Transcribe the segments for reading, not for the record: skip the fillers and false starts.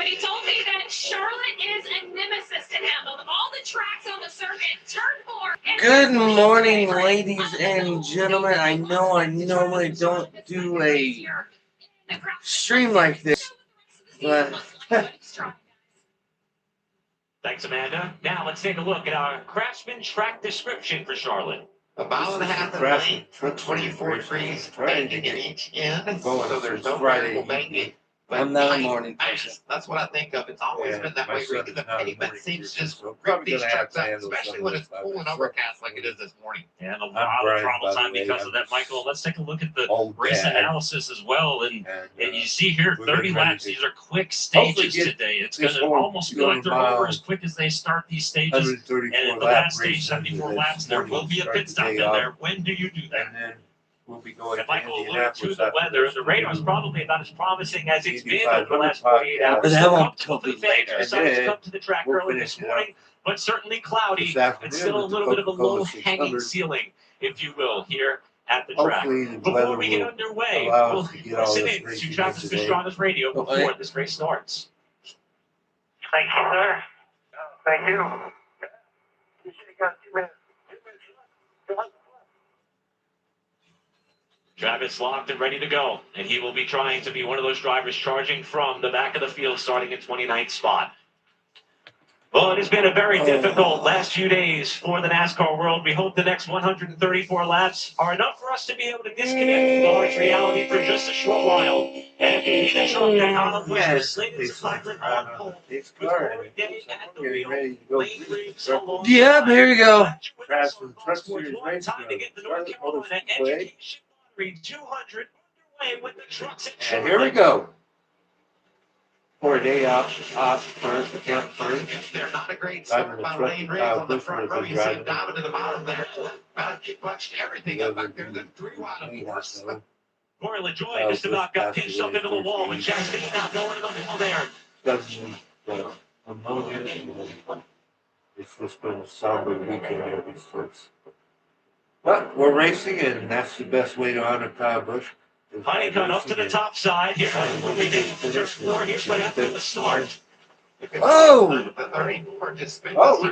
he told me that Charlotte is a nemesis to him. Of all the tracks on the circuit, turn 4. Good morning, ladies and gentlemen. I know I normally don't do a stream like this, but Thanks, Amanda. Now let's take a look at our Craftsman track description for Charlotte. A mile and a half in length, 24 degrees, banking at each end, so there's no variable banking. I'm not a morning person. That's what I think of. It's always been that way. Really, the pavement seems just rip these trucks up, especially when it's cool and overcast like it is this morning. And a lot of travel time because of that, Michael. Let's take a look at the race analysis as well. And you see here, 30 laps. These are quick stages today. It's going to almost feel like they're over as quick as they start these stages. And at the last stage, 74 laps, there will be a pit stop in there. When do you do that? We'll be going and Michael alluded to the weather. The radar's probably about as promising as it's been over the last 48 hours. But that won't till later. Decided to come to the track early this morning, but certainly cloudy and still a little bit of a low-hanging ceiling, if you will, here at the track. Before we get underway, we'll listen in to Travis Pastrana's radio before this race starts. Thank you, sir. Thank you. You should have got 2 minutes. Travis locked and ready to go, and he will be trying to be one of those drivers charging from the back of the field starting in 29th spot. Well, it has been a very difficult last few days for the NASCAR world. We hope the next 134 laps are enough for us to be able to disconnect from the harsh reality for just a short while. And we need a truck that accomplishes the latest pilot on hold. Before we get at the wheel, Lane Riggs along the yeah, here you go. time to get the North Carolina Education Lottery 200 underway with the trucks and And here we go. For a day off first, account first. They're not a great start by Lane Riggs on the front row. You see him diving to the bottom there. Punched everything up back there. The 3 wide of course. Corey LaJoy just about got pinched up into the wall with Chastain not going in the wall there. It's just been a somber weekend ever since. But we're racing, and that's the best way to honor Kyle Busch. Honeycutt up to the top side. Here, when we get to turn 4, here's what happened at the start. Oh! We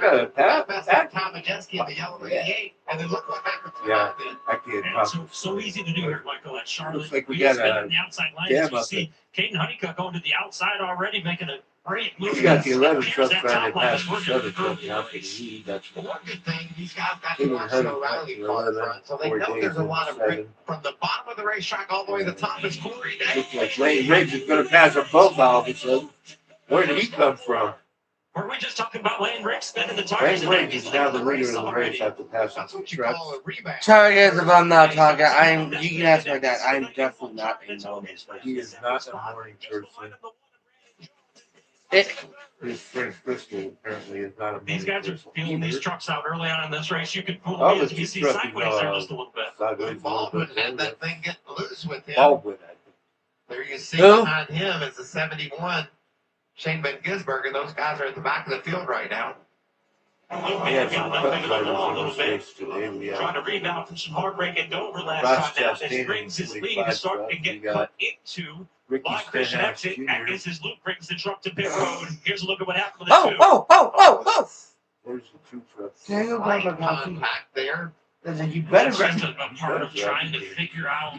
got a pass. Tom Majeski in the yellow 88, and then look what happened. Yeah, I can't. So easy to do here, Michael, at Charlotte. Looks like we got on the outside line. You see Caden Honeycutt going to the outside already, making a great move. We got the 11 truck trying to pass the 7 truck now for the lead. That's one good thing. These guys got the National Rally car in front, so they know there's a lot of grip from the bottom of the racetrack all the way to the top. It's Corey Day. Looks like Lane Riggs is going to pass them both all of a sudden. Where did he come from? Were we just talking about Lane Riggs spinning the tires? Lane Riggs is now the leader of the race after passing That's what you trucks. call a rebound. Sorry guys if I'm not talking. You can ask my dad. I'm definitely not a morning He is not a morning person. person. His friend Crystal apparently is not a morning These guys are person. feeling these trucks out early on in this race. You can pull Oh, the the SBC truck is, sideways there just a little bit. Sideways a little Baldwin bit. had that thing get loose with him. Baldwin, I think. There you see Who? behind him is the 71, Shane Van Gisbergen, and those guys are at the back of the field right now. We had some truck drivers on this race today. We Trying to had rebound from some heartbreak at Dover last Ross time out. Chastain This brings his lead to start to get cut into Ricky by Christian Stenhouse exit. Jr. And this is Luke brings the truck to pit road. Here's a look at what happened with the two. Oh! There's the 2 trucks. There you go, Light Papa. contact there. You better It's just run. a part of trying to figure out.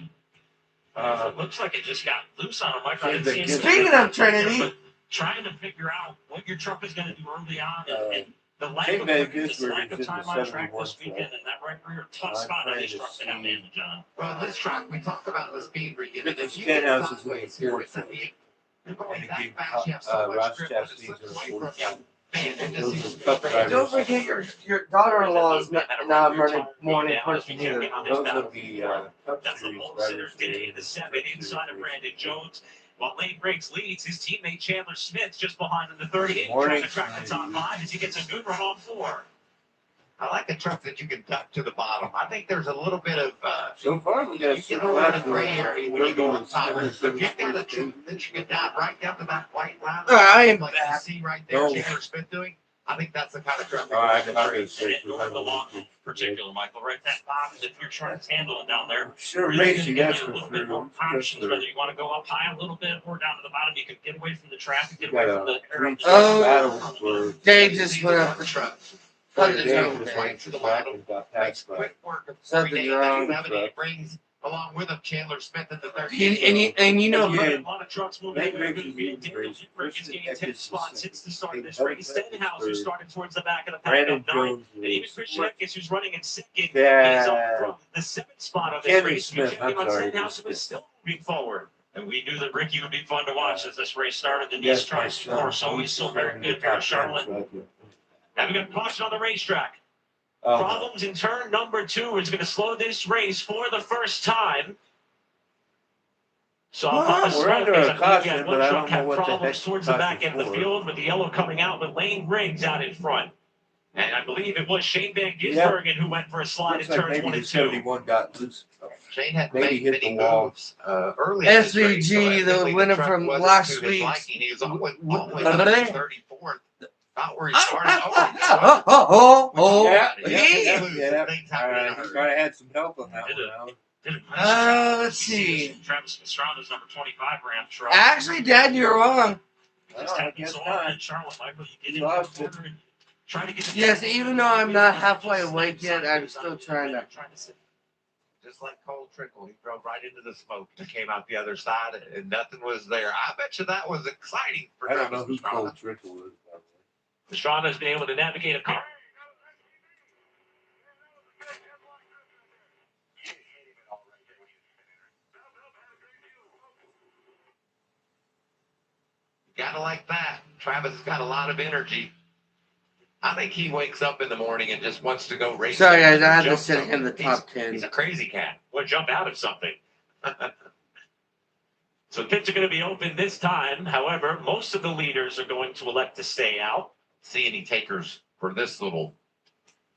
It looks like it just got loose on him. Mike, I didn't see it. Speaking of Trinity. But trying to figure out what your truck is going to do early on, and the lack Shane of Van quickness, the lack Gisbergen of is time the on track 71 this weekend, and that right rear tough spot on these trucks that have damage, John. Well, this track, we talked about the speed region. Ricky If you get Stenhouse is in sideways the here, fourth it's at the you're going And that he fast, you have so much Ross grip, but it's Chastain's such in the away fourth. from you. Man, it just Those seems are to be tough great. drivers. Don't forget your daughter-in-law is not a morning person either. Those are the Cup That's the Series pole sitter drivers. today in the 7 inside of Brandon Jones. While Lane Briggs leads, his teammate Chandler Smith just behind in the 38, trying to track the top 5 as he gets a good run on 4. I like a truck that you can duck to the bottom. I think there's a little bit of So far, we you got get a lot of gray area when you go on top. If you've got a truck that you can dive right down to that white line, I am like back. you see right there, No. Chandler Smith doing, I think that's the kind of truck. All right, that I'm not you going can to say And over the long for particular, Michael, right? That box, if you're trying to handle it down there, Sure, really racing, give that's you a for little bit more sure. options, whether you want to go up high a little bit or down to the bottom. You can get away from the traffic, get You away got from the air. three up the Oh. battles for They just went up the truck. Something's Dave wrong. just went to the back and got passed by. Quick work of Something's 3 days. wrong. 78 brings along with him Chandler Smith at the 30. And you know, Yeah. A lot of trucks moving. Late Very races, good lead. late Daniel races. Hickory is gaining First 10 and spots second. since the start of this Hey, race. Bud Stenhouse, for who started towards the back of the pack, Brandon up 9. Jones. And even Christian Eckes, who's running in second, is Yeah. up from the 7th spot of this Kenny race. Smith, Checking I'm on sorry. Stenhouse, who is still moving forward. And we knew that Ricky would be fun to watch as this race started. And Yes, these trucks score, so he's still very good for Charlotte. Having a caution on the racetrack. Problems in turn number 2 is going to slow this race for the first time. So We're under a caution, but I don't know what the problems heck towards the back caution's end of the for. field with the yellow coming out with Lane Riggs out in front. And I believe it was Shane Van Gisbergen who went for a slide Looks in like turn maybe the 22. 71 got loose. Shane had Maybe made hit many the wall. moves early in this race, so SVG, the evidently winner truck from wasn't last to his week's. liking. He was always up to 34th. Not where he started. Yeah, Yeah. Things All happen in a right, hurry. might have had some help on that one. Let's see. Travis Pastrana's number 25 ramp truck. Actually, Dad, you're wrong. I guess not. Charlotte, Michael, you get Lost in it. the corner and try to get Yes, even though I'm not halfway awake yet, I'm still trying to. Just like Cole Trickle, he drove right into the smoke and came out the other side, and nothing was there. I bet you that was exciting for I don't know Travis who Pastrana. Cole Trickle is. by the way. Pastrana's been able to navigate a car. Gotta like that. Travis has got a lot of energy. I think he wakes up in the morning and just wants to go race. Sorry, guys, I had to Jump sit in the something. top He's 10. a crazy cat. Or jump out of something. So pits are going to be open this time. However, most of the leaders are going to elect to stay out. See any takers for this little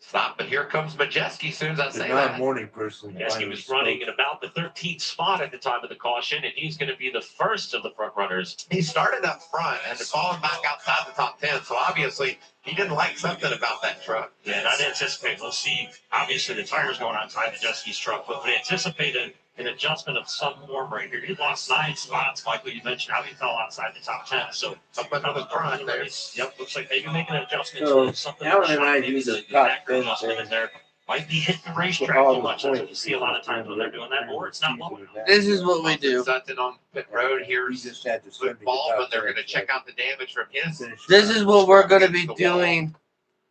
stop, but here comes Majeski as soon as I He's say not a that. morning person. Yes, he was running at about the 13th spot at the time of the caution, and he's going to be the first of the front runners. He started up front and falling back outside the top 10, so obviously he didn't like something about that truck. Yeah, and I'd anticipate we'll see, obviously, the tires going outside Majeski's truck, but would anticipate an adjustment of some form right here. He lost 9 spots. Michael, you mentioned how he fell outside the top 10. So Up under the front there. Yep, looks like maybe making an adjustment So, to something. Alan and I do the top 10 adjustment in thing. there. Might be hitting the racetrack All too the much. That's what you points. see a lot of times when they're doing that, or it's not low enough. This is what we do. Sutton on pit road. We Here's just had to send football, but they're going to check out the damage from his. This is what we're going to be doing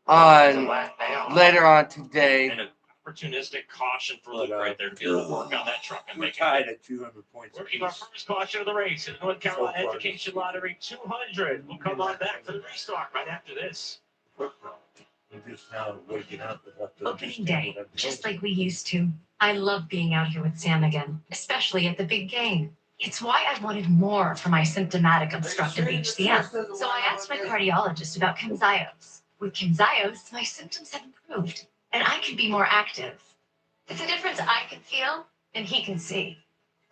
on lap down. later on today. And an opportunistic caution for Luke right there to be able to work on that truck and We're make tied it. at 200 points. Working our first caution of the race in North Carolina Education Lottery 200. We'll come on back for the restart right after this. We're just now waking up. and have to Opening understand day, what I'm just doing. like we used to. I love being out here with Sam again, especially at the big game. It's why I wanted more for my symptomatic obstructive HCM. So I asked my cardiologist about Camzyos. With Camzyos, my symptoms have improved, and I can be more active. It's a difference I can feel and he can see.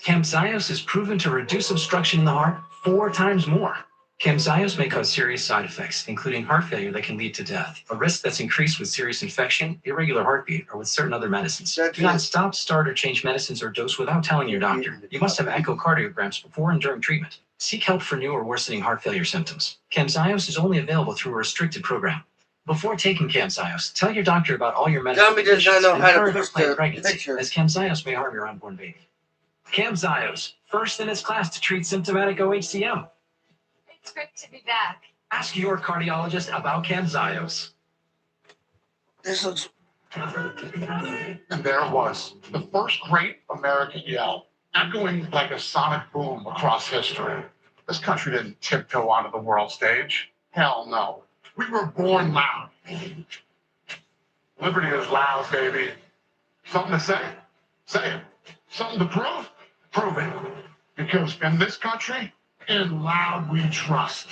Camzyos is proven to reduce obstruction in the heart 4 times more. Camzyos may cause serious side effects, including heart failure that can lead to death, a risk that's increased with serious infection, irregular heartbeat, or with certain other medicines. Do not stop, start, or change medicines or dose without telling your doctor. You must have echocardiograms before and during treatment. Seek help for new or worsening heart failure symptoms. Camzyos is only available through a restricted program. Before taking Camzyos, tell your doctor about all your medical Tommy does not know conditions how to and current or push planned the pregnancy, picture. as Camzyos may harm your unborn baby. Camzyos, first in its class to treat symptomatic OHCM. It's great to be back. Ask your cardiologist about Camzyos. This looks. And there it was, the first great American yell, echoing like a sonic boom across history. This country didn't tiptoe onto the world stage. Hell no. We were born loud. Liberty is loud, baby. Something to say? Say it. Something to prove? Prove it. Because in this country, in loud we trust.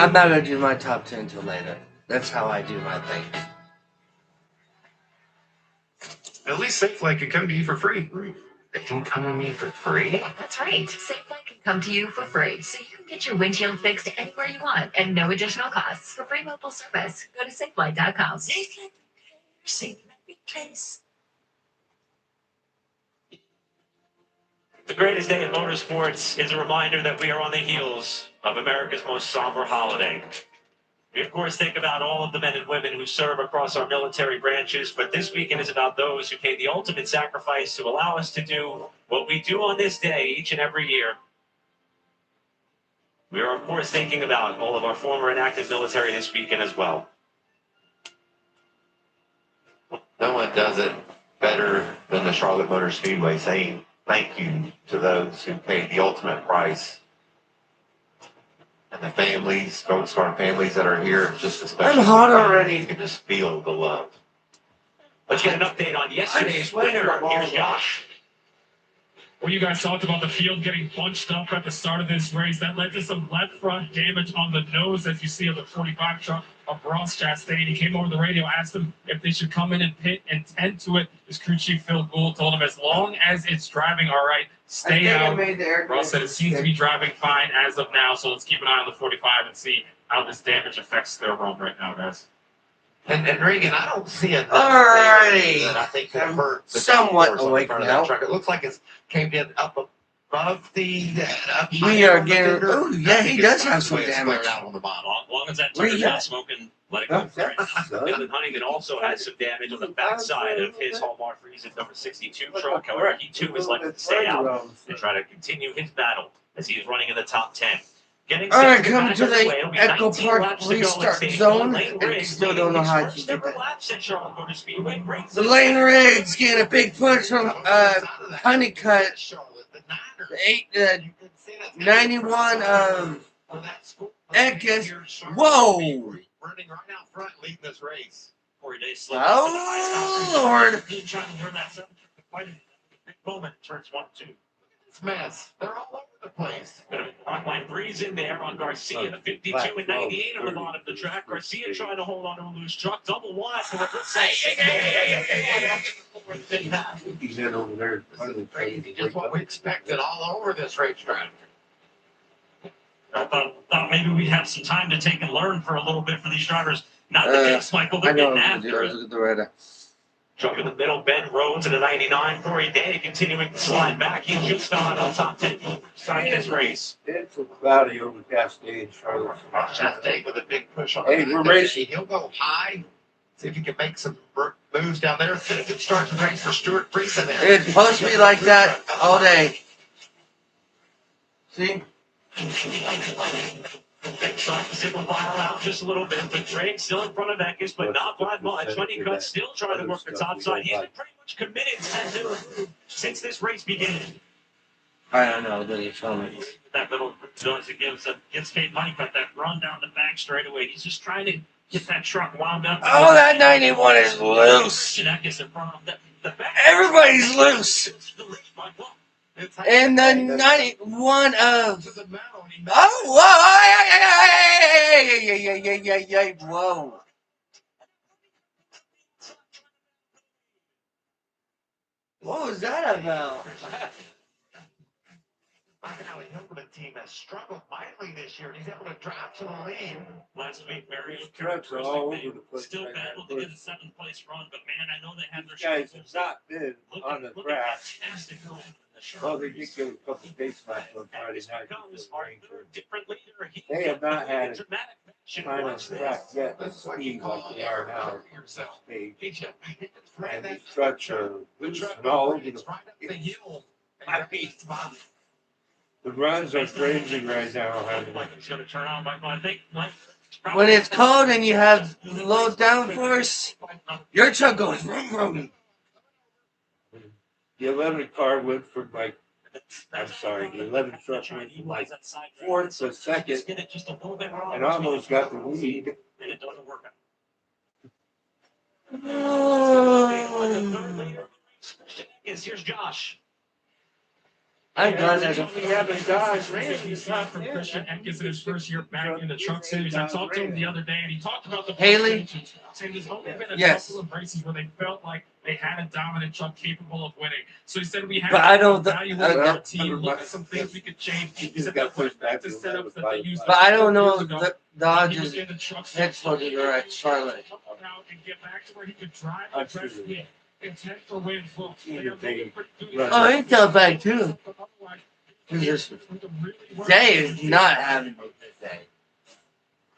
I'm not gonna do my top 10 until later. That's how I do my things. At least Safeway can come to you for free. They can come to me for free. That's right. Safeway can come to you for free, so you can get your windshield fixed anywhere you want at no additional costs. For free mobile service, go to Safeway.com. Safeway, safe every place. The greatest day in motorsports is a reminder that we are on the heels of America's most somber holiday. We, of course, think about all of the men and women who serve across our military branches, but this weekend is about those who paid the ultimate sacrifice to allow us to do what we do on this day each and every year. We are, of course, thinking about all of our former and active military this weekend as well. No one does it better than the Charlotte Motor Speedway, saying thank you to those who paid the ultimate price. And the families, Gold Star families that are here, just especially. I'm hot already. You can just feel the love. Let's get an update on yesterday's winner. Here's Josh. Well, you guys talked about the field getting bunched up at the start of this race. That led to some left front damage on the nose, as you see of the 45 truck of Ross Chastain. He came over the radio, asked them if they should come in and pit and tend to it. His crew chief, Phil Gould, told him as long as it's driving all right, stay out. Ross said it seems to be driving fine as of now, so let's keep an eye on the 45 and see how this damage affects their run right now, guys. And Regan, I don't see enough Alrighty. there that I think could hurt the Somewhat downforce on the awake front of now. that truck. It looks like it's came in up above the. We are getting. Oh, yeah, he does have some damage. Out on the bottom. As long as that What do tire's you not got? smoking, let it go. Dylan Huntington also has some damage on the backside of his Hallmark Freeze number 62 truck. However, he too is likely to stay out and try to continue his battle as he's running in the top 10. Getting All right, set come back to underway. the It'll be Echo 19 Park laps to go in restart stage zone. one. Lane I Riggs still leading don't know his how to first get ever that. laps at Charlotte Motor Speedway. Brings The Lane Riggs getting a big push from Honeycutt. The 91 of Eckes. Whoa! Running right out front, leading this race. 4 days slip. Oh, Lord. He's trying to turn that 7 fight. Big moment. Turns 1, 2. It's mess. They're all over the place. Bit of a line breeze in there on Garcia, the 52 and 98 on the bottom of the track. Garcia trying to hold on to a loose truck. Double wide for the He's in over there. This is crazy. Just what we expected all over this racetrack. I thought maybe we'd have some time to take and learn for a little bit for these drivers. Not the case, Michael. I They're know getting what to after do. it. Look at the radar. Truck in the middle, Ben Rhodes at a 99. Corey Day continuing to slide back. He's just on top 10 starting this race. It's a cloudy, overcast day in Charlotte. Chastain with a big push on Hey, the we're racing. He'll go high. See if he can make some moves down there. It's a good start to the race for Stuart Priest in there. It's supposed to be like that all day. See? Starting to simplify out just a little bit. The Drake still in front of Eckes, but not by much. Honeycutt still trying to work the top side. He's been pretty much committed since this race began. I don't know. Then you tell me. That little noise it gives Kate Honeycutt that run down the back straightaway. He's just trying to get that truck wound up. Oh, that 91 is loose. Eckes in front of the back. Everybody's loose. And the 91 of. Oh, whoa! Whoa! What was that about? Now the Hilton team has struggled mightily this year, and he's able to drop to the lead. Last week, Mario Trucks are all over the place. still right now. battled to get a 7th place run, but man, I know they had their These guys struggles. have not been on the track. Fantastic going in the Charlotte Well, they did race. get a couple of base laps on Friday Eckes night. becomes Arthur, different leader. He They have not had a dramatic fashion. Time on Watch the this. track yet, the speed like they are now. Yourself. Stage. Right, And that these trucks are loose and all over it's the. right up the hill. I mean, the runs are crazy right now. Like he's going to turn on, Michael. I think When it's cold and you have low downforce, your truck goes vroom vroom. The 11 car went from like, I'm sorry, the 11 truck went from like fourth to second and almost got the lead. And it doesn't work out. Oh. Here's Josh. I'm glad that We have a Dodge Ram. He's not from Christian Eckes in his first year back in the truck series. I talked to him the other day, and he talked about the Haley? saying there's only been a Yes. couple of races where they felt like they had a dominant truck capable of winning. So he said we had But I to don't evaluate well, our team, look at some things we could change. He He's said got that went pushed back back to to the setups that they used. but I don't know years ago. the He Dodge's was in the truck headquarters are at Charlotte. Come out and get back to where he could drive I'm and press sure. win. Intent for wins. Well, they Either are they looking for doing run- Oh, he felt bad too. Otherwise, This really work. day is not having a good day.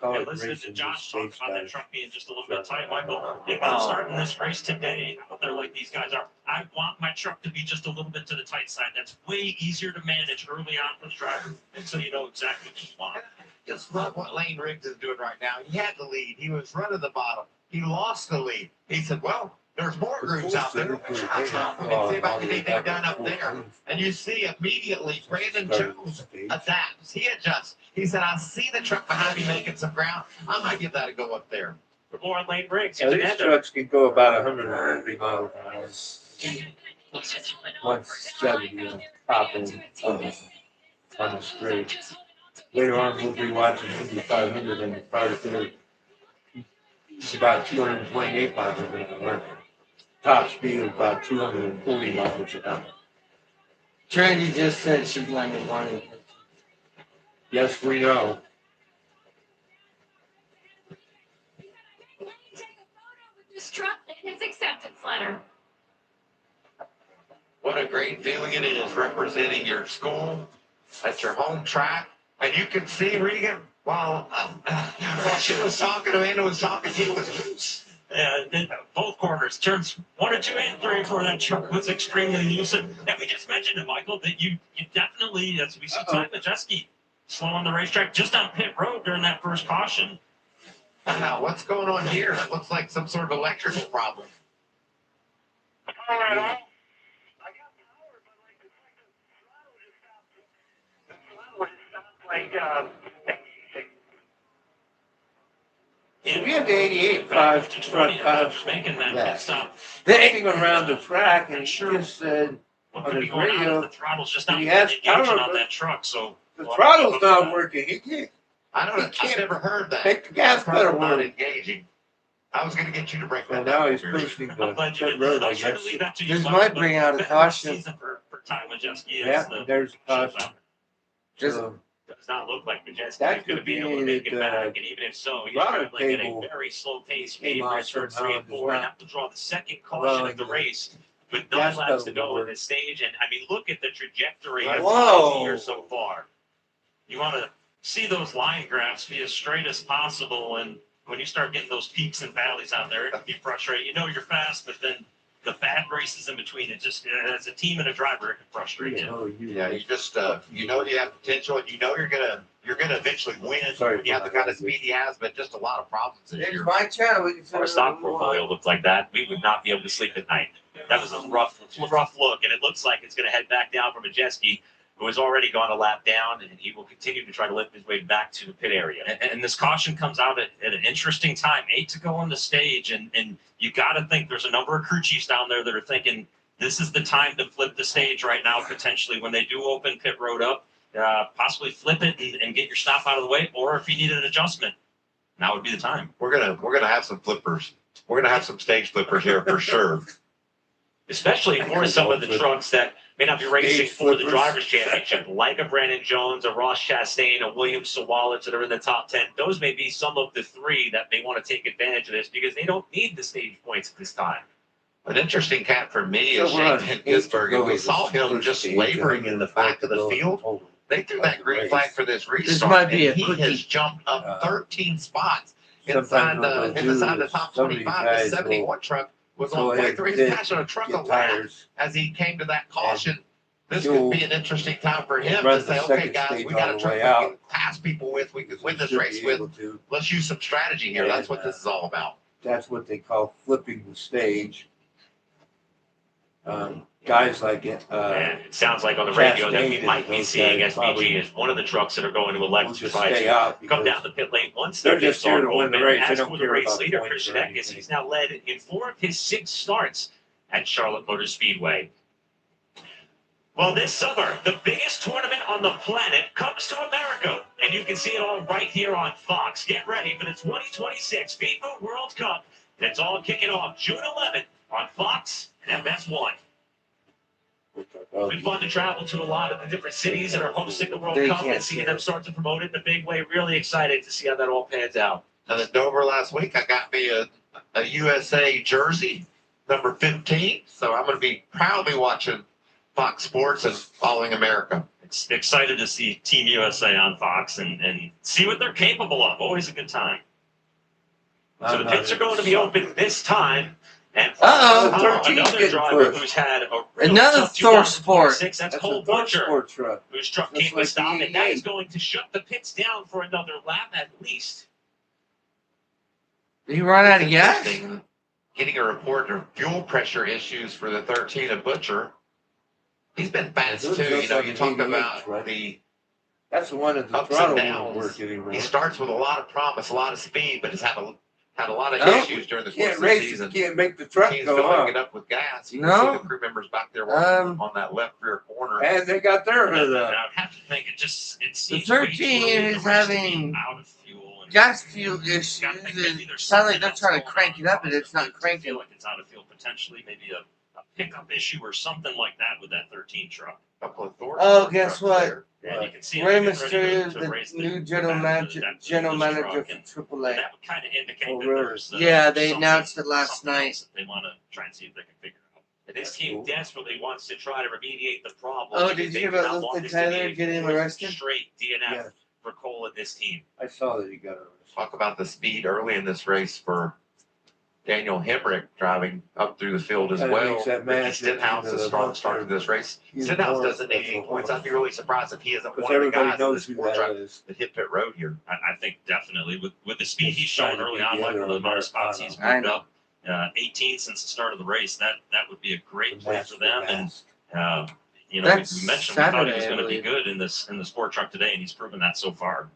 Call Yeah, it listen racing to Josh talk stage about that guys. truck being just a little bit tight, Michael. If I'm starting this race today out there like these guys are, I want my truck to be just a little bit to the tight side. That's way easier to manage early on for the driver, and so you know exactly what you want. Just love what Lane Riggs is doing right now. He had the lead. He was running the bottom. He lost the lead. He said, well, there's more grooves out there. I'll stop him and see if I can get anything done up there. And you see immediately Brandon Jones adapts. He adjusts. He said, I see the truck behind me making some ground. I might give that a go up there. For more on Lane Riggs, Yeah, these trucks can go about 150 miles an hour. 170 on top end on the straight. Later on, we'll be watching Indy 500 and the product there. It's about 228 miles an hour. Top speed of about 240 miles an hour. Trinity just said she's going to want it. Yes, we know. This truck and his acceptance letter. What a great feeling it is representing your school at your home track. And you can see Regan while she was talking, Amanda was talking, he was loose. Both corners, turns 1 and 2 and 3 for that truck was extremely loose. And we just mentioned it, Michael, that you definitely, as we see Ty Majeski slow on the racetrack just on pit road during that first caution. Wow, what's going on here? It looks like some sort of electrical problem. All right, I got power, but like the throttle just stopped like We had the 88 5 to truck 20 cops making that stop. walking around the track, and he Sure. just said What on could be his going on radio, if the throttle's just not he has engaging power, on but that truck? So the throttle's not working. He can't I've never heard that. make the gas pedal Throttle not work. engaging. I was going to get you to break that And down. now he's posting I'm the glad you pit did. road, I I'm sure to guess. leave that to you, This Michael, might but bring out a best caution. season for Ty Majeski. Yeah, there's a caution. Just So, Does not look like Majeski That is going to could be able be to make it that, back, and even if so, he's Robert traveling at a Cable very slow pace. came Maybe out it's for somehow 3 and 4, and does have to draw the second Well, caution of the race with no gas laps to pedal go work. in this stage. And I mean, look at the trajectory of Whoa. the year so far. You want to see those line graphs be as straight as possible, and when you start getting those peaks and valleys out there, it can be frustrating. You know you're fast, but then the bad races in between, it just, as a team and a driver, it can frustrate you. Yeah, you just you know you have potential, and you know you're gonna eventually win. Sorry when you have for the kind my of speed he has, but just a lot of problems this it's year. my channel. We can If our stock portfolio looked like that, we would not be able to sleep at night. That was a rough look, and it looks like it's going to head back down for Majeski, who has already gone a lap down, and he will continue to try to lift his way back to the pit area. And this caution comes out at an interesting time, 8 to go on the stage, and you got to think there's a number of crew chiefs down there that are thinking this is the time to flip the stage right now, potentially, when they do open pit road up, possibly flip it and get your stop out of the way, or if you need an adjustment, now would be the time. We're gonna have some flippers. We're gonna have some stage flippers here for sure. Especially for some of the trucks that may not be racing for the drivers' championship, like a Brandon Jones, a Ross Chastain, a William Sawalitz that are in the top 10. Those may be some of the 3 that may want to take advantage of this because they don't need the stage points at this time. An interesting cat for me is So we're on Shane 8 to Gisberg, go and we with saw this him first just stage, laboring in the back of the 140 field. total. They threw that green flag for this restart, might be a and he quickie. has jumped up 13 spots Sometimes inside what they'll the do top is some of these 25. guys The 71 truck was go on ahead way through. and He's passing a truck a get lap tires. as he came to that caution. This You'll could be an interesting time for him run to the say, okay, second guys, stage we got all a the truck way we out. can pass people with. We could win this Should race be with. able to. Let's use some strategy here. That's what And, this is all about. That's what they call flipping the stage. Guys like it. And it sounds like on the radio that we Chastain might be and those seeing guys SVG probably as one of the trucks that are going to elect will to just try stay to out come because down the pit lane once they're the just pits here are to win the open. race. They As don't for the care race about leader, points Christian or Eckes, anything. he's now led in 4 of his 6 starts at Charlotte Motor Speedway. Well, this summer, the biggest tournament on the planet comes to America, and you can see it all right here on Fox. Get ready for the 2026 FIFA World Cup, and it's all kicking off June 11th on Fox and FS1. It's been fun to travel to a lot of the different cities that are hosting the World They Cup can't and seeing see them it. start to promote it in a big way. Really excited to see how that all pans out. And at Dover last week, I got me a USA jersey, number 15. So I'm going to be proudly watching Fox Sports and following America. It's excited to see Team USA on Fox and see what they're capable of. Always a good time. So the pits are going to be open this time. And another driver who's had a really Another tough Thor Sport. 2026, that's That's Cole a Thor Butcher, Sport truck. whose truck Just came like to stop, the and now he's 88. going to shut the pits down for another lap at least. Did he run out of gas? Interesting, getting a report of fuel pressure issues for the 13 of Butcher. He's been fast too. You know, you talk about the That's the one that the ups and throttle won't downs. work anymore. He starts with a lot of promise, a lot of speed, but has had a lot of No. issues during the course Can't of the race season. it, can't make the truck Team's go filling it up. up with gas. You No. can see the crew members back there working on that left rear corner. And they got their And hood I up. have to think it The seems way too 13 early in the is race to be having out of fuel. And gas fuel issues. It sounds like they're trying to crank it up, and it's not I cranking. feel like it's out of fuel potentially, maybe a pickup issue or something like that with that 13 truck. Couple of Thor Oh, trucks guess there. what? And you can see Rey them getting ready Mysterio, to race the new the general back manager, of general this manager truck, for and AAA. that would kind of indicate Oh, that really? there's Yeah, they something- announced it last something night. else that they want to try and see if they can figure out. And this That's team cool. desperately wants to try to remediate the problem. Oh, because did you they've hear about now Luke want and this to be Tyler a getting fourth arrested? Straight DNF Yeah. for Cole and this team. I saw that he got arrested. Talk about the speed early in this race for Daniel Hemrick driving up through the field as That well. makes that Ricky match Stenhouse into is the strong start to monster. this race. He's Stenhouse more doesn't need any special. points. I'd be really surprised if he isn't Because one of the everybody guys in knows this who sport that truck is. that hit pit road here. I think definitely with the speed he's He's shown trying to early be on, the like other for the amount of spots Americano. he's I moved know. up, 18 since the start of the race, that would be a great The win mask, for them. the And mask. we That's mentioned we thought he was Saturday, I going to be believe. good in the sport truck today, and he's proven that so far.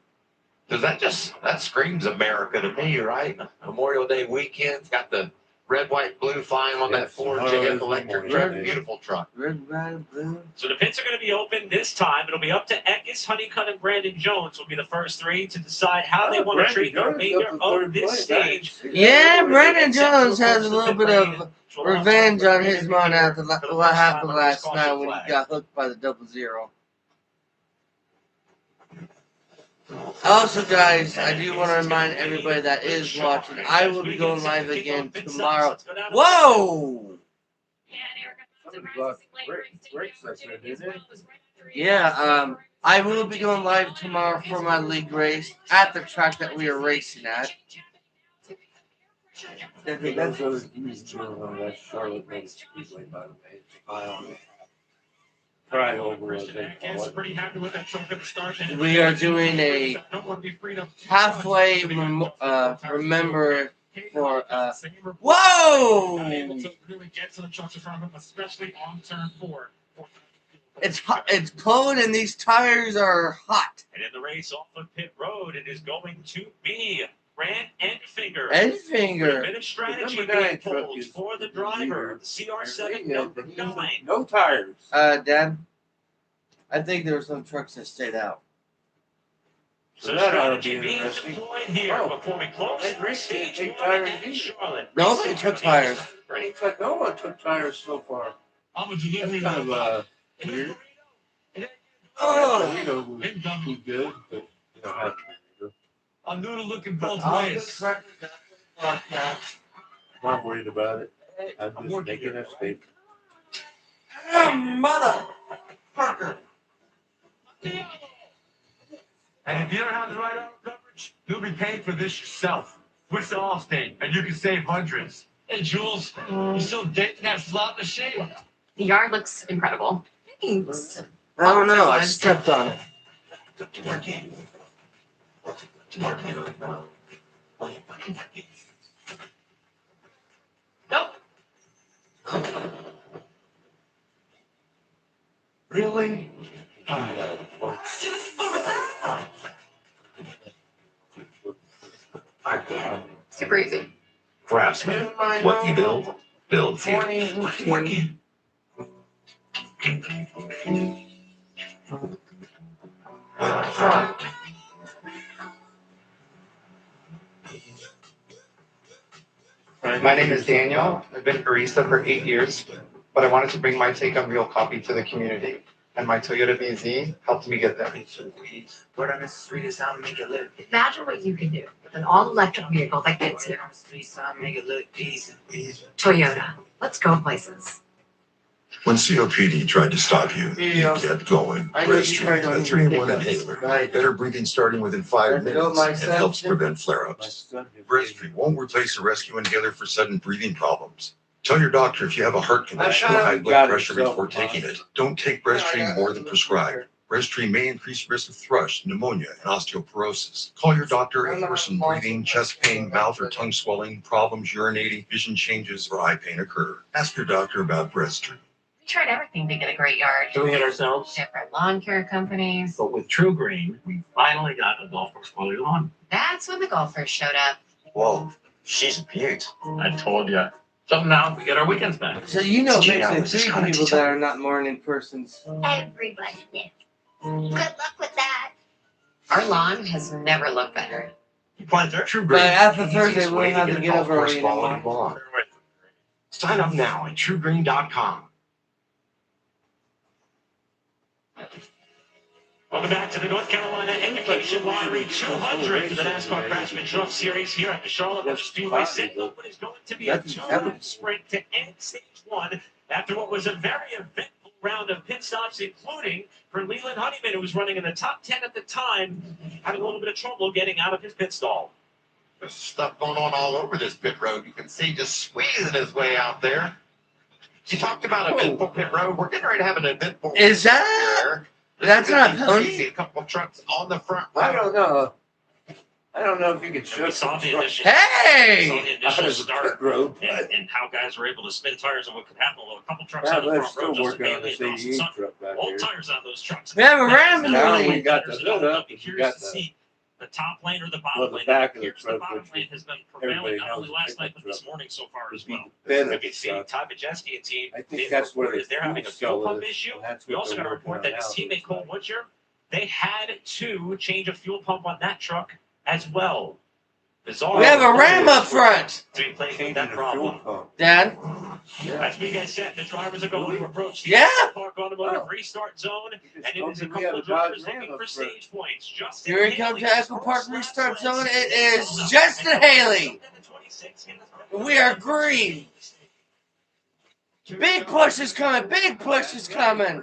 Does that screams America to me, right? Memorial Day weekend, got the red, white, blue flying on that Yes, Ford tomorrow JF is electric Memorial truck. Day. Beautiful truck. Red, white, blue. So the pits are going to be open this time. It'll be up to Eckes, Honeycutt, and Brandon Jones will be the first three to decide how they want to treat the remainder of this stage. Yeah, Brandon Jones has a little bit of revenge on his mom after what happened last night when he got hooked by the 00. Also, guys, I do want to remind everybody that is watching, I will be going live again tomorrow. Whoa! Yeah, I will be going live tomorrow for my league race at the track that we are racing at. That's those used to that Charlotte Motor Speedway, by the way. Try over, I think. Is pretty happy with that truck at the start. We are doing a halfway remember for whoa! Able to really get to the trucks in front of him, especially on turn 4. It's hot, it's cold and these tires are hot. And in the race off of pit road, it is going to be Grant Enfinger. A Enfinger. bit of strategy The number being 9 truck pulled is for the driver. CR7 number 9. No tires. Dad, I think there were some trucks that stayed out. So That ought to be strategy being interesting. deployed here Oh. before we close That race stage didn't take 1 tires at either. Charlotte. Nobody took tires. In fact, no one took tires so far. I'm a That's delivery kind of weird. Oh, Burrito was good, but you don't have to. I'm new to looking both I'll ways. just record that broadcast. I'm not worried about it. I'm just making a statement. Motherfucker. And if you don't have the right auto coverage, you'll be paying for this yourself. Switch to Allstate, and you can save hundreds. Hey, Jules, you still dating that slot machine? The yard looks incredible. Thanks. I don't know, I stepped on it. Nope. Really? Super easy. Craftsman. What you build, builds you. 20 and 20. My name is Daniel. I've been barista for 8 years, but I wanted to bring my take on real coffee to the community. And my Toyota BZ helped me get there. Imagine what you can do with an all-electric vehicle that gets you. Toyota. Let's go places. When COPD tried to stop you, you kept going. Breaststroke, a 3-in-1 inhaler. Better breathing starting within 5 minutes and helps prevent flare-ups. Breaststroke won't replace a rescue inhaler for sudden breathing problems. Tell your doctor if you have a heart condition or high blood pressure before taking it. Don't take Breaststroke more than prescribed. Breaststroke may increase risk of thrush, pneumonia, and osteoporosis. Call your doctor if worsened breathing, chest pain, mouth or tongue swelling, problems urinating, vision changes, or eye pain occur. Ask your doctor about Breaststroke. We tried everything to get a great yard. Doing it ourselves. Different lawn care companies. But with True Green, we finally got a golf course quality lawn. That's when the golfers showed up. Whoa, she's a beaut. I told you. So now we get our weekends back. So you know Did you know basically this is 3 gonna people teach that them? are not morning persons. Everybody did. Good luck with that. Our lawn has never looked better. True But Green. after the Thursday, easiest we way won't have to a get golf up course early quality anymore. lawn. Sign up now at truegreen.com. Welcome back to the North Carolina Education Lottery 200 for the NASCAR Craftsman Truck Series here at the Charlotte Motor Speedway. Setting up what is going to be a 2-lap sprint to end Stage 1 after what was a very eventful round of pit stops, including for Leland Honeyman, who was running in the top 10 at the time, having a little bit of trouble getting out of his pit stall. There's stuff going on all over this pit road. You can see just squeezing his way out there. You talked about eventful pit road. We're getting ready to have an eventful Is that? there. That's not crazy. A couple of trucks on the front row. I don't know. I don't know if you could show We saw the initial, Hey! saw the initial start and how guys were able to spin tires and what could happen. A couple trucks Yeah, on the they're front row, still Justin working on Bailey this and Dawson 88 Sutton. truck back All here. tires on those trucks. We have a ram in the Now lane. we got the hood up. I'll be We curious got to the see the top lane or the bottom well, the lane. back of the Here's truck, bottom which lane has been prevailing everybody not only knows last pickup night but this truck. morning so far as Would be well. better We can see truck. Todd Majeski and team. I think they've that's where reported the they're having a fuel fuel cell pump is, issue. and that's We what also they're got a working report on that his now. teammate Cole Butcher, they had to change a fuel pump on that truck as well. Bizarre. We have a ram up front. To be playing with Changing that the problem. fuel pump. Dad? As we get set, the drivers are going to approach the Yeah. Park Automotive restart zone, and it is a told me we couple have of a Dodge drivers Ram looking up for front. stage points. Here he comes to Echo Park Restart Zone. It is Justin Haley. We are green. Big push is coming. Big push is coming.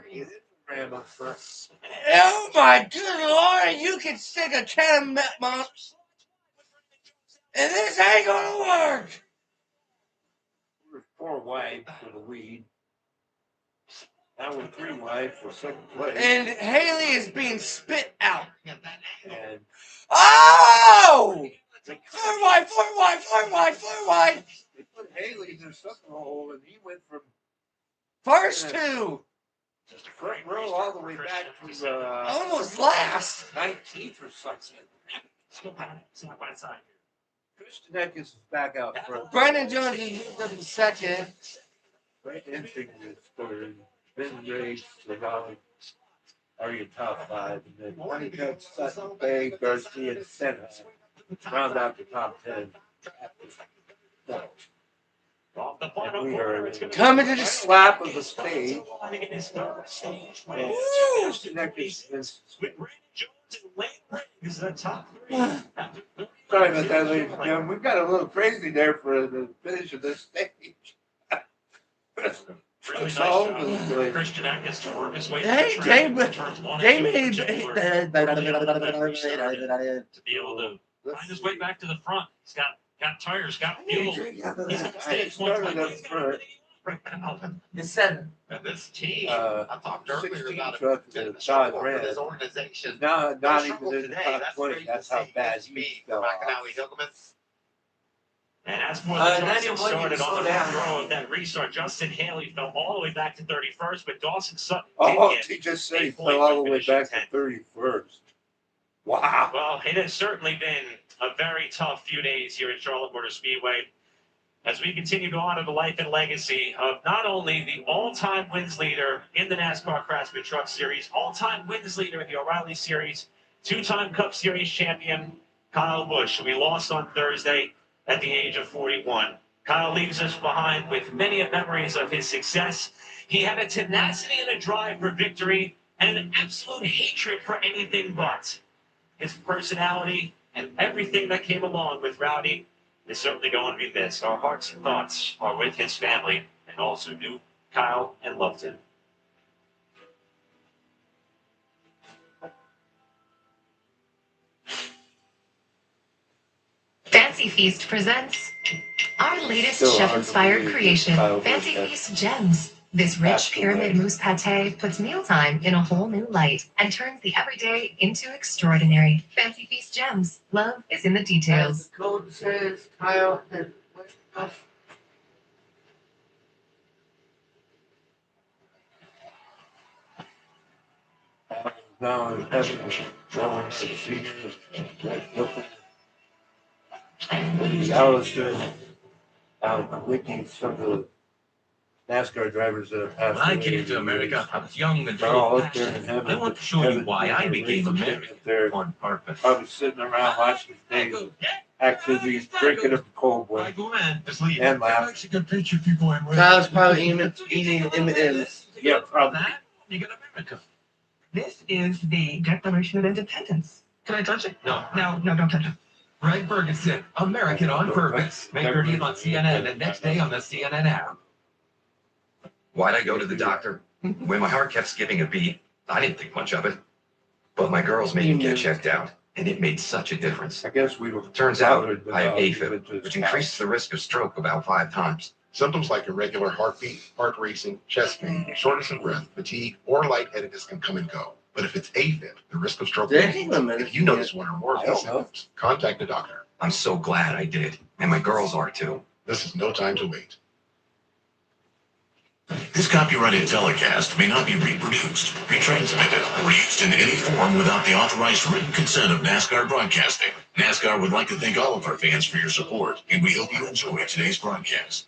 Ram up front. Oh my good lord, you can stick a can of mumps. And this ain't gonna work. We're 4 wide for the lead. Now we're 3 wide for second place. And Haley is being spit out. And Oh! 4 wide, 4 wide, 4 wide, 4 wide. they put Haley in the second hole, and he went from First 2. front row all the way back to Almost last. 19th or something. Still side by side. Christian is back out front. Brandon Jones is moved up to second. Right entering is third. Ben Race, Lavelle are your top 5. And then Honeycutt, Sutton, Bay, Garcia, and Senna round out the top 10. Off the And final we corner, are it's going to Coming to the the lap of the stage. in his third stage. And Woo! Christian is With Brandon Jones and Lane Riggs, the top 3. sorry about that, ladies and gentlemen. We've got a little crazy there for the finish of this stage. Really nice So, job. Christian Atkins to work his way Hey, through the track. they Turns 1 They and 2 in made. particular. To be able to find his way back to the front. He's got tires, got fuel. He's got I stage started up front. It's 7. And this team, Uh, I talked earlier 16 about it. trucks been with a a struggle Dodge for Ram. this organization. Not No even struggle in the today. top That's 20. great That's to how see. bad Good he speed. fell off. McAnally Hilgemans. And as for the trucks that 91, started on slow the front down. row of that restart, Justin Haley fell all the way back to 31st, but Dawson Sutton Oh, did he get just said he a fell point all by the way finishing back to 10th. 31st. Wow. Well, it has certainly been a very tough few days here at Charlotte Motor Speedway. as we continue to honor the life and legacy of not only the all-time wins leader in the NASCAR Craftsman Truck Series, all-time wins leader in the O'Reilly Series, two-time Cup Series champion, Kyle Busch, who we lost on Thursday at the age of 41. Kyle leaves us behind with many memories of his success. He had a tenacity and a drive for victory and an absolute hatred for anything but. His personality and everything that came along with Rowdy is certainly going to be missed. Our hearts and thoughts are with his family and also knew Kyle and loved him. Fancy Feast presents our latest chef-inspired creation, Fancy Feast Gems. This rich pyramid mousse pate puts mealtime in a whole new light and turns the everyday into extraordinary. Fancy Feast Gems. Love is in the details. The code says Kyle has Now in heaven, now in the Alistair, Wiki, some of the NASCAR drivers that have passed When I away came to America, I was young and they're full all of up there in passion. heaven. I want to show you why I became American on purpose. Probably sitting around watching these activities, drinking a cold one, and laughing. Kyle's probably eating M&M's. Yeah, probably. You get America. This is the Declaration of Independence. Can I touch it? No. No, don't touch it. Greg Ferguson, American on Purpose. May 30th on CNN and next day on the CNN app. Why'd I go to the doctor? When my heart kept skipping a beat, I didn't think much of it. But my girls made me get checked out, and it made such a difference. I guess we were. Turns out I have AFib, which increases the risk of stroke about 5 times. Symptoms like irregular heartbeat, heart racing, chest pain, shortness of breath, fatigue, or lightheadedness can come and go. But if it's AFib, the risk of stroke remains. If you notice one or more of these symptoms, contact a doctor. I'm so glad I did, and my girls are too. This is no time to wait. This copyrighted telecast may not be reproduced, retransmitted, or used in any form without the authorized written consent of NASCAR Broadcasting. NASCAR would like to thank all of our fans for your support, and we hope you enjoy today's broadcast.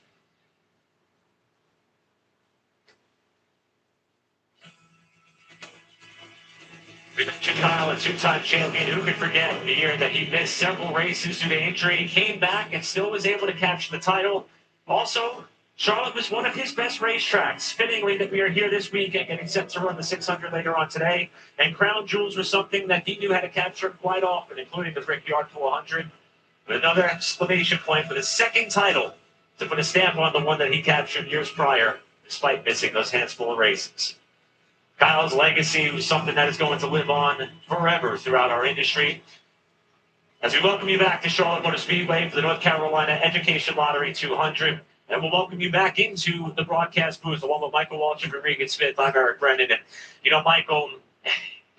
We mentioned Kyle, a two-time champion. Who could forget the year that he missed several races due to injury, came back and still was able to capture the title. Also, Charlotte was one of his best racetracks. Fittingly that we are here this weekend getting set to run the 600 later on today. And Crown Jewels was something that he knew how to capture quite often, including the Brickyard 400. But another exclamation point for the second title to put a stamp on the one that he captured years prior, despite missing those handful of races. Kyle's legacy was something that is going to live on forever throughout our industry. As we welcome you back to Charlotte Motor Speedway for the North Carolina Education Lottery 200, and we'll welcome you back into the broadcast booth along with Michael Walsh and Rodriguez Smith. I'm Eric Brennan, and Michael,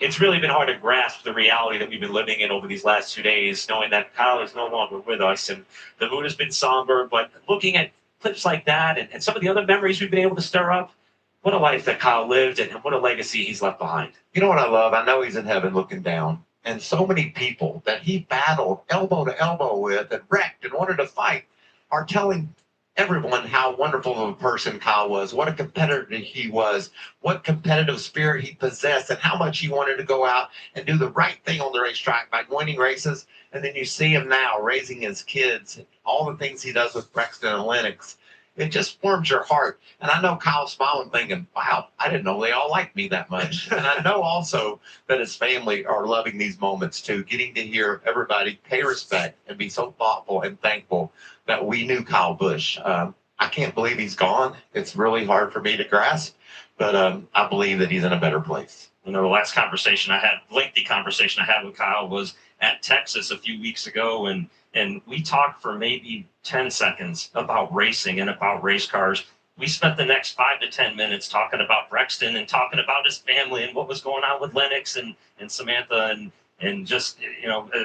it's really been hard to grasp the reality that we've been living in over these last 2 days, knowing that Kyle is no longer with us, and the mood has been somber. But looking at clips like that and some of the other memories we've been able to stir up, what a life that Kyle lived and what a legacy he's left behind. You know what I love? I know he's in heaven looking down. And so many people that he battled elbow to elbow with and wrecked and wanted to fight are telling everyone how wonderful of a person Kyle was, what a competitor he was, what competitive spirit he possessed, and how much he wanted to go out and do the right thing on the racetrack by winning races. And then you see him now raising his kids, all the things he does with Brexton and Lennox. It just warms your heart. And I know Kyle's smiling thinking, wow, I didn't know they all liked me that much. And I know also that his family are loving these moments too, getting to hear everybody pay respect and be so thoughtful and thankful that we knew Kyle Busch. I can't believe he's gone. It's really hard for me to grasp, but I believe that he's in a better place. The last lengthy conversation I had with Kyle was at Texas a few weeks ago, and we talked for maybe 10 seconds about racing and about race cars. We spent the next 5 to 10 minutes talking about Brexton and talking about his family and what was going on with Lennox and Samantha and just,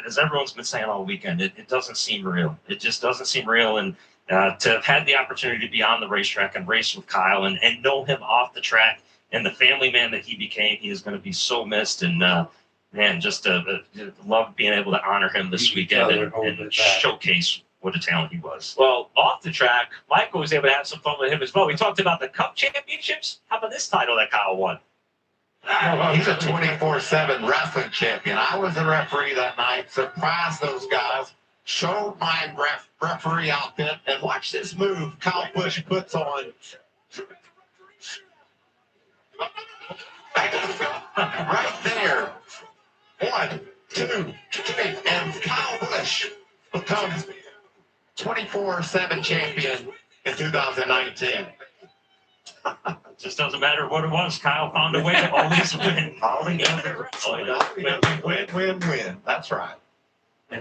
as everyone's been saying all weekend, it doesn't seem real. It just doesn't seem real. And to have had the opportunity to be on the racetrack and race with Kyle and know him off the track and the family man that he became, he is going to be so missed. And man, just love being able to honor him this weekend and showcase what a talent he was. Well, off the track, Michael was able to have some fun with him as well. We talked about the Cup Championships. How about this title that Kyle won? He's a 24/7 wrestling champion. I was the referee that night. Surprised those guys. Showed my referee outfit. And watch this move Kyle Busch puts on. Right there. 1, 2, 3. And Kyle Busch becomes 24/7 champion in 2019. Just doesn't matter what it was. Kyle found a way to always win. Win. That's right.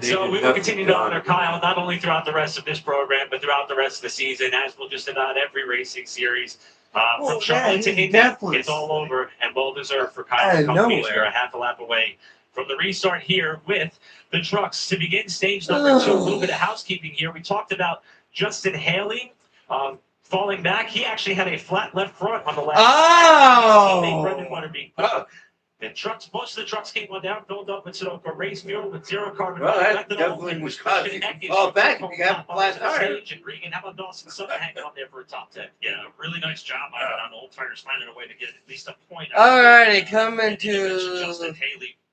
So we will continue to honor Kyle not only throughout the rest of this program, but throughout the rest of the season, as will just about every racing series. From Charlotte to Indy, it's all over, and well deserved for Kyle to come here a half a lap away from the restart here with the trucks. To begin stage number 2, a little bit of housekeeping here. We talked about Justin Haley falling back. He actually had a flat left front on the last. The trucks, most of the trucks came on down, filled up with Sunoco race fuel with zero carbon. Well, that definitely was causing fall back if you have a flat tire. And Regan, how about Dawson Sutter hanging on there for a top 10? Yeah, really nice job on Old Timers finding a way to get at least a point. Alrighty, coming to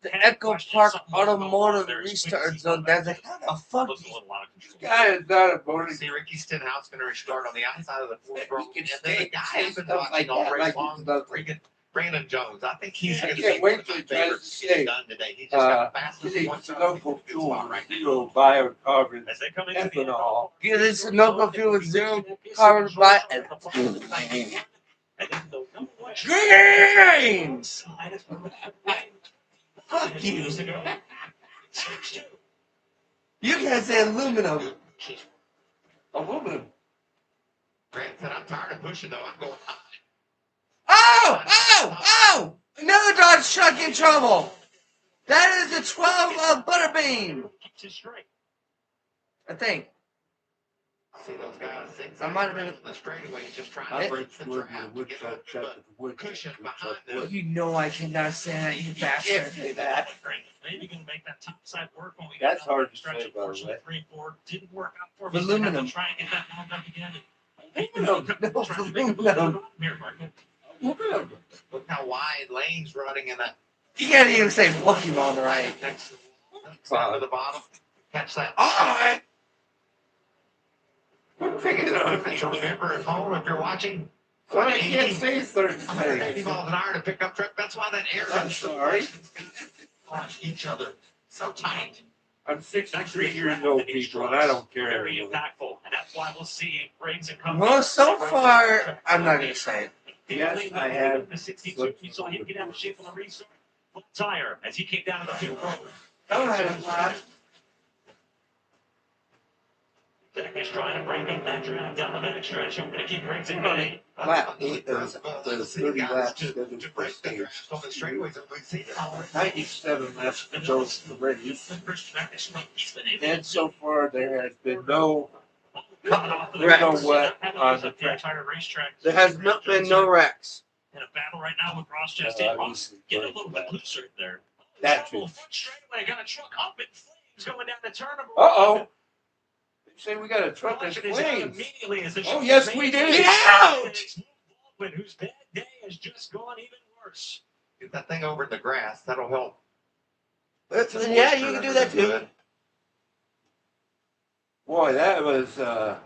the Echo Park Automotive Restart Zone. That's like, how the fuck? This guy is not a bonus. See Ricky Stenhouse going to restart on the outside of the fourth row. He can And then the guy has been watching all race long. Brandon Jones. I think he's going to be one of my favorites he's done today. He just got the fastest one. Sunoco fuel with zero biocarbon ethanol. Get this Sunoco fuel with zero carbon by James! Fuck you. You can't say aluminum. Aluminum. Grant said, I'm tired of pushing though. I'm going high. Oh! Another Dodge truck in trouble. That is the 12 Butterbean. I think. See those guys I might have been on the straightaway just trying to break the trap. Cushion behind them. You know I cannot say that, you bastard. Maybe going to make that top side work when we That's got hard to stretch. say, by the way. 3 and 4 didn't work out for me. Aluminum. Try and get that wound up again. Look how wide lane's running in that. You can't even say Pokemon right. Next to the bottom. Catch that. Oh, Remember at home if you're watching. Well, I can't say certain 180 things. miles an hour in a pickup truck. That's why that air I'm sorry. watch each other so tight. I'm 63 years old, people, and I don't care. Very impactful, and that's why we'll see Briggs and company. well, so far, I'm not going to say it. Yes, I have. The 62, you saw him get out of shape on the restart. Flat tire as he came down to the field road. Don't have it, Vlad. Jack is trying to break up that drive down the back stretch. I'm going to keep Briggs in bay. Lap 8 of the 30 laps scheduled To for break the stage. grass on the straightaways, and we've seen it already. 97 laps to go to the race. And so far, there has been no wet on the track. entire racetrack. There has not been no wrecks. In a battle right now with Ross Chastain. Obviously, Get a little bit looser there. That's Full it. foot straightaway. Got a truck up in flames going down the turn. Uh-oh. They say we got a truck in Caution is out flames. immediately as the Oh, yes, we did. Get out! Baldwin, whose bad day has just gone even worse. Get that thing over in the grass. That'll help. Yeah, you can do that too. Boy, that was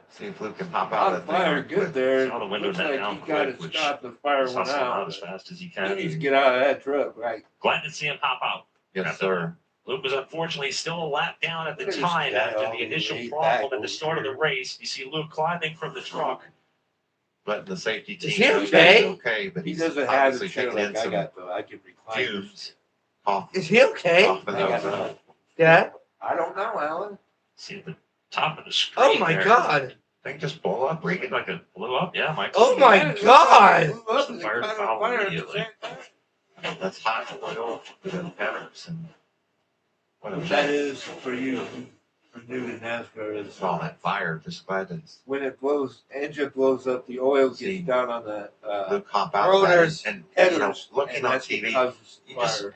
See if Luke can pop out on of that fire thing. good there. Saw the windows Looks like down he got quick, it which stopped. The fire went Hustle out out. as fast as he He can. needs to get out of that truck, right? Glad to see him pop out. Yes, sir. Luke was unfortunately still a lap down at the Look at this time guy after all the initial laid problem back at the start of the over race. You see Luke climbing from the truck. Letting the safety team Is he know okay? he's okay, but He he's doesn't have obviously the chair taking in like I some got, though. I can recline. fumes off, Is he okay? off the I got nose. none. Yeah. I don't know, Alan. See at the top of the screen. Oh my there. god. Thing just blow up, Regan Regan. like it blew up. Yeah, Mike. Oh my Yeah, god. blew up and it Fire caught on foul fire at the immediately. same time. That's hot oil for the peppers and what a That shame. is for you who are new to NASCAR. Is All that fire, just glad to when it blows, engine blows up, the oil gets See. down on the Luke hop out of Rotors, that and you know, headers, looking and on that's what TV, causes you just- fire.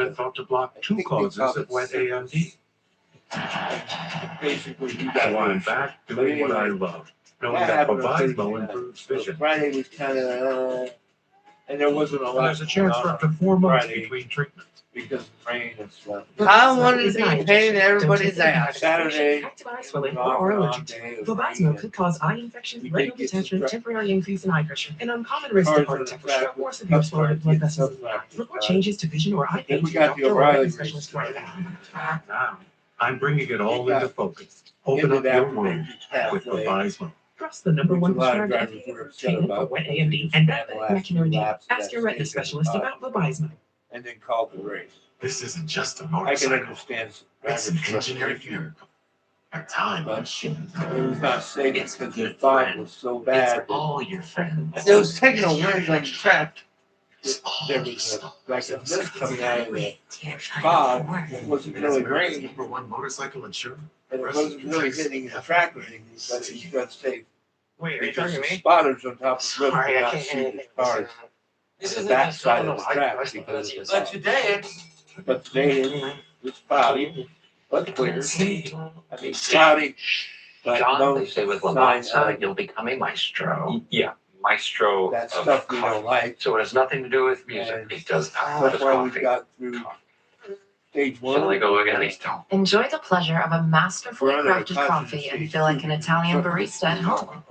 been thought to block two causes of wet AMD. Basically, you So I'm back doing what I love, knowing that Vivimo improves vision. Friday was kind of, and there wasn't a lot. And there's a chance for up to 4 months between treatments. because of rain and stuff. I wanted to be paying everybody's ass. Saturday, Eye swelling or allergic. Vabysmo could cause eye infection, retinal detachment, temporary increase in eye pressure, an uncommon risk of heart attack, stroke, or severe swelling of blood vessels. Report changes to vision or eye pain to your doctor or retina specialist right now. Now, I'm bringing it all into focus. Open up your world with Vabysmo. Trust the number one prescribed FDA treatment for wet AMD and diabetic macular edema. Ask your retina specialist about Vabysmo. and then called the race. This isn't just a I can motorcycle. understand It's an engineered miracle. A time machine. it was not safe because the fog was so bad. It's all your friends. It was taking a wind on the track. There was like a mist coming out of the fog. It wasn't really raining, For one motorcycle insurance. and it wasn't really hitting the track or anything, but it got safe. Wait, are you Because talking the to me? spotters on top of the roof Sorry, could I not can't see hear the anything. cars. This The isn't back just side of no, the track I because of the But fog. today, But today it's cloudy, but clear. I mean cloudy, but John, no they say with sign Lavazza, of you'll become a maestro. Yeah, maestro that of stuff we coffee. don't like. So it has nothing to do with music. And It does not so with far we've coffee. got through stage Shall I one. go again? He's don't. Enjoy the pleasure of a masterfully We're under crafted the coffee and feel like an Italian barista at home.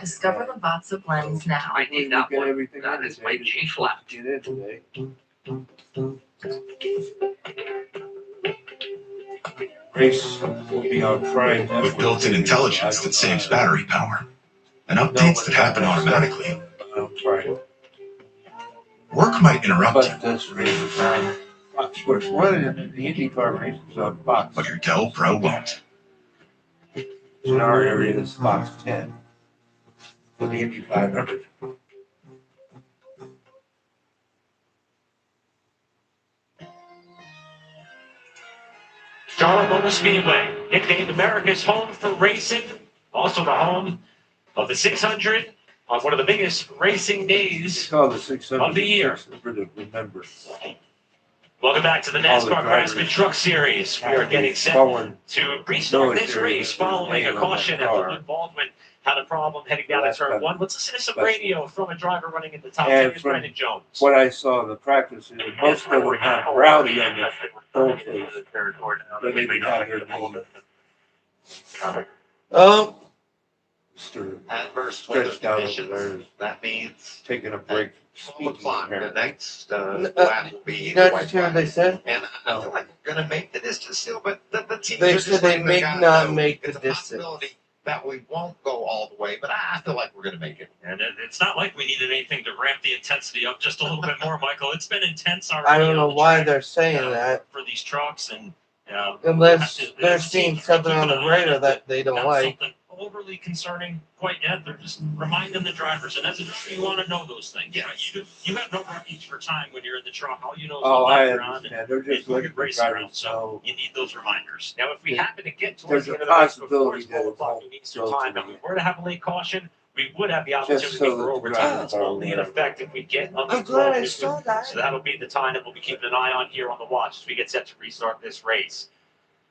Discover Lavazza blends now. I need that Get one. everything That in is today my to G flat. get in today. Race will be on Friday. With built-in intelligence that saves battery power and updates that happen automatically, On Friday. work might interrupt you, But this race is on Fox Sports One, and the IndyCar race is on Fox. but your Dell Pro won't. In our area, it's Fox 10 for the Indy 500. Charlotte Motor Speedway, nicknamed America's home for racing, also the home of the 600 on one of the biggest racing days It's called the 600 of the year. for the remember. Welcome back to the NASCAR Craftsman Truck Series. We are getting set to restart this race following a caution after Luke Baldwin had a problem heading down to turn one. Let's listen to some radio from a driver running in the top 10. It's Brandon Jones. What I saw in the practice is most of them have rowdy on the whole face. But they did not hear the moment. oh, Adverse weather Stretched out over conditions, there. that means Taking a break. 12 o'clock, the next lap will be you know what they said? And I feel like we're gonna make the distance still, but the teams They are said just they letting the may guys not know make the it's a distance. possibility that we won't go all the way, but I feel like we're gonna make it. And it's not like we needed anything to ramp the intensity up just a little bit more, Michael. It's been intense already. I don't know on the why track, they're saying that. for these trucks, and Unless it they're seems seeing to something keep on an the eye on radar it. that they don't Not like. something overly concerning quite yet. They're just reminding the drivers, and as a driver, you want to know those things. Yeah. You have no refuge for time when you're in the truck. All you know is Oh, what I lap you're on, understand. and They're just you're looking for racing around. drivers. So So you need those reminders. Now, if we happen to get towards there's the a end of the race before possibility it's that 12 it o'clock won't Eastern go time, to if we the- were to have a late caution, we would have the opportunity so for that overtime. drivers It's are only in aware. effect if we get under I'm glad 12 I minutes. saw that. So that'll be the time that we'll be keeping an eye on here on the watch as we get set to restart this race.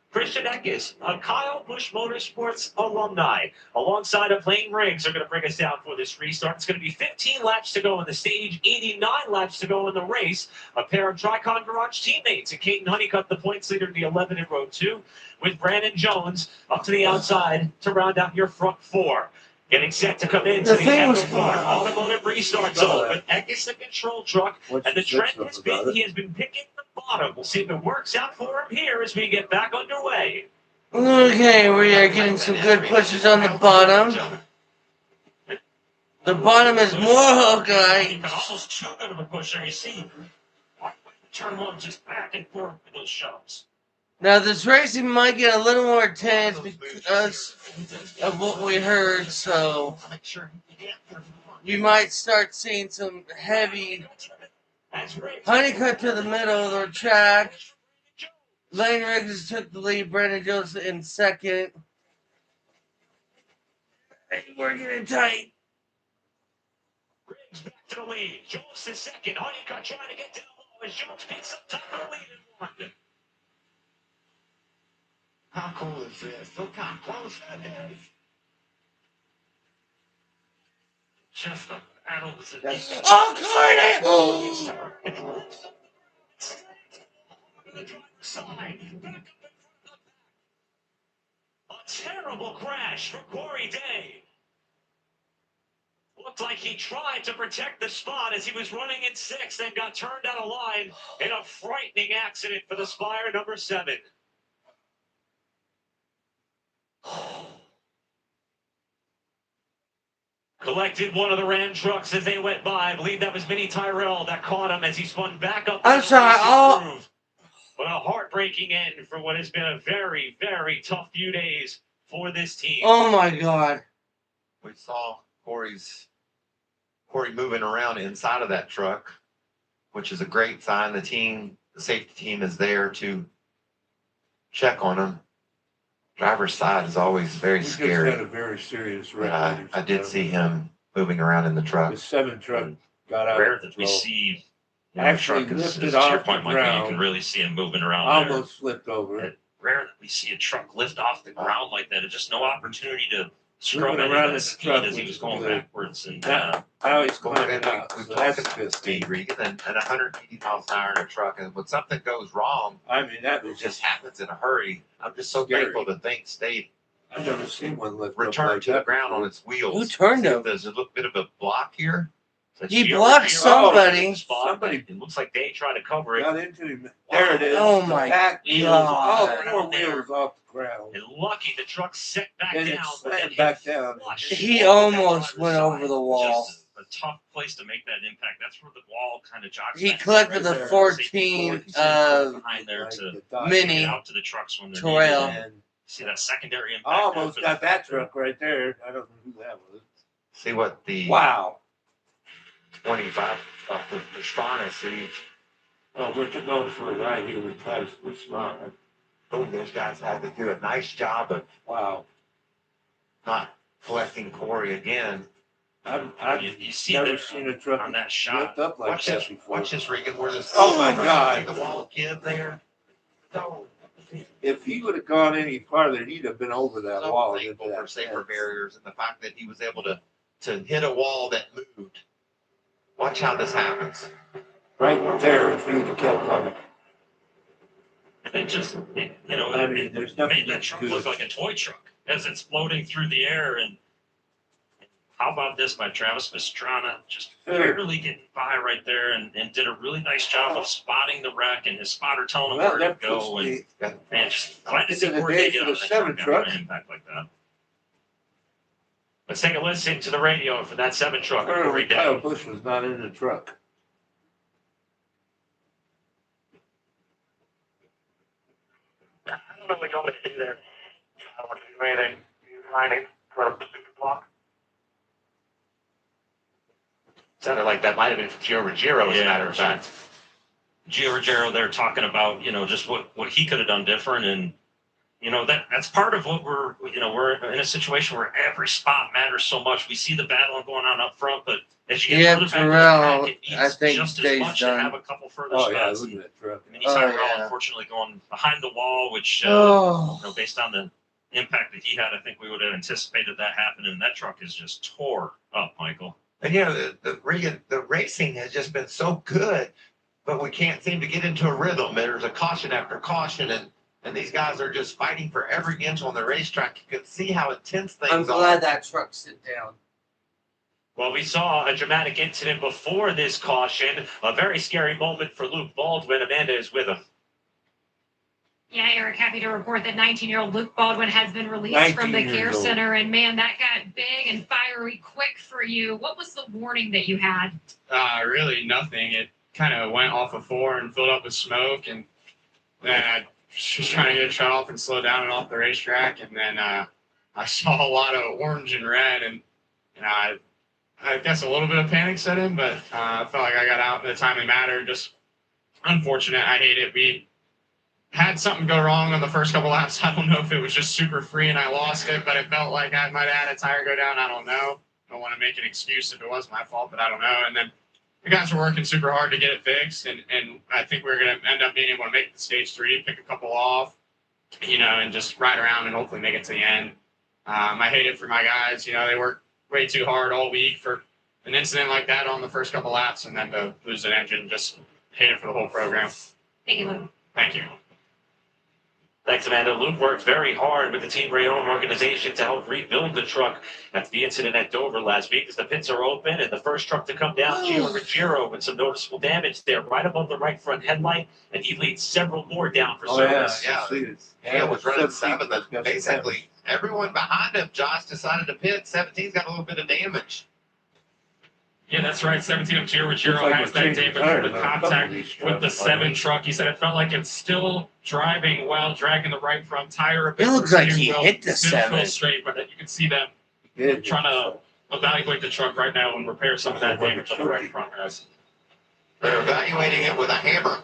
Christian Eckes, a Kyle Busch Motorsports alumni, alongside of Lane Riggs, are going to bring us down for this restart. It's going to be 15 laps to go in the stage, 89 laps to go in the race. A pair of Tricon Garage teammates, and Caden Honeycutt, the points leader in the 11 in row 2, with Brandon Jones up to the outside to round out your front four. Getting set to come into the F1 automotive restart zone with Eckes the control truck, and the trend has been he has been picking the bottom. We'll see if it works out for him here as we get back underway. Okay, we are getting some good pushes on the bottom. The bottom is more Hawkeye. Almost too good of a push there. You see, turn one just back and forth with those shoves. Now this racing might get a little more intense because of what we heard, so you might start seeing some heavy Honeycutt to the middle of the track. Lane Riggs took the lead, Brandon Jones in second. We're getting tight. Riggs back to the lead. Jones is second. Honeycutt trying to get down low as Jones picks up top of the lead in one. How cool is this? Look how close that is. Just the battles. Oh, Carney! A terrible crash for Corey Day. Looked like he tried to protect the spot as he was running in 6th and got turned out of line in a frightening accident for the Spire number 7. Collected one of the Ram trucks as they went by. I believe that was Minnie Tyrell that caught him as he spun back up. I'm sorry. Groove. But a heartbreaking end for what has been a very, very tough few days for this team. Oh my God. We saw Corey moving around inside of that truck, which is a great sign. The safety team is there to check on him. Driver's side is always very scary. Just had a very serious wreck. I did see him moving around in the truck. The 7 truck got out. Rare that we see. Actually lifted off the point, Michael, ground. you can really see him moving around. Almost flipped over. It's rare that we see a truck lift off the ground like that. It's just no opportunity to scrub Moving it around in in the the speed truck as he was was going good. backwards. And Now he's climbing out. We've So talked that's about good. speed, Regan, and 180 miles an hour in a truck. And when something goes wrong, I mean, that was it just happens in a hurry. I'm just so Scary. grateful that things stayed. I've never seen one lift up Returned like to the that ground before. on its wheels. Who turned See if him? there's a little bit of a block here. He blocked somebody. Somebody It looks like they tried to cover it. got into him. There it is. Oh The my back wheels, God. all 4 wheels off the ground. And lucky the truck set back Then it down. but slammed it back hit down. flush He on that almost driver's went side. over the wall. Just a tough place to make that impact. That's where the wall kind of jogs. He back collected right the there. 14 Safety behind there Like to the Dodge. Mini get out to the trucks when they're Terrell. needed. And see that secondary impact. I almost there for got the- that truck right there. I don't know who that was. See what the Wow. 25 off the Pastrana city. Oh, we're going for a ride here with carftsman. Those guys had to do a nice job of Wow. not collecting Corey again. I've You see never there seen a truck on that shot. lift up like Watch that this, before. watch this, Regan, where this. Oh my God. See the wall give there? So, If he would have gone any farther, he'd have been over that so wall. thankful into for that safer fence. barriers and the fact that he was able to hit a wall that moved. Watch how this happens. Right there, if he would have kept coming. It just, I mean, there's nothing made that that's truck good. look like a toy truck as it's floating through the air. And how about this by Travis Pastrana? Just barely getting by right there and did a really nice job of spotting the wreck and his spotter telling him Well, where to that go. puts And the man, just glad to see end of the Corey day Day get for on the that 7 truck truck. after an impact like that. Let's take a listen to the radio for that 7 truck. Corey Apparently, Day. Kyle Busch was not in the truck. I don't know what you want me to do there. I don't want to do anything. You finding for a super block? Sounded like that might have been from Gio Ruggiero, as a Yeah, matter of fact. Gio Ruggiero there talking about, just what he could have done different. And, that's part of what we're in a situation where every spot matters so much. We see the battle going on up front, but as you get Yeah, further back in Terrell, the pack, it I needs think just as Day's much to done. have a couple further Oh, yeah, spots. look at that truck. Minnie Oh, Tyrell, yeah. unfortunately, going behind the wall, which, Oh. based on the impact that he had, I think we would have anticipated that happening. And that truck is just tore up, Michael. And the racing has just been so good, but we can't seem to get into a rhythm. There's a caution after caution, and these guys are just fighting for every inch on the racetrack. You can see how intense things I'm are. glad that truck sit down. Well, we saw a dramatic incident before this caution. A very scary moment for Luke Baldwin. Amanda is with him. Yeah, Eric, happy to report that 19-year-old Luke Baldwin has been released from the 19 care years old. center. And man, that got big and fiery quick for you. What was the warning that you had? Really nothing. It kind of went off of 4 and filled up with smoke, and then I was just trying to get it shut off and slow down and off the racetrack, and then I saw a lot of orange and red, and I guess a little bit of panic set in, but I felt like I got out in the time it mattered. Just unfortunate. I hate it. We had something go wrong on the first couple laps. I don't know if it was just super free and I lost it, but it felt like I might have had a tire go down. I don't know. I don't want to make an excuse if it was my fault, but I don't know. And then the guys were working super hard to get it fixed, and I think we're going to end up being able to make the stage 3, pick a couple off, and just ride around and hopefully make it to the end. I hate it for my guys. They work way too hard all week for an incident like that on the first couple laps and then to lose an engine, just hate it for the whole program. Thank you, Luke. Thank you. Thanks, Amanda. Luke worked very hard with the Team Rayom organization to help rebuild the truck after the incident at Dover last week as the pits are open and the first truck to come down, Gio Ruggiero, with some noticeable damage there right above the right front headlight, and he leads several more down for service. Yeah, was running 7. But basically, everyone behind him, Josh, decided to pit. 17's got a little bit of damage. Yeah, that's right. 17 of Gio Ruggiero has that damage with the contact with the 7 truck. He said it felt like it's still driving while dragging the right front tire a bit. It looks like he hit the 7. Straight, but you can see them trying to evaluate the truck right now and repair some of that damage on the right front, guys. They're evaluating it with a hammer,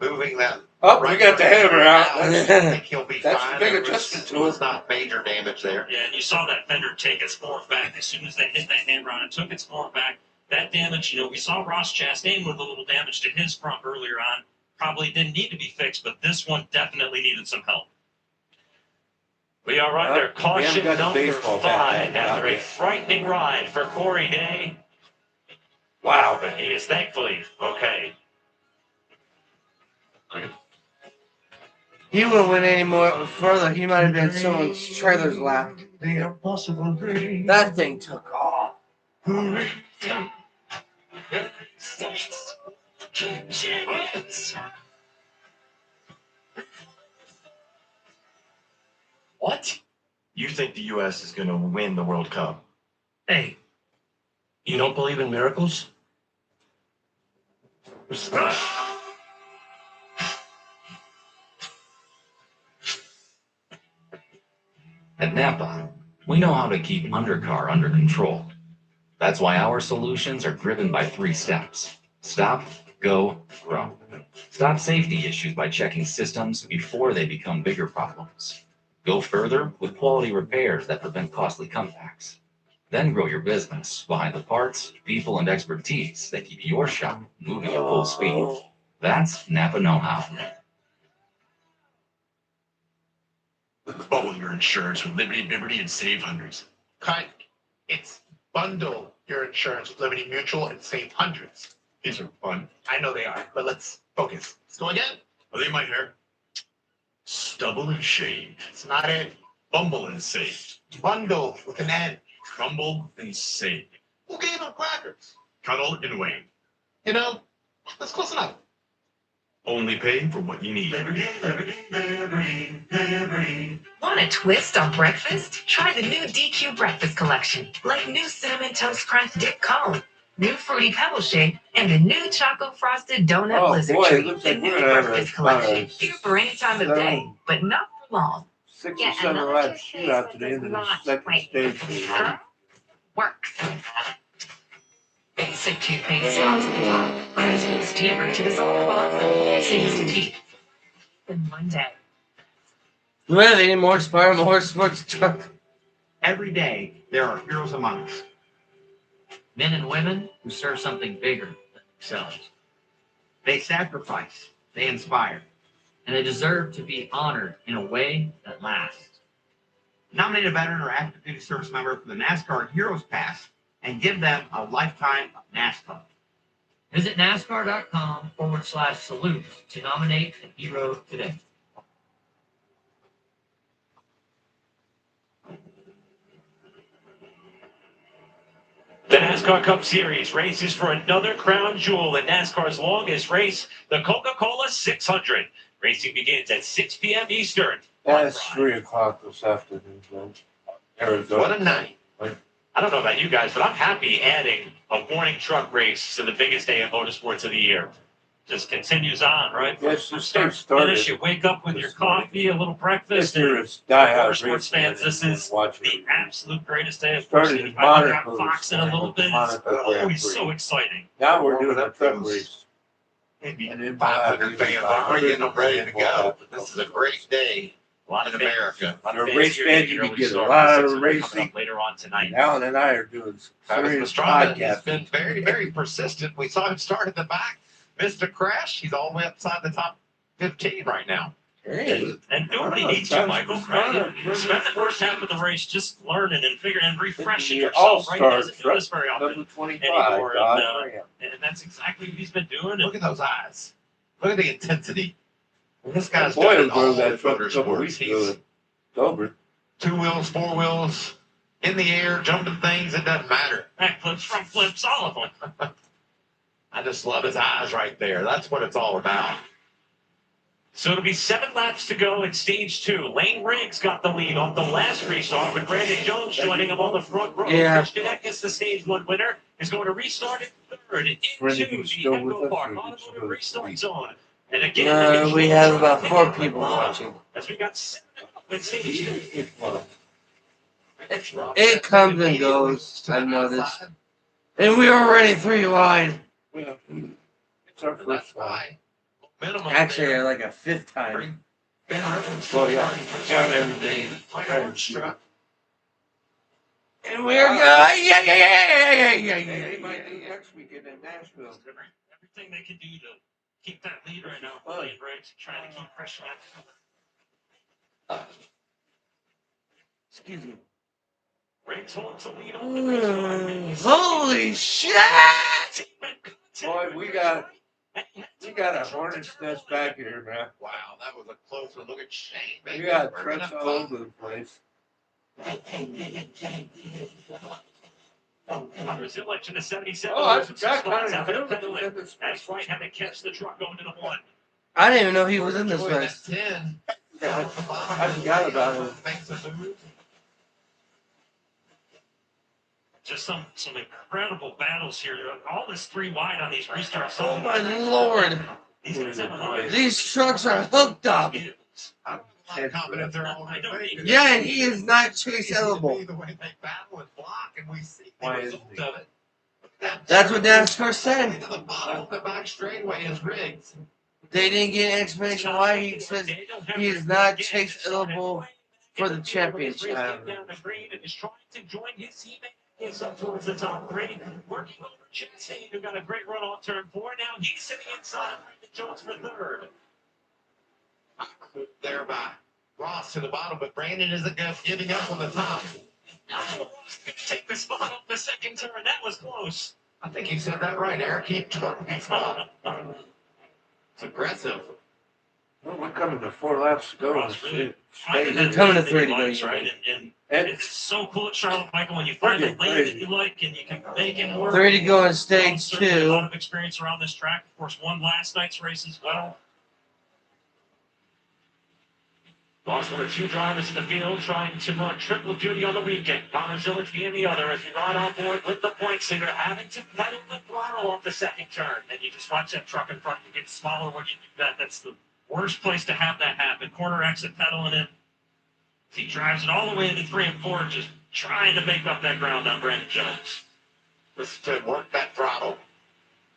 moving that. Oh, we got the hammer out. I think he'll be That's fine. a big There was- adjustment to It was it. not major damage there. Yeah, and you saw that fender take its fork back as soon as they hit that hammer on it, took its fork back. That damage, we saw Ross Chastain with a little damage to his front earlier on. Probably didn't need to be fixed, but this one definitely needed some help. We are under caution number 5 after a frightening ride for Corey Day. Wow, but he is thankfully okay. He wouldn't win any more further. He might have been someone's trailer's lap. That thing took off. What? You think the U.S. is going to win the World Cup? Hey, you don't believe in miracles? At Napa, we know how to keep undercar under control. That's why our solutions are driven by 3 steps: stop, go, grow. Stop safety issues by checking systems before they become bigger problems. Go further with quality repairs that prevent costly comebacks. Then grow your business behind the parts, people, and expertise that keep your shop moving at full speed. That's Napa know-how. Bundle your insurance with Liberty and save hundreds. It's bundle your insurance with Liberty Mutual and save hundreds. These are fun. I know they are, but let's focus. Let's go again. Are they my hair? Stubble and shave. It's not it. Bumble and save. Bundle with an N. Crumble and save. Who gave them crackers? Cuddle and wane. That's close enough. Only pay for what you need. Want a twist on breakfast? Try the new DQ breakfast collection, like new cinnamon toast crunch dip cone, new fruity pebble shake, and the new choco frosted donut blizzard boy, it treat. looks The like new we're gonna have breakfast a- collection, here for any time of day, 7, but not for long. 6 or 7 laps shootout to the end of the second stage. Works. Basic toothpaste sauce, steamer to dissolve cloth, saves teeth in one day. Do we have any more Spire Motorsports truck? Every day, there are heroes among us. Men and women who serve something bigger than themselves. They sacrifice, they inspire, and they deserve to be honored in a way that lasts. Nominate a veteran or active duty service member for the NASCAR Heroes Pass and give them a lifetime of NASCAR. Visit NASCAR.com/salute to nominate a hero today. The NASCAR Cup Series races for another crown jewel in NASCAR's longest race, the Coca-Cola 600. Racing begins at 6 p.m. Eastern. That's 3 o'clock this afternoon, Arizona. What a night. I don't know about you guys, but I'm happy adding a morning truck race to the biggest day of motorsports of the year. Just continues on, right? Yes, the Start state to finish, started. you wake up with your coffee, a little breakfast. If you're a and diehard motorsports fans, this is watching. the absolute greatest day of Started racing. in I got Monaco, Fox in a little bit. It's Monaco Grand always Prix. so exciting. Now we're doing a truck race. Maybe And then 500 fans are getting them ready to go. This is a great day A lot in of America. fans A here race getting fan, you early can get a start. lot The of 600 racing. coming up later on tonight. Alan and I are doing Travis serious Pastrana has podcasting. been very, very persistent. We saw him start at the back, missed a crash. He's all the way outside the top 15 right now. And nobody needs you, Michael. Right? Spend the first half of the race just learning and figuring and refreshing yourself. Right? He doesn't do this very often anymore. And that's exactly what he's been doing. Look at those eyes. Look at the intensity. This guy's Boy, done it all that in truck a couple motorsports. weeks ago. He's It's over. 2 wheels, 4 wheels, in the air, jumping things. It doesn't matter. Backflips, front flips, all of them. I just love his eyes right there. That's what it's all about. So it'll be 7 laps to go in stage 2. Lane Riggs got the lead off the last restart with Brandon Jones joining him on the front row. Yeah. Christian Eckes, the stage 1 winner, is going to restart in third into the Echo Park Automotive Restart Zone. And again, we have about 4 people watching. as we got 7 up in stage 2. It comes and goes, I've noticed. And we were already 3 wide. Well, it's our first one. Actually, like a 5th time. Well, yeah. Count every day. And we're going, yeah. They might do next weekend in Nashville. Everything they can do to keep that lead right now. Lane Riggs trying to keep pressure on. Excuse me. Riggs holds the lead on the restart. Holy shit! Boy, we got a hornet's nest back here, man. Wow, that was a closer look at Shane. We got trucks all over the place. Brazil to the 77. Oh, I forgot Connor. That's right, had to catch the truck going to the 1. I didn't even know he was in this race. 10. I forgot about him. Just some incredible battles here. All this 3 wide on these restarts. Oh my lord. These guys have a lot of These trucks are hooked up. I'm confident they're all going to make. Yeah, and he is not chase eligible. The way they battle and block, and we see the Why result isn't he? of it. That's what NASCAR said. To the bottom of the back straightaway is Riggs. They didn't get an explanation why he says he is not chase eligible for the championship. Down the green and is trying to join his teammate. Gets up towards the top 3, working over Chastain, who got a great run off turn 4. Now he's sitting inside Brandon Jones for 3rd. There by Ross to the bottom, but Brandon isn't giving up on the top. Now Ross going to take the spot off the 2nd turn. That was close. I think you said that right, Eric. Keep talking. It's aggressive. Well, we're coming to 4 laps to go. They're coming to 3 to go. Right? And it's so cool at Charlotte, Michael, when you find a lane that you like and you can make it work. 3 to go in stage 2. A lot of experience around this track. Of course, won last night's race as well. Lost 1 or 2 drivers in the field trying to run triple duty on the weekend. Connor Zillage being the other as we ride on board with the points leader, having to pedal the throttle off the 2nd turn. And you just watch that truck in front of you get smaller when you do that. That's the worst place to have that happen. Corner exit pedaling in. He drives it all the way into 3 and 4, just trying to make up that ground on Brandon Jones. Listen to work that throttle.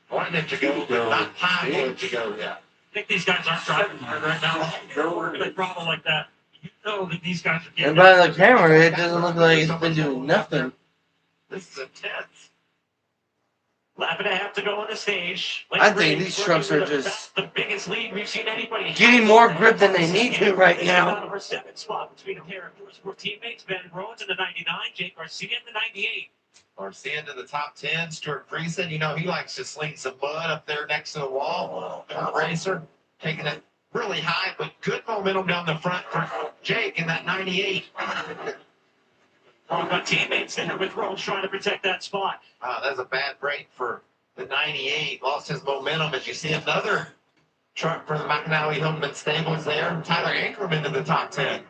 Wanting it to go, but not time for it to go yet. I think these guys aren't driving hard right now. They're working a throttle like that. You know that these guys are getting. And by the camera, it doesn't look like it's been doing nothing. This is intense. Lap and a half to go on the stage. I think these trucks are just the biggest lead we've seen anybody getting more grip than they need to right now. Out of our 7th spot between a pair of Motorsport teammates, Ben Rhodes in the 99, Jake Garcia in the 98. Garcia into the top 10. Stuart Friesen, you know, he likes to sling some mud up there next to the wall. Racer taking it really high, but good momentum down the front for Jake in that 98. We've got teammates there with Rhodes trying to protect that spot. That's a bad break for the 98. Lost his momentum as you see another truck for the McAnally Hillman Stables there. Tyler Ankrum into the top 10.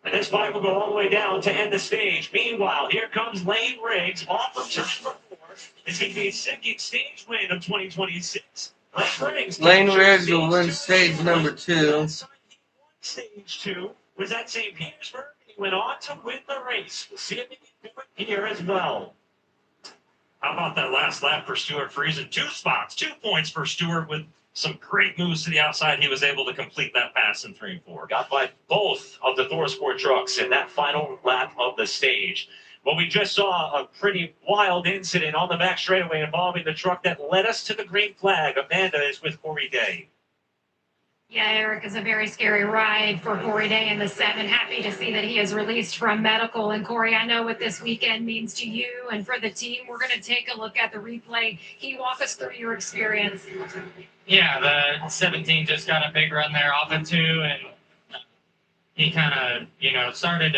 And this fight will go all the way down to end the stage. Meanwhile, here comes Lane Riggs off of turn 4. It's going to be a 2nd stage win of 2026. Lane Riggs will win stage number 2. Stage 2 was at St. Petersburg. He went on to win the race. We'll see if he can do it here as well. How about that last lap for Stuart Friesen? 2 spots, 2 points for Stuart with some great moves to the outside. He was able to complete that pass in 3 and 4. Got by both of the ThorSport trucks in that final lap of the stage. Well, we just saw a pretty wild incident on the back straightaway involving the truck that led us to the green flag. Amanda is with Corey Day. Yeah, Eric, is a very scary ride for Corey Day in the 7. Happy to see that he is released from medical. And Corey, I know what this weekend means to you and for the team. We're going to take a look at the replay. Can you walk us through your experience? Yeah, the 17 just got a big run there off of 2, and he kind of, started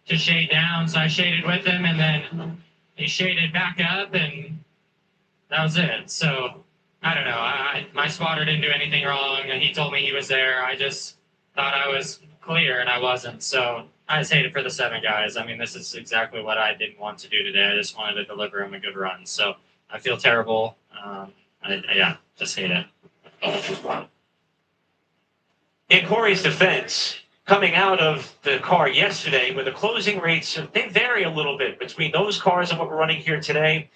to shade down. So I shaded with him, and then he shaded back up, and that was it. So I don't know. My spotter didn't do anything wrong, and he told me he was there. I just thought I was clear, and I wasn't. So I just hate it for the 7 guys. I mean, this is exactly what I didn't want to do today. I just wanted to deliver him a good run. So I feel terrible. Just hate it. In Corey's defense, coming out of the car yesterday, where the closing rates, they vary a little bit between those cars and what we're running here today.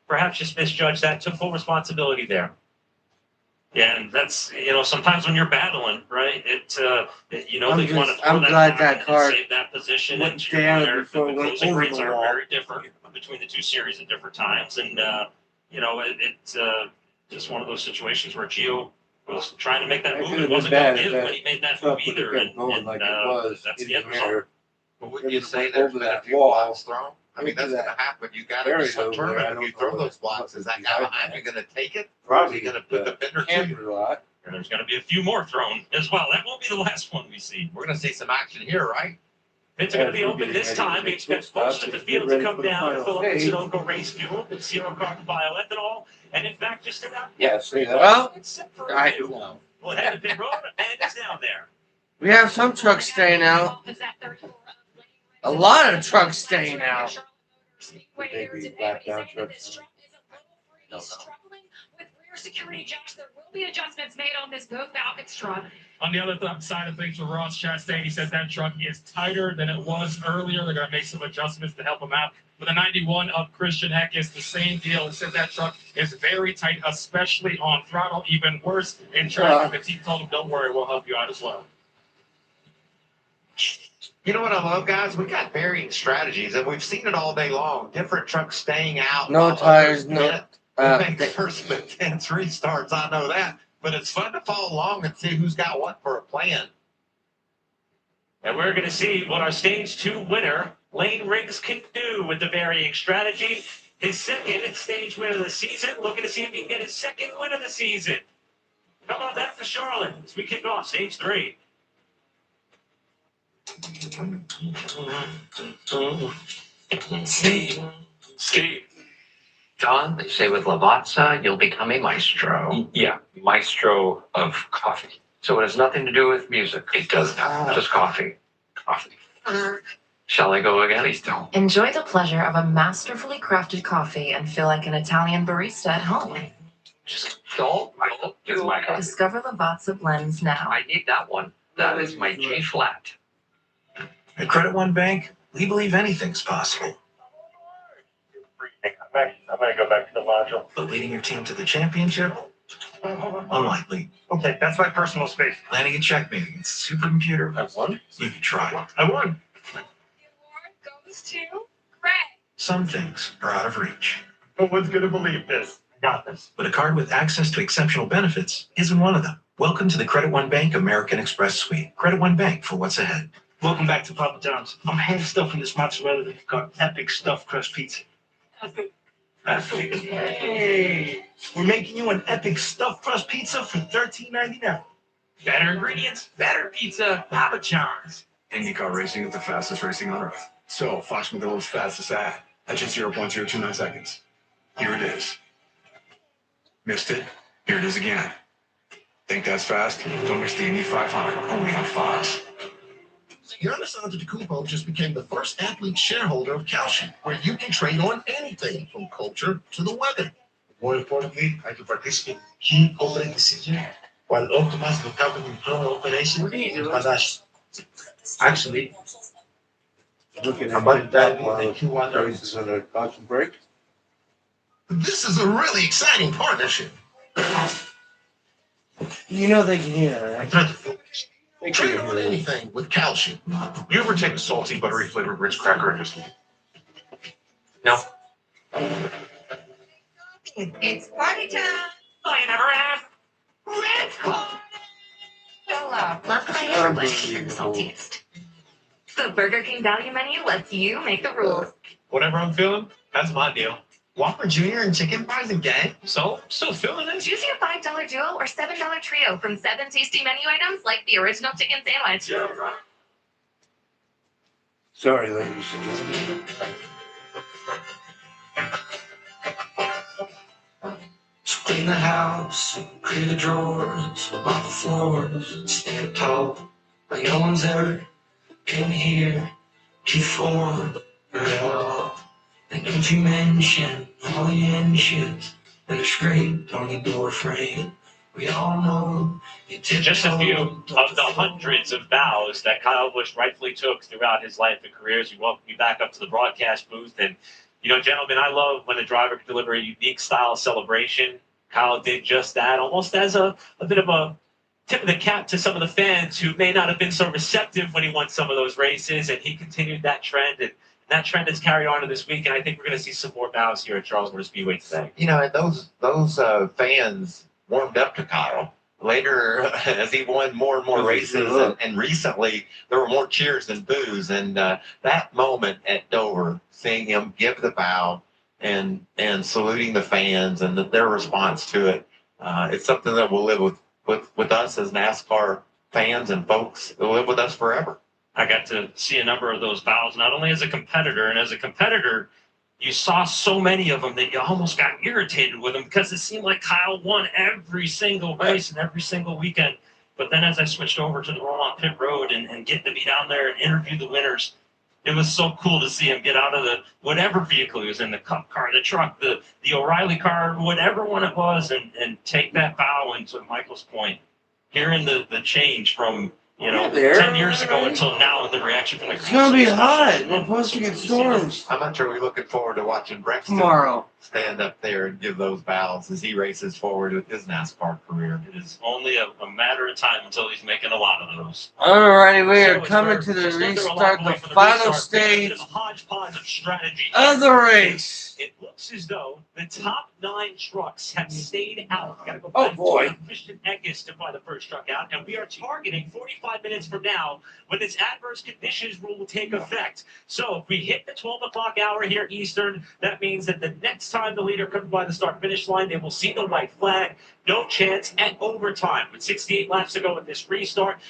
Perhaps just misjudged that, took full responsibility there. Yeah, and that's, sometimes when you're battling, right? You want to throw I'm that glad back that and car save that position. went And to your down point, Eric, before it the went closing over rates the are wall. very different between the 2 series at different times. And, it's just one of those situations where Gio was trying to make that move. It wasn't going to give, but he made that move either. And that's the end result. But wouldn't you say there's been a few blocks thrown? I mean, that's going to happen. You got to be some tournament. If you throw those blocks, is that guy behind you going to take it? Probably going to put the fender to you. And there's going to be a few more thrown as well. That won't be the last one we see. We're going to see some action here, right? Pits are going to be open this time. We expect most of the field to come down to fill up the Sunoco race fuel with zero carbon bioethanol. And in fact, just about Well, we'll head to pit road, and it's down there. we have some trucks staying out. A lot of trucks staying out. Security judge, there will be adjustments made on this Go Falcons truck. On the other side of things for Ross Chastain, he said that truck is tighter than it was earlier. They're going to make some adjustments to help him out. For the 91 of Christian Heck, it's the same deal. He said that truck is very tight, especially on throttle, even worse in traffic. The team told him, don't worry, we'll help you out as well. You know what I love, guys? We got varying strategies, and we've seen it all day long. Different trucks staying out. No tires, no. First 10 restarts, I know that. But it's fun to follow along and see who's got what for a plan. And we're going to see what our Stage 2 winner, Lane Riggs, can do with the varying strategy. His second stage win of the season. Looking to see if he can get his second win of the season. How about that for Charlotte as we kick off Stage 3? Steve. John, they say with Lavazza, you'll become a maestro. Yeah, maestro of coffee. So it has nothing to do with music. It does not. Just coffee. Coffee. Shall I go again? Please don't. Enjoy the pleasure of a masterfully crafted coffee and feel like an Italian barista at home. Just don't. It's my coffee. Discover Lavazza blends now. I need that one. That is my G flat. At Credit One Bank, we believe anything's possible. I'm going to go back to the module. But leading your team to the championship? Unlikely. Okay, that's my personal space. Landing a checkmate against a supercomputer? I won? You can try. I won. The award goes to Greg. Some things are out of reach. No one's going to believe this. I got this. But a card with access to exceptional benefits isn't one of them. Welcome to the Credit One Bank American Express Suite. Credit One Bank for what's ahead. Welcome back to Papa John's. I'm hand stuffing this mozzarella that got epic stuffed crust pizza. Hey, we're making you an epic stuffed crust pizza for $13.99. Better ingredients, better pizza, Papa John's. IndyCar racing is the fastest racing on earth. So, Fox McDowell's fastest ad. That's just 0.029 seconds. Here it is. Missed it? Here it is again. Think that's fast? Don't miss the Indy 500, only on Fox. Giannis Antetokounmpo just became the first athlete shareholder of Kalshi, where you can trade on anything from culture to the weather. More importantly, I can participate in key corporate decisions while optimizing the company's internal operation and financials. Actually, about that, the Q1 This is a caution break. This is a really exciting partnership. You know they can hear that, right? Trade on anything with Kalshi. You ever take a salty, buttery flavored Ritz cracker and just... No. It's party time. I never have. Red Party! So, love my favorite. You're the saltiest. The Burger King value menu lets you make the rules. Whatever I'm feeling, that's my deal. Whopper Jr. and chicken fries and gang. So, still feeling it. Choose your $5 duo or $7 trio from 7 tasty menu items like the original chicken sandwich. Sorry, ladies and gentlemen. So clean the house, clear the drawers, mop the floors, stand tall. Like no one's ever been here before at all. And don't you mention all the engines that are scraped on the door frame. We all know you did Just a few of the hundreds of bows that Kyle Busch rightfully took throughout his life and career as we welcome you back up to the broadcast booth. And, you know, gentlemen, I love when a driver can deliver a unique style celebration. Kyle did just that, almost as a bit of a tip of the cap to some of the fans who may not have been so receptive when he won some of those races. And he continued that trend. And that trend has carried on to this week. And I think we're going to see some more bows here at Charles Motor Speedway today. You know, and those fans warmed up to Kyle. Later, as he won more and more races, and recently there were more cheers than boos. And that moment at Dover, seeing him give the bow and saluting the fans and their response to it, it's something that will live with us as NASCAR fans and folks. It'll live with us forever. I got to see a number of those bows, not only as a competitor, and as a competitor, you saw so many of them that you almost got irritated with them because it seemed like Kyle won every single race and every single weekend. But then as I switched over to the roll-on pit road and getting to be down there and interview the winners, it was so cool to see him get out of the whatever vehicle he was in, the Cup car, the truck, the O'Reilly car, whatever one it was, and take that bow. And to Michael's point, hearing the change from 10 years ago until now, and the reaction from the It's gonna be hot. We're supposed to get storms. I'm not sure we're looking forward to watching Brexton Tomorrow stand up there and give those bows as he races forward with his NASCAR career. It is only a matter of time until he's making a lot of those. Alrighty, we are coming to the restart, the final stage of the race. It looks as though the top 9 trucks have stayed out. Gotta go Oh boy. Christian Eckes to find the first truck out, and we are targeting 45 minutes from now when this adverse conditions rule will take effect. So if we hit the 12 o'clock hour here Eastern, that means that the next time the leader comes by the start-finish line, they will see the white flag. No chance at overtime. With 68 laps to go with this restart,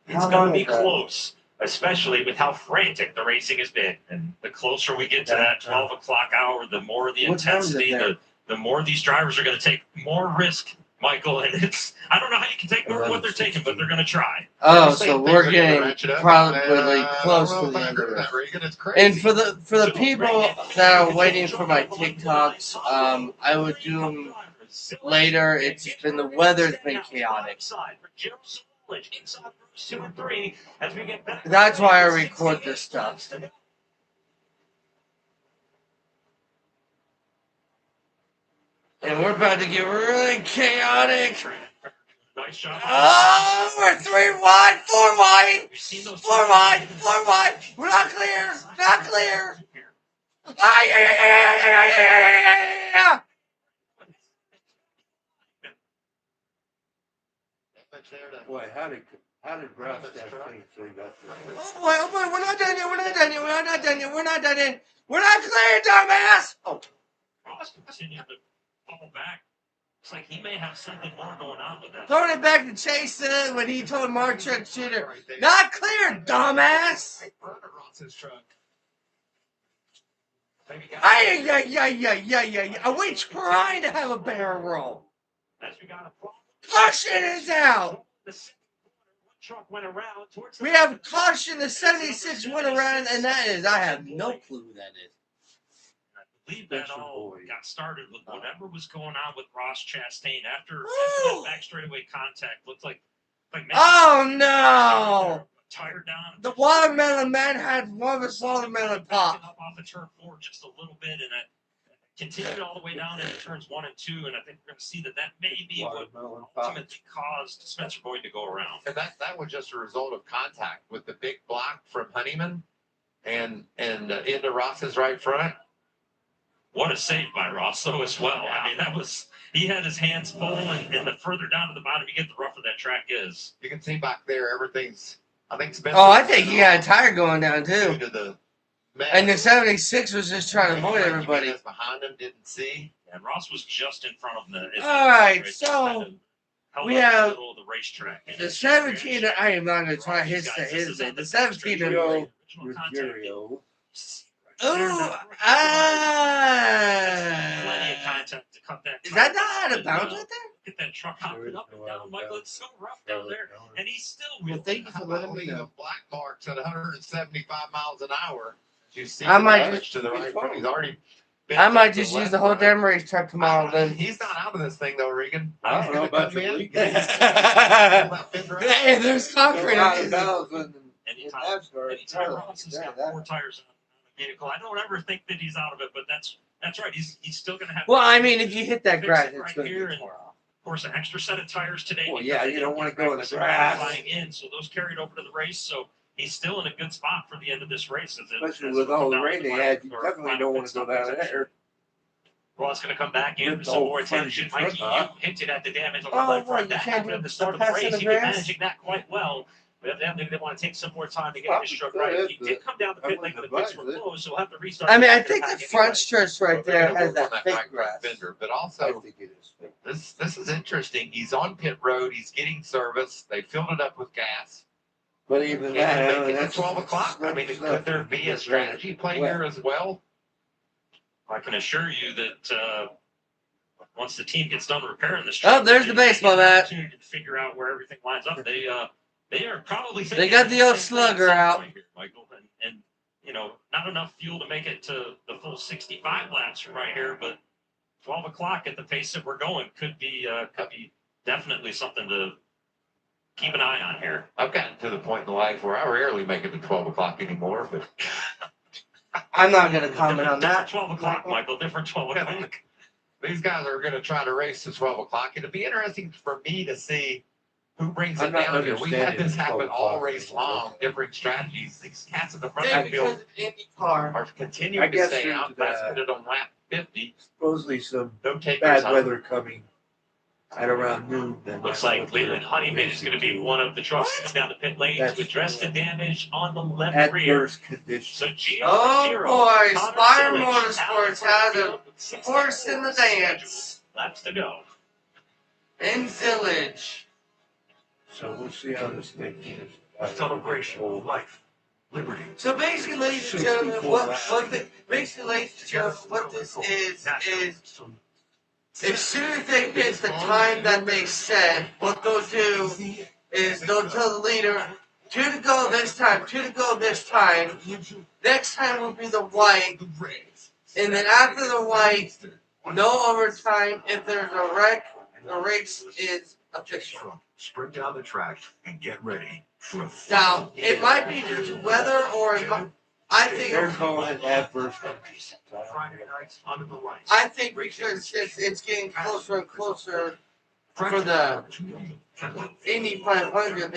it's going to be close, especially with how frantic the racing has been. And the closer we get to that 12 o'clock hour, the more the intensity, the more these drivers are going to take more risk, Michael. And I don't know how you can take more of what they're taking, but they're going to try. Oh, so we're getting probably close to the end of it. And for the people that are waiting for my TikToks, I would do them later. The weather's been chaotic. That's why I record this stuff. And we're about to get really chaotic. Nice shot. Oh, we're 3 wide, 4 wide, 4 wide, 4 wide. We're not clear, not clear. Boy, how did Russ that thing so he got there? Oh boy, we're not done yet, we're not done yet, we're not done yet, we're not done yet. We're not clear, dumbass. Oh. Ross continued to fall back. It's like he may have something more going on with that. Throwing it back to Chase when he told Mark Shooter, not clear, dumbass. Are we trying to have a barrel roll? Caution is out. We have caution, the 76 went around, and that is, I have no clue who that is. I believe that all got started with whatever was going on with Ross Chastain after that back straightaway contact. Looked like maybe oh no! Tired down. The watermelon man had one of his watermelon pop. Up off of turn 4 just a little bit, and it continued all the way down into turns 1 and 2, and I think we're going to see that may be what ultimately caused Spencer Boyd to go around. And that was just a result of contact with the big block from Honeyman and into Ross's right front. What a save by Ross, though, as well. I mean, that was, he had his hands full, and the further down to the bottom you get, the rougher that track is. You can see back there, everything's, I think Spencer. Oh, I think he got a tire going down too. To the And the 76 was just trying to avoid everybody. Behind him didn't see. And Ross was just in front of him. All right, so we have the racetrack. the 17. I am not going to try his name. The 17 year old. Oh, Plenty of contact to cut that. Is that not how to bounce right there? Get that truck hopping up and down, Michael. It's so rough down there, and he's still. Well, thank you for letting me know. Black marks at 175 miles an hour. You see I might the just to the right front. He's already. I might just use the whole damn racetrack tomorrow then. He's not out of this thing though, Regan. I don't know about your league. Hey, there's concrete on it. Anytime Ross has got 4 tires on a vehicle, I don't ever think that he's out of it, but that's right. He's still going to have. Well, I mean, if you hit that fix grass, it it's right going to here, be and torn off. of course, an extra set of tires today. Well, yeah, you don't want to go in the grass. Flying in, so those carried over to the race. So he's still in a good spot for the end of this race. Especially with all the rain they had, you definitely don't want to go down there. Ross going to come back in for some more attention. Mikey, you hinted at the damage on the Oh, left what, front. you That can't happened do at the start of the the pass in race. the He was grass? managing that quite well. But evidently they want to take some more time to get his stroke right. He did come down the pit lane, but the pits were closed, so we'll have to restart. I mean, I think the front stretch right there has that right fake grass. fender, but also this is interesting. He's on pit road. He's getting service. They filled it up with gas. But even And that, they get to 12 o'clock. I mean, could there be a strategy play here as well? I can assure you that once the team gets done repairing this, Oh, there's the baseball bat. To figure out where everything lines up, they are probably They got the old slugger out. Here, Michael, and you know, not enough fuel to make it to the full 65 laps from right here, but 12 o'clock at the pace that we're going could be definitely something to keep an eye on here. I've gotten to the point in life where I rarely make it to 12 o'clock anymore, but I'm not going to comment on that. 12 o'clock, Michael. Different 12 o'clock. These guys are going to try to race to 12 o'clock. It'll be interesting for me to see who brings it down here. We've had this happen all race long, different strategies. These cats in the front of the field are continuing to stay out. That's put it on lap 50. Supposedly some No takers bad on. weather coming at around noon. Then Looks like Leland Honeyman is going to be one of the trucks down the pit lane to address the damage on the left rear. adverse conditions. So Gio Oh Giro, boy, Connor Spire Sillage, Motorsports has a horse in the dance. Laps to go. In Village. So we'll see how this thing is. Celebration of life, liberty. So basically, ladies and gentlemen, what this is as soon as they hit the time that they set, what they'll do is they'll tell the leader, 2 to go this time, 2 to go this time. Next time will be the white. And then after the white, no overtime. If there's a wreck, the race is official. Sprint down the track and get ready for a Now, it might be due to weather or I think They're calling it adverse. Friday nights under the lights. I think because it's getting closer and closer for the Indy 500,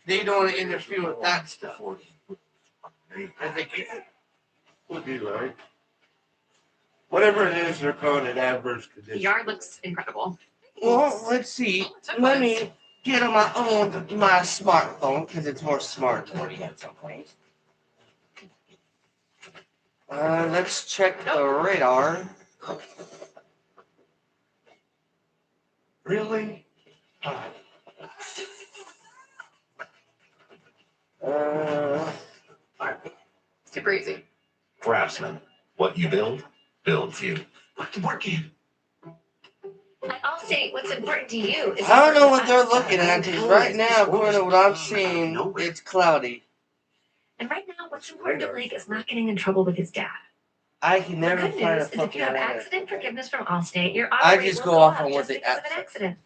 they don't want to interfere with that stuff. I think Would be right. Whatever it is, they're calling it adverse The conditions. yard looks incredible. Well, let's see. Let me get on my smartphone because it's more smart. Let's check the radar. Really? Super easy. Craftsman, what you build, builds you. Working. At Allstate, what's important to you is. I don't know what they're looking at because right now, according to what I'm seeing, it's cloudy. And right now, what's important to Blake is not getting in trouble with his dad. I can The never good find a news is if fucking you have radar. accident forgiveness from Allstate, your I auto rate just will go off up on what just they because of ask. an accident.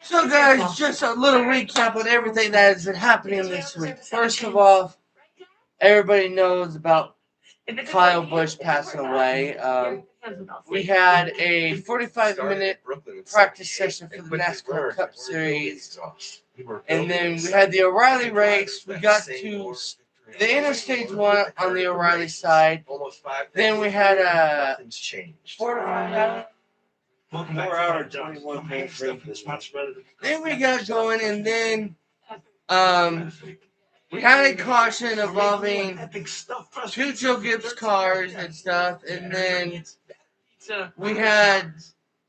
So guys, just a little recap on everything that has been happening this week. First of all, everybody knows about Kyle Busch passing away. We had a 45-minute practice session for the NASCAR Cup Series. And then we had the O'Reilly race. We got to the interstate's one on the O'Reilly side. Then we had Nothing's changed. 4 hour. Welcome back. 4 hour, 21 minutes. Then we got going, and then we had a caution involving 2 Joe Gibbs cars and stuff, and then we had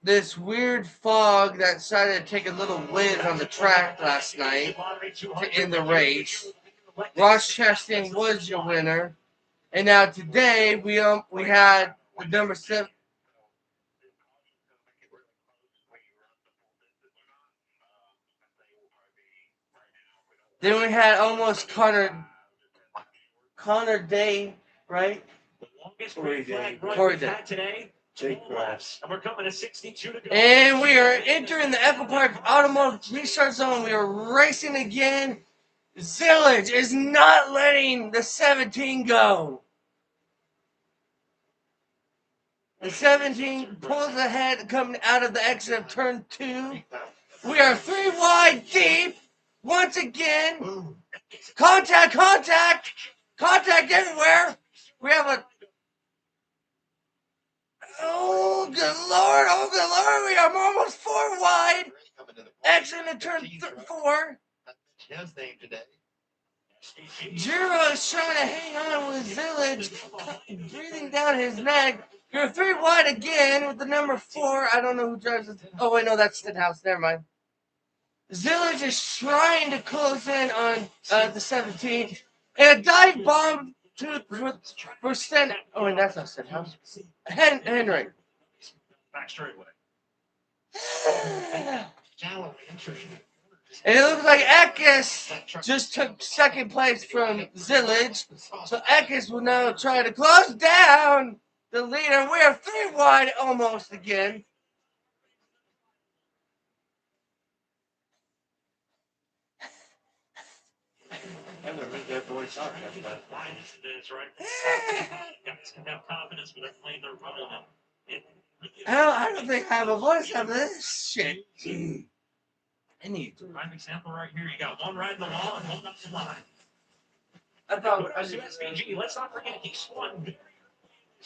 this weird fog that decided to take a little win on the track last night to end the race. Ross Chastain was your winner, and now today we had the number 7. Then we had almost Connor Day, right? Corey Day. Today. Take class. And we're coming to 62 to go. And we are entering the Echo Park Automotive Restart Zone. We are racing again. Zillage is not letting the 17 go. The 17 pulls ahead coming out of the exit of turn 2. We are 3 wide deep. Once again. Contact everywhere. We have a... Oh, good Lord. We are almost 4 wide. Exit in turn 4. His name today. Jiro is trying to hang on with Zillage, breathing down his neck. You're 3 wide again with the number 4. I don't know who drives it. Oh, wait, no, that's Stenhouse. Never mind. Zillage is trying to close in on the 17. And a dive bomb for Sten. Oh, and that's not Stenhouse. Henry. Back straightaway. And it looks like Eckes just took second place from Zillage. So Eckes will now try to close down the leader. We are 3 wide almost again. I never heard that voice out. That's right. Guys can have confidence when they're playing their run on it. I don't think I have a voice after this shit. I need to. Prime example right here. You got one riding the wall and one up the line. I thought SVG, let's not forget he swung this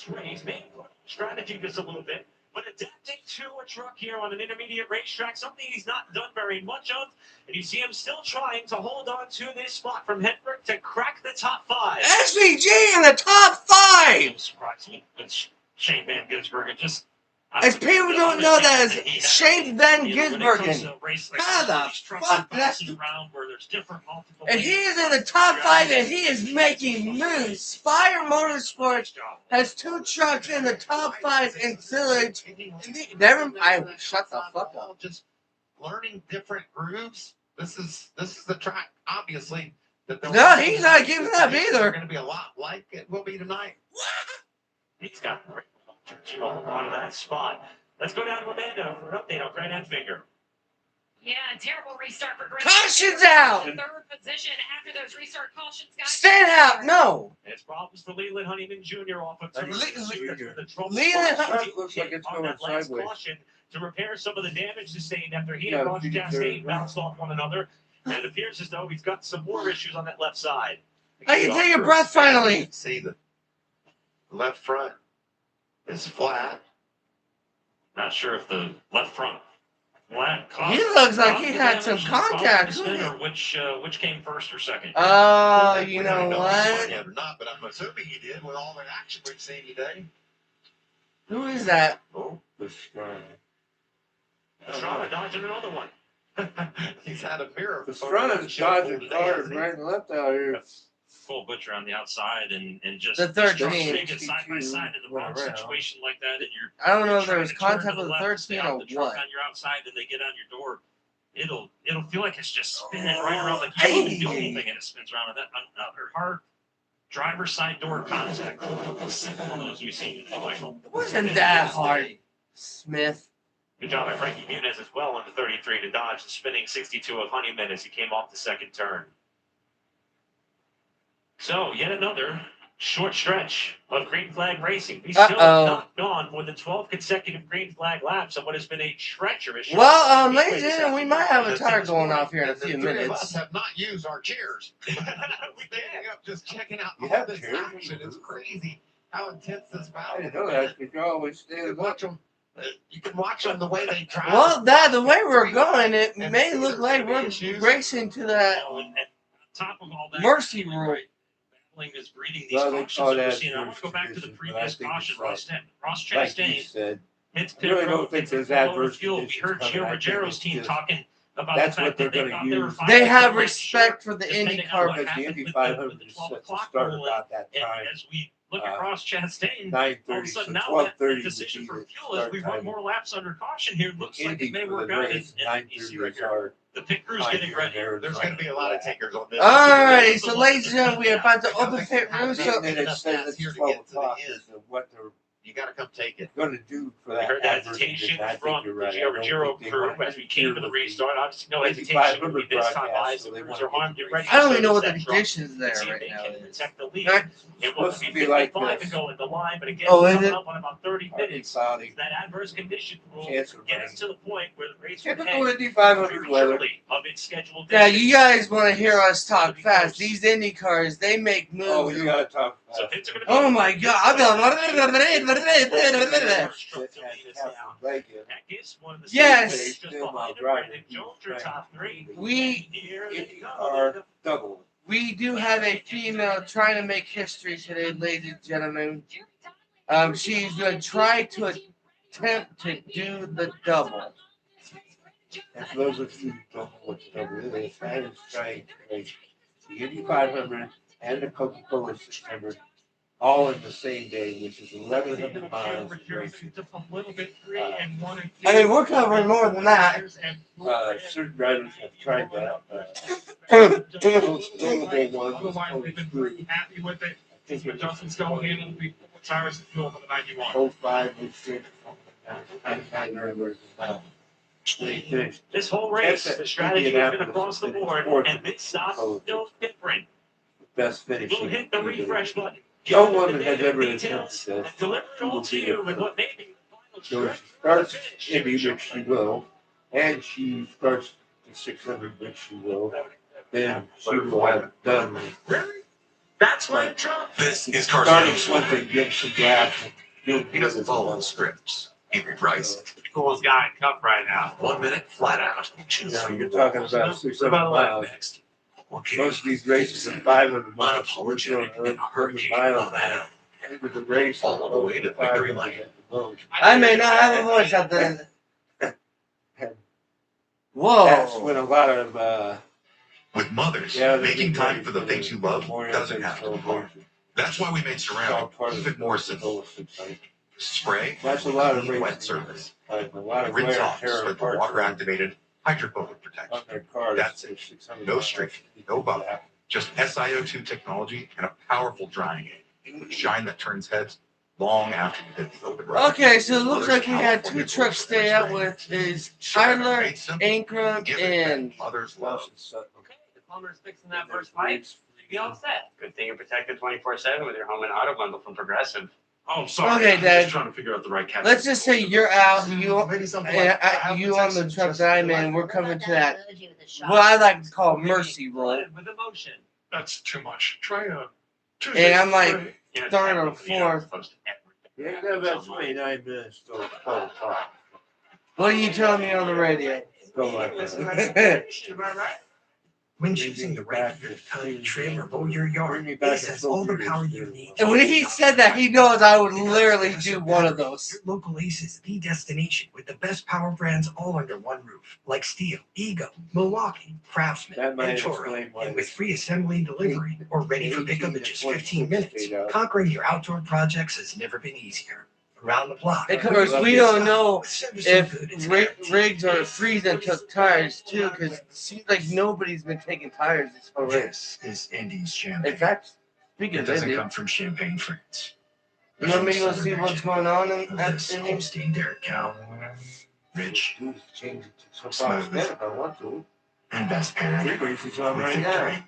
race, maybe strategy just a little bit, but adapting to a truck here on an intermediate racetrack, something he's not done very much of, and you see him still trying to hold on to this spot from Hendrick to crack the top 5. SVG in the top 5! Surprise me. It's Shane Van Gisbergen just... As people don't know that as Shane Van Gisbergen. How the fuck that's... And he is in the top 5 and he is making moves. Spire Motorsports has 2 trucks in the top 5 in Village. Shut the fuck up. Just learning different grooves. This is the track, obviously. No, he's not giving up either. It's going to be a lot like it will be tonight. He's got out of that spot. Let's go down to Amanda for an update on Grant Enfinger. Yeah, terrible restart for Grant. Caution's out! 3rd position after those restart cautions, guys. Stand out, no! It's problems for Leland Honeyman Jr. off of turn 2. Leland Honeyman looks like it's on going that last sideways. caution to repair some of the damage sustained after he and Ross Chastain bounced off one another. And it appears as though he's got some more issues on that left side. I can take a breath finally. See the left front is flat. Not sure if the left front flat caused. He looks like he caused the had some damage, contact. caused the spin, or which came first or second? You know what? Or not, but I'm assuming he did with all the action we've seen today. Who is that? Oh, Estrada dodging another one. He's had a mirror. Pastrana's dodging cars right and left out here. Full butcher on the outside and just The 13. get side by side in the wrong situation like that, and you're I don't know if there trying was to turn contact to with the left, 13 stay or out the truck what. on your outside, and they get on your door. It'll feel like it's just spinning right around, like you can't even do anything, and it spins around. And that another hard driver's side door contact. One of those we've seen today, Michael. It wasn't that hard, Smith. Good job by Frankie Muniz as well on the 33 to dodge the spinning 62 of Honeyman as he came off the second turn. So, yet another short stretch of green flag racing. We still have not gone more than 12 consecutive green flag laps on what has been a treacherous. Well, ladies and gentlemen, we might have a tire going off here in a few Three of minutes. us have not used our chairs. We're standing up just checking out You all have this chairs? action. It's crazy how intense this battle I didn't know that. You always You can stand watch them. You can watch them the way they drive. Well, the way we're going, it may look like we're racing to that Top of all that, mercy rule. battling is breeding these Well, they cautions call that we're that seeing. I want to go back to the adverse conditions, but I previous think caution. it's Ross like Chastain you said. hits I pit really road, don't think gets a there's full load of adverse fuel. We conditions heard coming. Gio I think Rogero's it's team just- talking about that's the what fact they're that they gonna thought they were use. 5 They to have 10 laps respect short, for the depending Indy on what car. Because the happened Indy with 500 the is 12 set to o'clock start rule. about that And time. as we look at Ross Chastain, 9:30. all of a sudden So now that 12:30 decision would for be the fuel as start we run time. more laps under caution here looks like Indy it may for work the out. race, And you see right 9:30 is here, our the pit crew's time getting in ready. Arizona. There's going to be a lot of takers on this. Alrighty, so ladies and gentlemen, we are about to open pit room. So So And it says it's 12 o'clock is what they're you got to come take it. going to do for We that heard the adverse hesitation condition. I think from you're the right. I Gio don't Rogero think they crew want as we came to the to restart. Obviously, no Indy hesitation would 500 be this time, broadcast, eyes so and they crews wanna are armed. get Get ready. I don't even to know what service the that truck. conditions there See if right they now. can is. protect the lead. Not- It will supposed to be be like 55 this. to go in the line, but again, Oh, is coming it? up on about 30 minutes. cloudy. That adverse condition will Chance of get rain. us to the point where the race will Typical end Indy 500 weather. prematurely of its scheduled Now, distance. you guys want to hear us talk fast. These Indy cars, they make moves. Oh, you got to talk So fast. pits are gonna be- Oh my god. That is one of the Yes. safeways just Still behind my him. driver. Brandon Jones, your top three. We Here they Indy go. are double. we do have a female trying to make history today, ladies and gentlemen. She's going to try to attempt to do the double. And for those of you who don't know what the double is, that is trying to make the Indy 500 and the Coca-Cola 600 all in the same day, which is 1,100 miles of racing. Just a little bit 3 and 1 and 2. I mean, we're covering more than that. Certain drivers have tried that. Otherwise, they've been pretty happy with it. It's been Justin Scohan and we tires and fuel for the 91. 05, 06, I can't remember. They finished. This whole race, the strategy has been across the board, and this stop is still different. Best finish. We'll hit the refresh button. No woman has ever Details attempted and this. deliver it all to you with what may be the So final she starts Indy, which she will, and she starts the 600, which she will. Then she will have done. Really? That's my truck. This is Starting Carson. once they get some gas. He doesn't follow the scripts. He rewrites it. Coolest guy in Cup right now. 1 minute, flat out. Now you're talking about 600 miles. Next. Most of these races are 500 miles. Unapologetic and a hurricane miles. on that. With the race All the way to victory lane. I may not have a voice out there. Whoa. That's when a lot of With mothers, making time for the things you love doesn't have to be hard. That's why we made ceramic even more simple. Spray, That's a lot of wet racing. surface. A lot of Rinse wear off and tear with the apart water-activated hydrophobic protection. on their car. That's it. No streak, no bump. Just SiO2 technology and a powerful drying aid. Shine that turns heads long after you hit the open road. Okay, so it looks like we had two trucks to stay out with is Tyler, Ankrum, and Mother's love. Okay, the plumber's fixing that first pipe. Be all set. Good thing you're protected 24/7 with your home and auto bundle from Progressive. Oh, sorry. Okay, I'm Dad. just trying to figure out the right catch. let's just say you're out, you Maybe something and like you on the truck that I'm in. We're coming to that what I like to call mercy roll, With emotion. That's too much. Try a and I'm like You know, third or technically, you're not fourth. supposed to ever You ain't got about 29 minutes till 12 o'clock. What are you telling me on the radio? Go like that. When choosing the right gear to cut, trim, or mow your yard, Bring me back Ace has all the power you need. And when he said that, he knows I would literally do one of those. Your local Ace is the destination with the best power brands all under one roof, like Steel, Ego, Milwaukee, Craftsman, That might and Toro. explain why And with free assembly and delivery, or ready for pickup in just 15 minutes, conquering your outdoor projects has never been easier. Around the block. Of course, we don't know With service if so good, it's rigs are freezing took tires too, because it seems like nobody's been taking tires this whole race. This is Indy's champagne. In fact, speaking It of doesn't Indy, come from Champagne, France. you want me to go see what's going on in This Indy? Holstein Dairy Cow. Rich, Change it to Smooth. if I want to. and best paired. Three races on with right victory. now.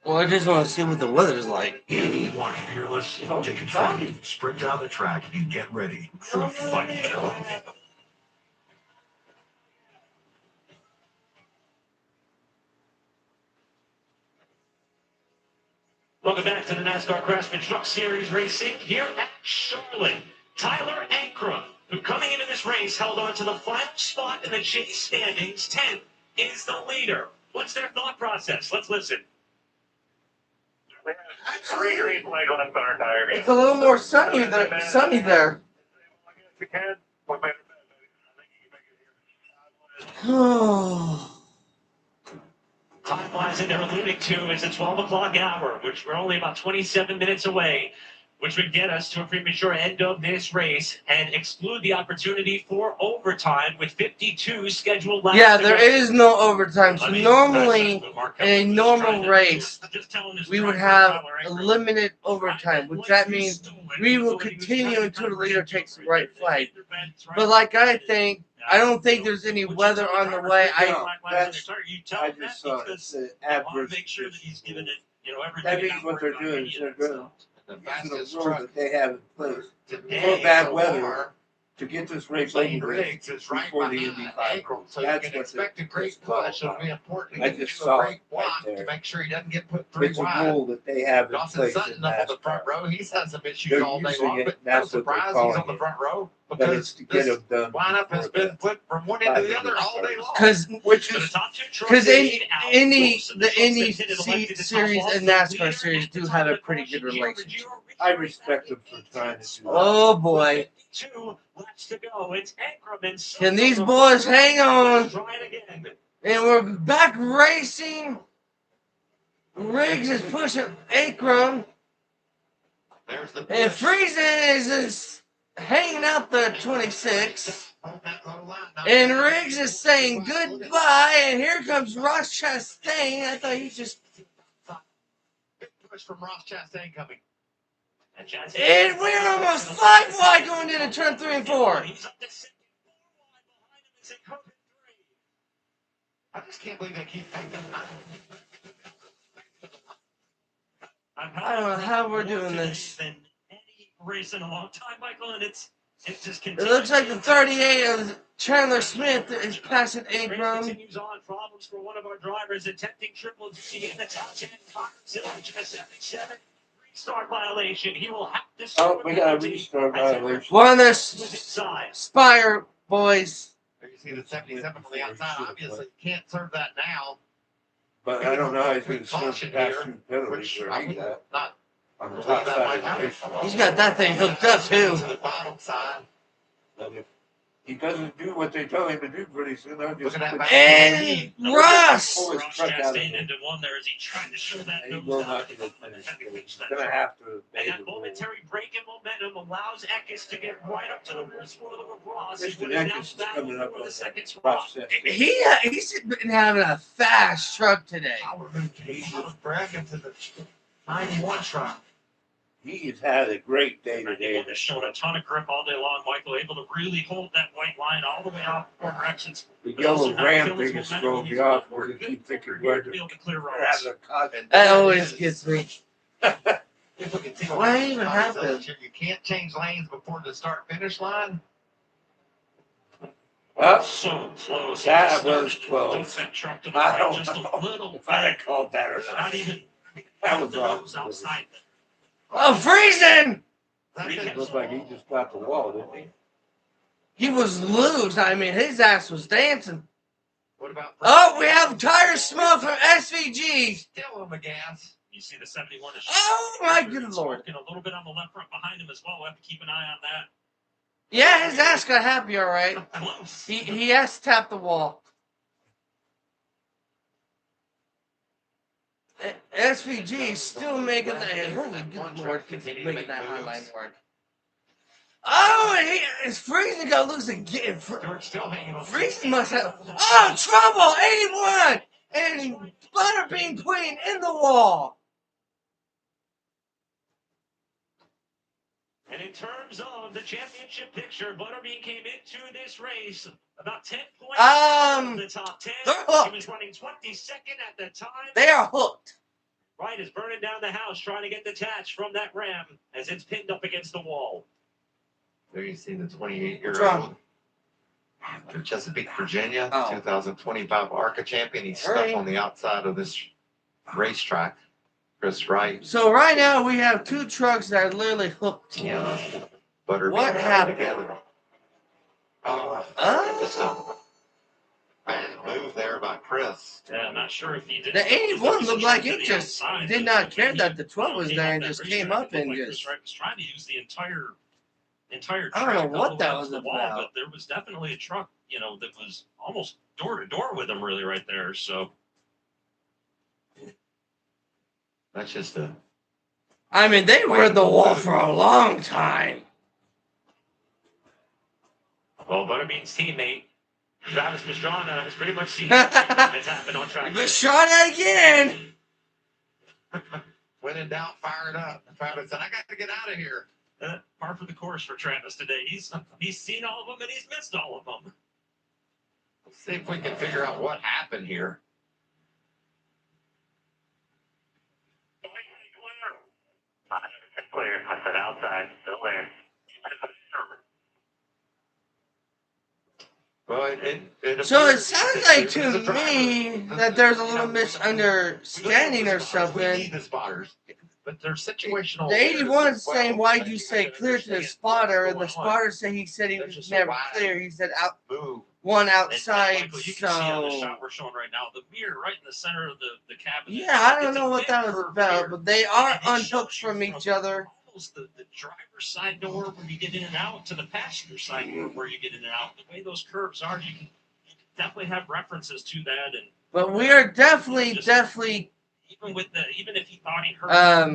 Well, I just want to see what the weather's like. You want fearless? Take control. Sprint down the track and get ready for a fight. Welcome back to the NASCAR Craftsman Truck Series racing here at Charlotte. Tyler Ankrum, who coming into this race held on to the final spot in the chase standings. 10 is the leader. What's their thought process? Let's listen. It's a little more sunny there. Time-wise, and they're alluding to is the 12 o'clock hour, which we're only about 27 minutes away, which would get us to a premature end of this race and exclude the opportunity for overtime with 52 scheduled laps. Yeah, there is no overtime. So normally, in a normal race, we would have a limited overtime, which that means we will continue until the leader takes the right flag. But like I don't think there's any weather on the way. I just saw it's the adverse. That means what they're doing is they're going to use the rules that they have in place for bad weather to get this race over with before the Indy 500. So you can expect a great push. It'll be important to get to a great block to make sure he doesn't get put three It's a wide. rule that they have in Dawson place. Sutton up on the front row. He's had some issues They're all day using long, it, but no that's what they're surprise he's calling on the it. front row But because it's to get them done. lineup has been flipped from one end to the other all day long. Because any series and NASCAR series do have a pretty good relationship. I respect them for trying to do that. Oh boy. 2 laps to go. It's Ankrum and Can these boys hang on? And we're back racing. Riggs is pushing Ankrum. And Friesen is hanging out the 26. And Riggs is saying goodbye. And here comes Ross Chastain. I thought he just... Big push from Ross Chastain coming. And we're almost 5 wide going into turn 3 and 4. I just can't believe they keep taking them. I don't know how we're doing this. Race in a long time, Michael, and it just It continues. looks like the 38 of Chandler Smith is passing Race Ankrum. continues on. Problems for one of our drivers attempting triple G in the top 10. Selection a 77 restart violation. He will have to Oh, we got a restart violation. One of the Spire boys. There you see the 77 on the outside. Obviously, you can't serve that now. But I don't know how he's going to serve Caution past here, two penalties which where I he's would at. not On the believe top that side might of the happen. race. He's got that thing hooked up too. To the bottom side. And if he doesn't do what they tell him to do pretty soon, I'll just Look at that put back. And Russ! pull his Ross truck out of Chastain it. into one there as he tried to show that He nose will down. not get it finished. He's going to have to And obey that the rule. momentary break in momentum allows Eckes to get right up to the wrist for the lacrosse. Mr. Who is now Eckes is battling coming up for on the second that spot. process. He's been having a fast truck today. He was bragging to the 91 truck. He has had a great day today. They're showing a ton of grip all day long. Michael able to really hold that white line all the way out four directions. The yellow ram thing is throwing me off where you keep thinking where to have a content. That always gets me. People can see What even happened? You can't change lanes before the start-finish line. Well, So close. that was close. Dumps that truck to the I right don't just a know little if I'd bit. have called that or Not not. even That was the nose awesome. outside. Oh, Friesen! It looked like he just got the wall, didn't he? He was loose. I mean, his ass was dancing. What about? Oh, we have tire smoke from SVG. Still on the gas. You see the 71 is Oh, my good lord. smoking a little bit on the left front behind him as well. We'll have to keep an eye on that. Yeah, his ass got happy, all right. Close. He has to tap the wall. SVG is still making that. Holy good lord, making that high line work. Oh, and it's Friesen got loose again. Friesen must have. Oh, trouble! 81! And Butterbean Queen in the wall. And in terms of the championship picture, Butterbean came into this race about 10 points out of the top 10. They're hooked. He was running 22nd at the time. They are hooked. Wright is burning down the house trying to get detached from that ram as it's pinned up against the wall. There you see the 28-year-old from Chesapeake, Virginia, 2025 ARCA champion. He's stuck on the outside of this racetrack. Chris Wright. So right now we have two trucks that are literally hooked together. What happened? Together. Just a bad move there by Chris. Yeah, I'm not sure if he did. The 81 looked like it just did not care that the 12 was there and just came up and just. Chris Wright was trying to use the entire I don't know track what all the that way up was to the wall, about. but there was definitely a truck, that was almost door to door with him, really, right there. So that's just a. I mean, they were at the wall for a long time. Well, Butterbean's teammate, Travis Pastrana, has pretty much seen everything that's happened on track. Pastrana again! When in doubt, fire it up. Travis said, I got to get out of here. Par for the course for Travis today. He's seen all of them and he's missed all of them. Let's see if we can figure out what happened here. Clear. I said outside. Still there. Well, So it sounds like to me that there's a little misunderstanding or something. The spotters, but they're situational. The 81 is saying, why'd you say clear to the spotter? And the spotter said he was never clear. He said one outside. Michael, you can see on the shot we're showing right now, the mirror right in the center of the cabin. Yeah, I don't know what that was about, but they are unhooked from each other. The driver's side door where you get in and out to the passenger side door where you get in and out. The way those curves are, you can definitely have references to that. But we are definitely even if he thought he heard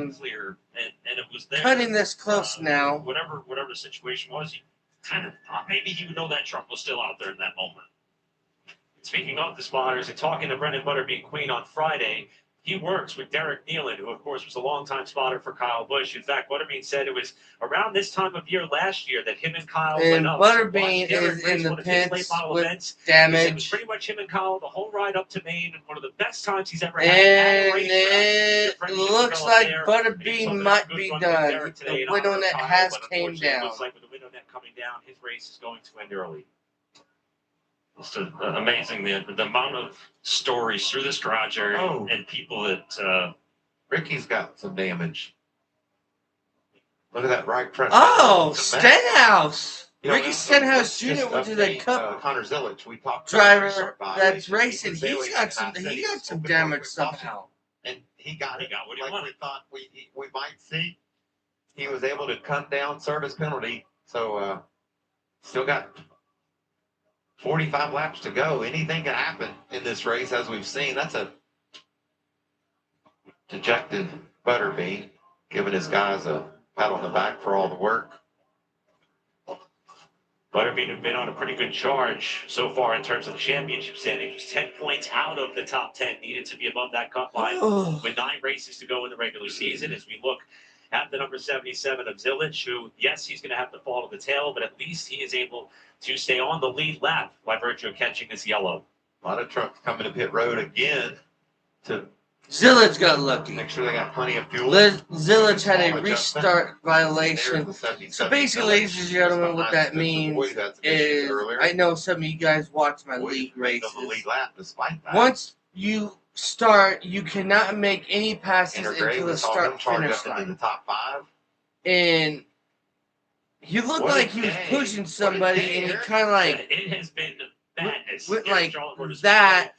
it clear and it was there, cutting this close now. Whatever the situation was, he kind of thought maybe he would know that truck was still out there in that moment. Speaking of the spotters and talking to Brendan Butterbean Queen on Friday, he works with Derek Nealon, who, of course, was a longtime spotter for Kyle Busch. In fact, Butterbean said it was around this time of year last year that him and Kyle went up. Butterbean is in the pits with damage. It was pretty much him and Kyle the whole ride up to Maine, and one of the best times he's ever had. And it looks like Butterbean might be done. The window net has came down. It looks like with the window net coming down, his race is going to end early. It's amazing the amount of stories through this garage area and people that Ricky's got some damage. Look at that right front. Stenhouse. Ricky Stenhouse Jr., which is a cup Connor Zillich, we talked driver that's racing. He got some damage somehow. And he got what he like wanted. we thought we might see. He was able to cut down service penalty. So still got 45 laps to go. Anything can happen in this race, as we've seen. That's a dejected Butterbean, giving his guys a pat on the back for all the work. Butterbean have been on a pretty good charge so far in terms of the championship standings. 10 points out of the top 10 needed to be above that cut line with 9 races to go in the regular season. As we look at the number 77 of Zillich, who, yes, he's going to have to fall to the tail, but at least he is able to stay on the lead lap by virtue of catching this yellow. A lot of trucks coming to pit road again to Zillich got lucky. make sure they got plenty of fuel. Zillich had a restart violation. So basically, ladies and gentlemen, what that means is, I know some of you guys watch my league races. Once you start, you cannot make any passes until the start-finish line. In the top 5. And he looked like he was pushing somebody, and he kind of like it has been went like that,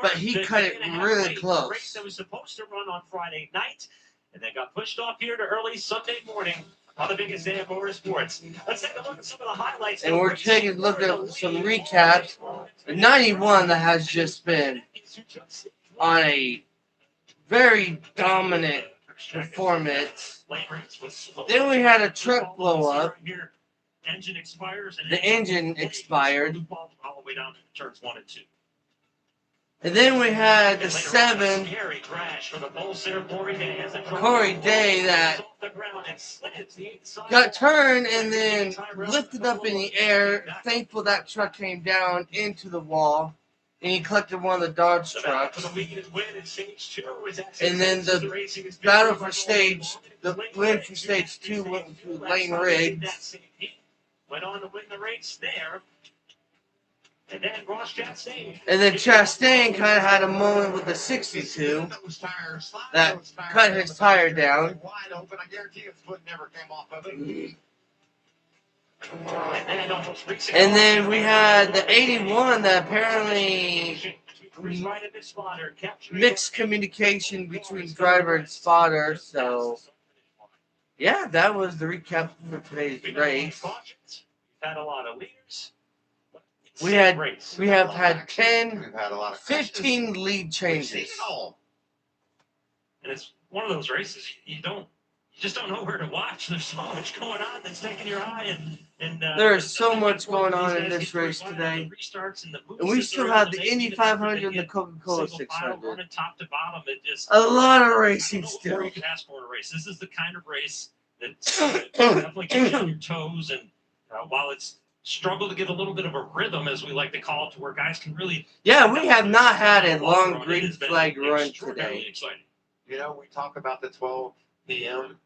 but he cut it really race close. that was supposed to run on Friday night, and then got pushed off here to early Sunday morning on the biggest day of motorsports. Let's take a look at some of the highlights. And we're taking a look at some recaps. 91 that has just been on a very dominant performance. Then we had a truck blow up. Engine expires. The engine expired. All the way down to turns 1 and 2. And then we had the 7, Corey Day, that got turned and then lifted up in the air. Thankful that truck came down into the wall. and he collected one of the Dodge trucks. And then the battle for the win for stage 2 went to Lane Riggs. Went on to win the race there. And then Ross Chastain. And then Chastain kind of had a moment with the 62 that cut his tire down. Wide open. I guarantee his foot never came off of it. And then we had the 81 that apparently mixed communication between driver and spotter. So, yeah, that was the recap for today's race. Had a lot of leaders. We have had 15 lead changes. And it's one of those races you just don't know where to watch. There's so much going on that's taking your eye, and there is so much going on in this race today. And we still have the Indy 500 and the Coca-Cola 600. Top to bottom, a lot of racing still. You can ask for a race. This is the kind of race that definitely gets you on your toes, and while it's struggle to get a little bit of a rhythm, as we like to call it, to where guys can really... Yeah, we have not had a long green flag run today. Exciting. You know, we talk about the 12 p.m.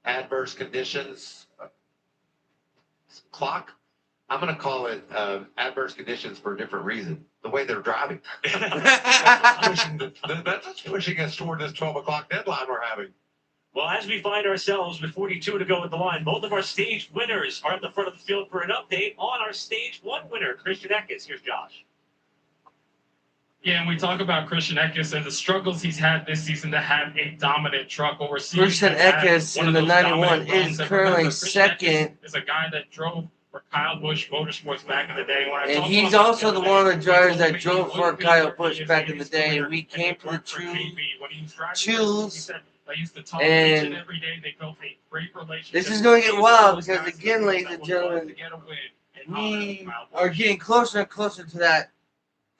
adverse conditions clock. I'm going to call it adverse conditions for a different reason. The way they're driving. That's pushing us toward this 12 o'clock deadline we're having. Well, as we find ourselves with 42 to go at the line, both of our stage winners are at the front of the field for an update on our stage 1 winner, Christian Eckes. Here's Josh. Yeah, and we talk about Christian Eckes and the struggles he's had this season to have a dominant truck overseas. Christian Eckes in the 91 is currently second. Is a guy that drove for Kyle Busch Motorsports back in the day. And he's also the one of the drivers that drove for Kyle Busch back in the day. We came to the choose. And this is going to get wild because, again, ladies and gentlemen, we are getting closer and closer to that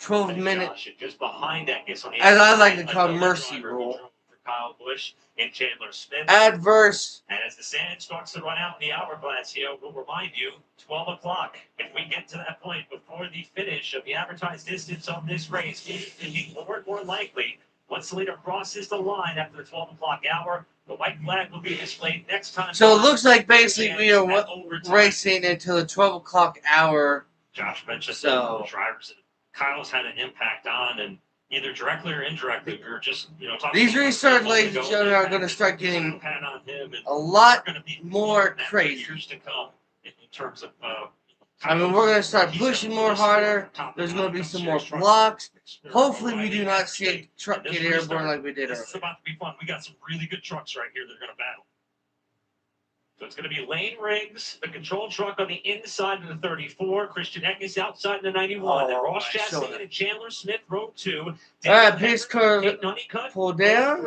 12-minute, just behind Eckes, as I like to call, mercy rule. For Kyle Busch and Chandler Smith. Adverse. And as the sand starts to run out in the hourglass here, we'll remind you, 12 o'clock, if we get to that point before the finish of the advertised distance of this race, it can be more and more likely. Once the leader crosses the line after the 12 o'clock hour, the white flag will be displayed next time. So it looks like basically we are racing until the 12 o'clock hour. Josh mentioned the drivers that Kyle's had an impact on, and either directly or indirectly, we were just, talking. These restarts, ladies and gentlemen, are going to start getting a lot more crazy. To come in terms of, I mean, we're going to start pushing more harder. There's going to be some more blocks. Hopefully, we do not see a truck get airborne like we did earlier. This is about to be fun. We got some really good trucks right here that are going to battle. So it's going to be Lane Riggs, the control truck on the inside of the 34. Christian Eckes outside in the 91. Then Ross Chastain and Chandler Smith, row 2. All right, pace car pull down.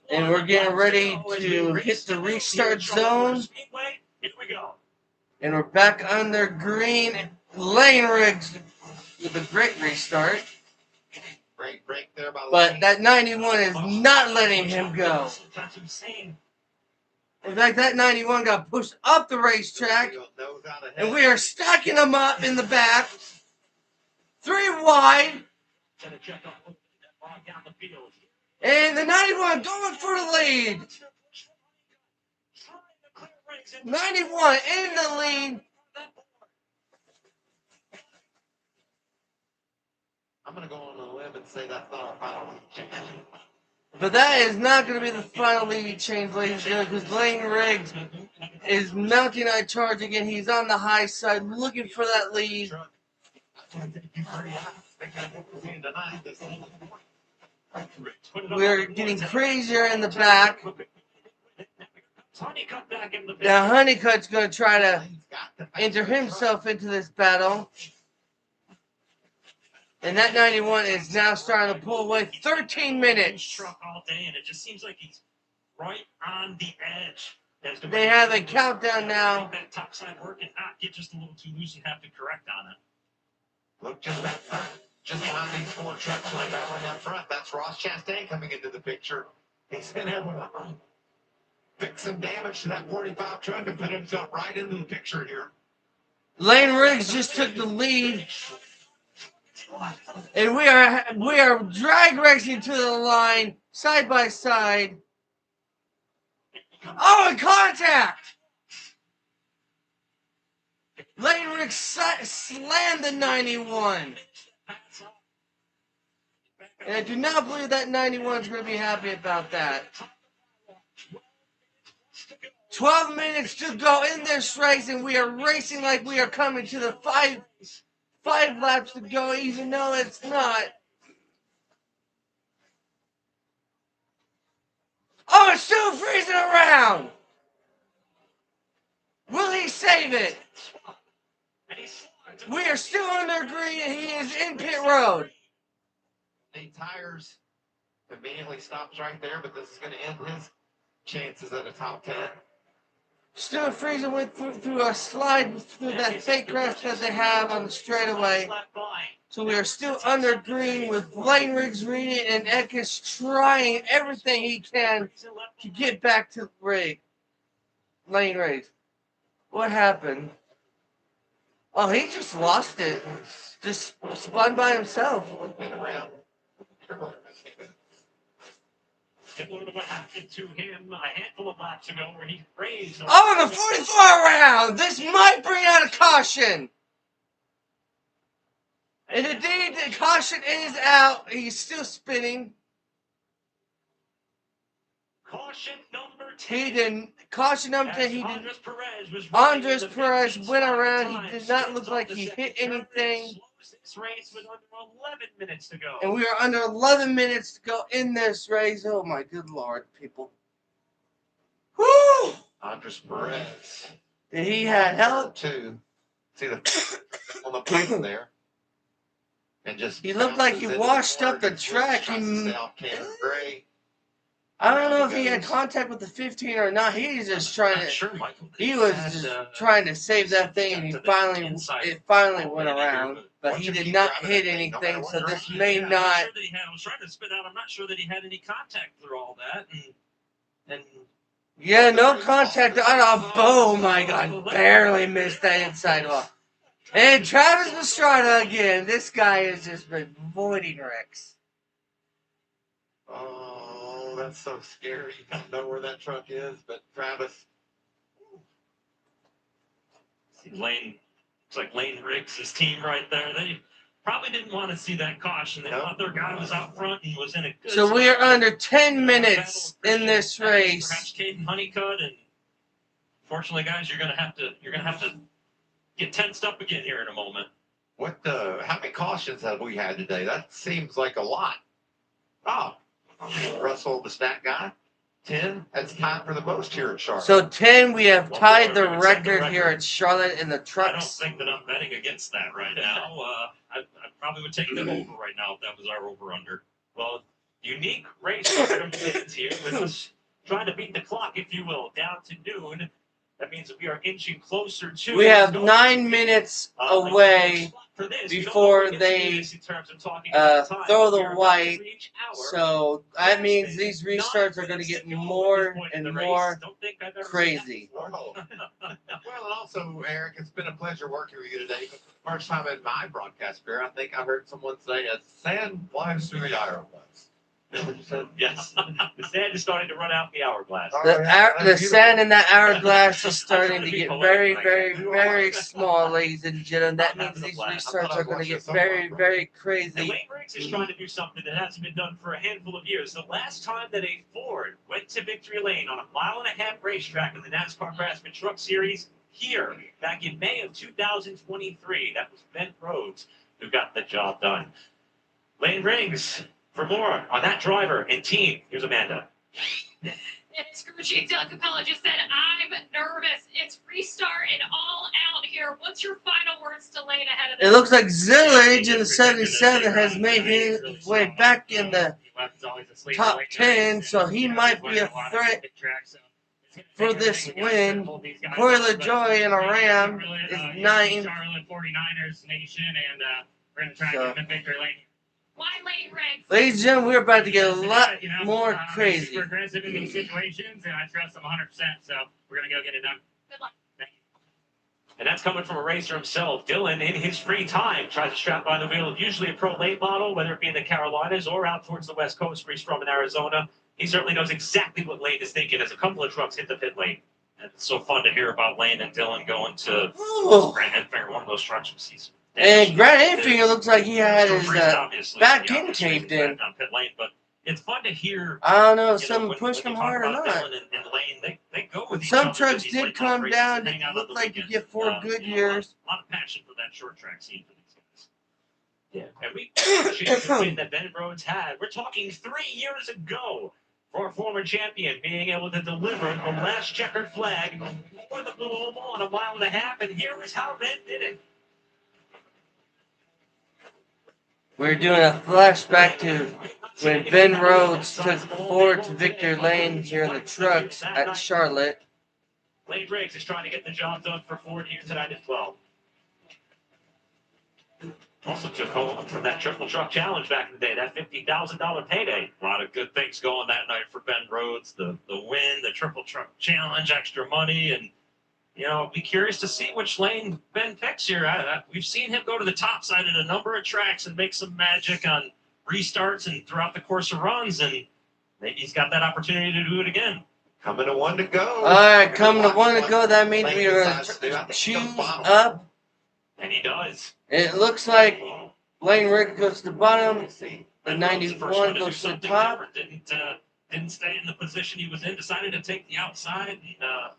And we're getting ready to hit the restart zone. Here we go. And we're back under green. Lane Riggs with a great restart. Great break there by But that 91 is not letting him go. In fact, that 91 got pushed up the racetrack. And we are stacking them up in the back. 3 wide. And the 91 going for the lead. 91 in the lead. I'm going to go on a limb and say that's not our final change. But that is not going to be the final lead change, ladies and gentlemen, because Lane Riggs is mounting that charge again. He's on the high side looking for that lead. We're getting crazier in the back. Now Honeycutt's going to try to enter himself into this battle. And that 91 is now starting to pull away 13 minutes. All day, and it just seems like he's right on the edge. They have a countdown now. That top side work and not get just a little too loose and have to correct on it. Look just back front. Just behind these 4 trucks right battling up front. That's Ross Chastain coming into the picture. He's been able to fix some damage to that 45 truck and put himself right into the picture here. Lane Riggs just took the lead. And we are drag racing to the line, side by side. Oh, and contact! Lane Rick slammed the 91. And I do not believe that 91 is going to be happy about that. 12 minutes to go in this race, and we are racing like we are coming to the five laps to go, even though it's not. Oh, it's still freezing around. Will he save it? We are still under green, and he is in pit road. The tires conveniently stops right there, but this is going to end his chances at the top 10. Still freezing went through a slide through that fake grass that they have on the straightaway. So we are still under green with Lane Riggs reading and Eckes trying everything he can to get back to Lane Riggs. What happened? Oh, he just lost it. Just spun by himself. Similar to what happened to him a handful of laps ago where he raised. Oh, the 44 round! This might bring out a caution. And indeed, the caution is out. He's still spinning. Caution number 10. He didn't. Caution number 10. He didn't. Andres Perez went around. He did not look like he hit anything. This race with under 11 minutes to go. And we are under 11 minutes to go in this race. Oh my good Lord, people. Woo! Andres Perez. Did he have help? Too. See the on the plate there. And just he looked like he washed up the track. I don't know if he had contact with the 15 or not. He's just trying to. He was just trying to save that thing, and it finally went around. But he did not hit anything, so this may not. I was trying to spit out. I'm not sure that he had any contact through all that, and yeah, no contact. Oh my God! Barely missed that inside wall. And Travis Pastrana again. This guy has just been avoiding wrecks. Oh, that's so scary. I don't know where that truck is, but Travis. Lane, it's like Lane Riggs, his team right there. They probably didn't want to see that caution. They thought their guy was out front and was in a good So we are spot. under 10 minutes in this race. Perhaps Caden Honeycutt, and fortunately, guys, you're gonna have to get tensed up again here in a moment. How many cautions have we had today? That seems like a lot. Oh, Russell, the stat guy, 10. That's time for the most here at Charlotte. So 10, we have tied the record here at Charlotte in the trucks. I don't think that I'm betting against that right now. I probably would take the over right now if that was our over-under. Well, unique race circumstance here with us trying to beat the clock, if you will, down to noon. That means that we are inching closer to. We have 9 minutes away before they throw the white. So that means these restarts are going to get more and more crazy. Well, and also, Eric, it's been a pleasure working with you today. First time in my broadcast career, I think I heard someone say, "As sand flies through the hourglass." Yes, the sand is starting to run out the hourglass. The sand in that hourglass is starting to get very, very, very small, ladies and gentlemen. That means these restarts are going to get very, very crazy. Lane Riggs is trying to do something that hasn't been done for a handful of years. The last time that a Ford went to victory lane on a 1.5-mile racetrack in the NASCAR Craftsman Truck Series here back in May of 2023, that was Ben Rhodes who got the job done. Lane Riggs. For more on that driver and team, here's Amanda. Scrooge Doug Capella just said, I'm nervous. It's restart and all out here. What's your final words to Lane ahead of this? It looks like Zillage in the 77 has made his way back in the top 10, so he might be a threat for this win. Corey LaJoy in a Ram is 9th. Charlotte 49ers Nation, and we're going to try and get the victory lane. Why Lane Riggs? Ladies and gentlemen, we're about to get a lot more crazy. Super aggressive in these situations, and I trust them 100%, so we're going to go get it done. Good luck. And That's coming from a racer himself. Dylan, in his free time, tries to strap by the wheel of usually a pro late model, whether it be in the Carolinas or out towards the West Coast where he's from in Arizona. He certainly knows exactly what Lane is thinking as a couple of trucks hit the pit lane. And it's so fun to hear about Lane and Dylan going to Grant Enfinger, one of those trucks from season. And Grant Enfinger looks like he had his back end taped in. On pit lane, but it's fun to hear. I don't know if someone pushed him hard or not. And Lane, they go with Some trucks did come down. It looked like you get 4 good years. A lot of passion for that short track scene for these guys. Yeah, and we appreciate the win that Ben Rhodes had. We're talking 3 years ago for a former champion being able to deliver the last checkered flag for the Blue Oval in a mile and a half, and here is how Ben did it. We're doing a flashback to when Ben Rhodes took forward to Victor Lane here in the trucks at Charlotte. Lane Briggs is trying to get the job done for Ford here tonight as well. Also took home from that triple truck challenge back in the day, that $50,000 payday. A lot of good things going that night for Ben Rhodes. The win, the triple truck challenge, extra money, and be curious to see which lane Ben picks here. We've seen him go to the top side at a number of tracks and make some magic on restarts and throughout the course of runs, and maybe he's got that opportunity to do it again. Coming to 1 to go. All right, coming to 1 to go. That means we're going to choose up. And he does. It looks like Lane Riggs goes to the bottom. The 91 goes to the top. Didn't stay in the position he was in. Decided to take the outside.